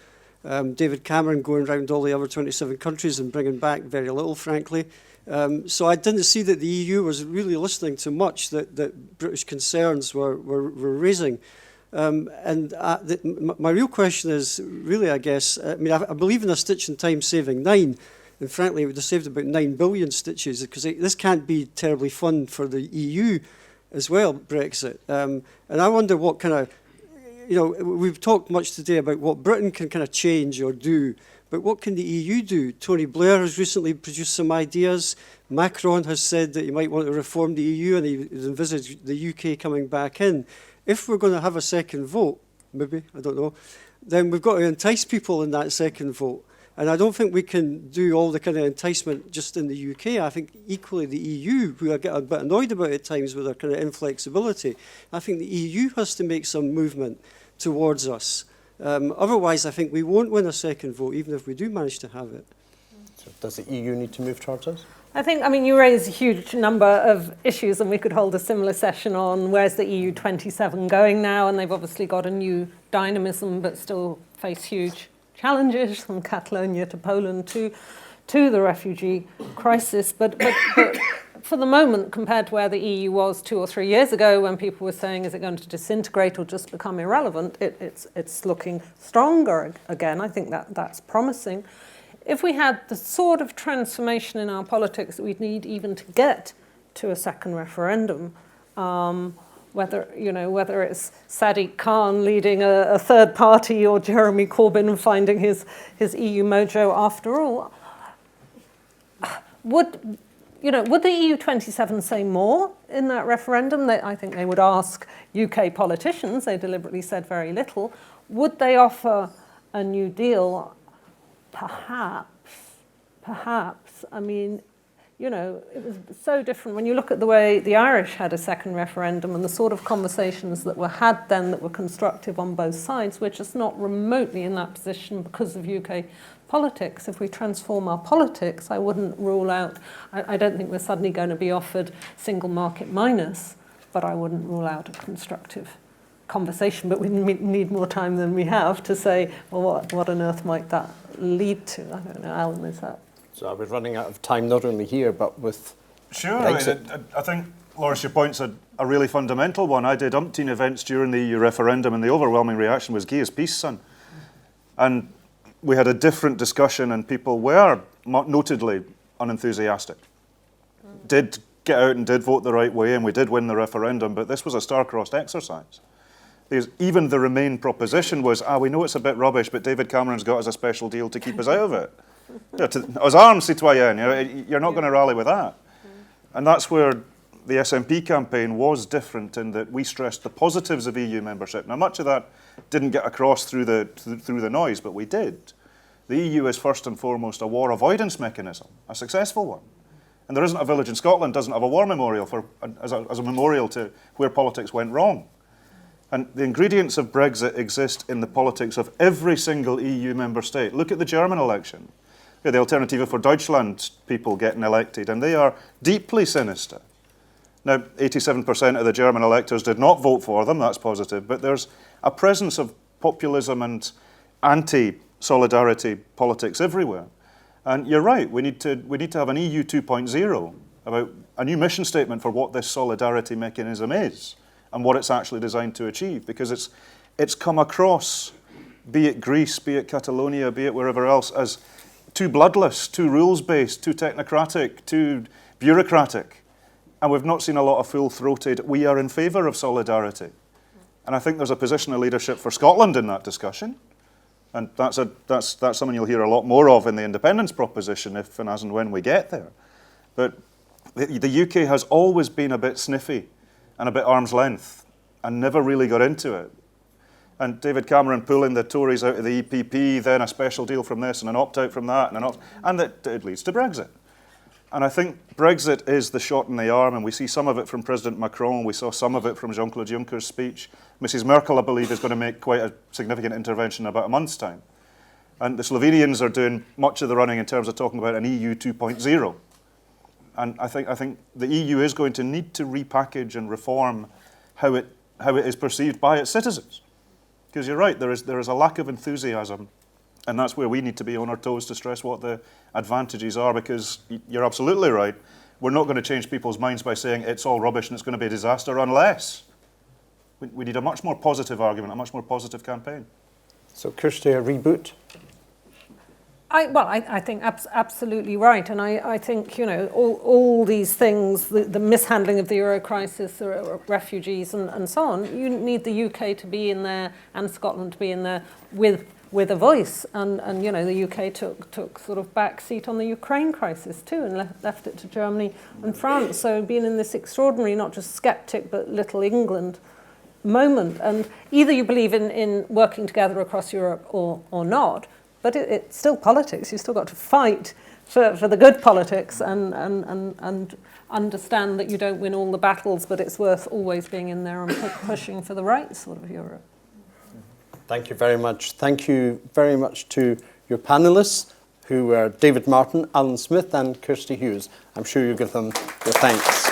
David Cameron going around all the other 27 countries and bringing back very little, frankly. So I didn't see that the EU was really listening to much that British concerns were raising. My real question is really, I guess, I believe in a stitch in time saving 9. And frankly, it would have saved about 9 billion stitches, because this can't be terribly fun for the EU as well, Brexit. And I wonder what kind of, we've talked much today about what Britain can kind of change or do, but what can the EU do? Tony Blair has recently produced some ideas. Macron has said that he might want to reform the EU, and he envisaged the UK coming back in. If we're going to have a second vote, maybe, I don't know, then we've got to entice people in that second vote. And I don't think we can do all the kind of enticement just in the UK. I think equally the EU, who I get a bit annoyed about at times with their kind of inflexibility, I think the EU has to make some movement towards us. Otherwise, I think we won't win a second vote, even if we do manage to have it. So does the EU need to move towards us? You raise a huge number of issues, and we could hold a similar session on where's the EU 27 going now, and they've obviously got a new dynamism, but still face huge challenges, from Catalonia to Poland to the refugee crisis. But for the moment, compared to where the EU was 2 or 3 years ago, when people were saying, is it going to disintegrate or just become irrelevant, it's looking stronger again. I think that's promising. If we had the sort of transformation in our politics that we'd need even to get to a second referendum, whether it's Sadiq Khan leading a third party or Jeremy Corbyn finding his EU mojo after all, would the EU 27 say more in that referendum? I think they would ask UK politicians. They deliberately said very little. Would they offer a new deal? Perhaps. It was so different when you look at the way the Irish had a second referendum and the sort of conversations that were had then that were constructive on both sides. We're just not remotely in that position because of UK politics. If we transform our politics, I wouldn't rule out, I don't think we're suddenly going to be offered single market minus, but I wouldn't rule out a constructive conversation. But we need more time than we have to say, well, what on earth might that lead to? I don't know, Alyn, is that? So we're running out of time, not only here, but with Sure, BREXIT. I think, Lawrence, your point's a really fundamental one. I did umpteen events during the EU referendum, and the overwhelming reaction was "Gay as peace, son." And we had a different discussion, and people were notedly unenthusiastic. Did get out and did vote the right way, and we did win the referendum, but this was a star-crossed exercise. Because even the Remain proposition was, we know it's a bit rubbish, but David Cameron's got us a special deal to keep us out of it. Aux armes, citoyen, you're not going to rally with that. And that's where the SNP campaign was different, in that we stressed the positives of EU membership. Now, much of that didn't get across through the noise, but we did. The EU is first and foremost a war avoidance mechanism, a successful one. And there isn't a village in Scotland doesn't have a war memorial as a memorial to where politics went wrong. And the ingredients of Brexit exist in the politics of every single EU member state. Look at the German election. The Alternative for Deutschland people getting elected, and they are deeply sinister. Now, 87% of the German electors did not vote for them, that's positive, but there's a presence of populism and anti-solidarity politics everywhere. And you're right, we need to have an EU 2.0 about a new mission statement for what this solidarity mechanism is and what it's actually designed to achieve, because it's come across, be it Greece, be it Catalonia, be it wherever else, as too bloodless, too rules-based, too technocratic, too bureaucratic. and we've not seen a lot of full-throated, we are in favour of solidarity. And I think there's a position of leadership for Scotland in that discussion. And that's something you'll hear a lot more of in the independence proposition if and as and when we get there. But the UK has always been a bit sniffy and a bit arm's length and never really got into it. And David Cameron pulling the Tories out of the EPP, then a special deal from this and an opt-out from that, and it leads to Brexit. And I think Brexit is the shot in the arm, and we see some of it from President Macron, we saw some of it from Jean-Claude Juncker's speech. Mrs. Merkel, I believe, is going to make quite a significant intervention in about a month's time. And the Slovenians are doing much of the running in terms of talking about an EU 2.0. And I think the EU is going to need to repackage and reform how it is perceived by its citizens. Because you're right, there is a lack of enthusiasm, and that's where we need to be on our toes to stress what the advantages are, because you're absolutely right. We're not going to change people's minds by saying it's all rubbish and it's going to be a disaster unless we need a much more positive argument, a much more positive campaign. So, Kirsty, a reboot? I think absolutely right, and I think, you know, all these things, the mishandling of the euro crisis, the refugees and so on, you need the UK to be in there and Scotland to be in there with a voice, and you know, the UK took sort of back seat on the Ukraine crisis too, and left it to Germany and France. So being in this extraordinary, not just sceptic but little England moment, and either you believe in working together across Europe or not. But it's still politics. You've still got to fight for the good politics and understand that you don't win all the battles, but it's worth always being in there and pushing for the right sort of Europe. Thank you very much. Thank you very much to your panellists, who were David Martin, Alyn Smith and Kirsty Hughes. I'm sure you'll give them your thanks.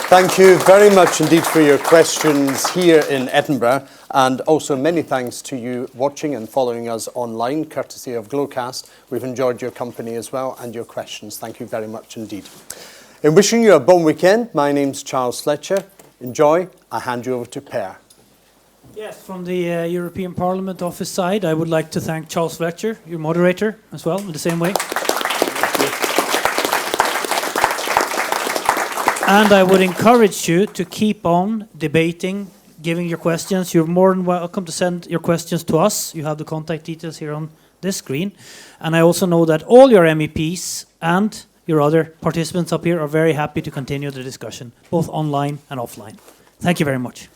Thank you very much indeed for your questions here in Edinburgh, and also many thanks to you watching and following us online, courtesy of Glowcast. We've enjoyed your company as well and your questions. Thank you very much indeed. In wishing you a bon weekend, my name's Charles Fletcher. Enjoy. I hand you over to Per. Yes, from the European Parliament office side, I would like to thank Charles Fletcher, your moderator, as well, in the same way. And I would encourage you to keep on debating, giving your questions. You're more than welcome to send your questions to us. You have the contact details here on this screen. And I also know that all your MEPs and your other participants up here are very happy to continue the discussion, both online and offline. Thank you very much.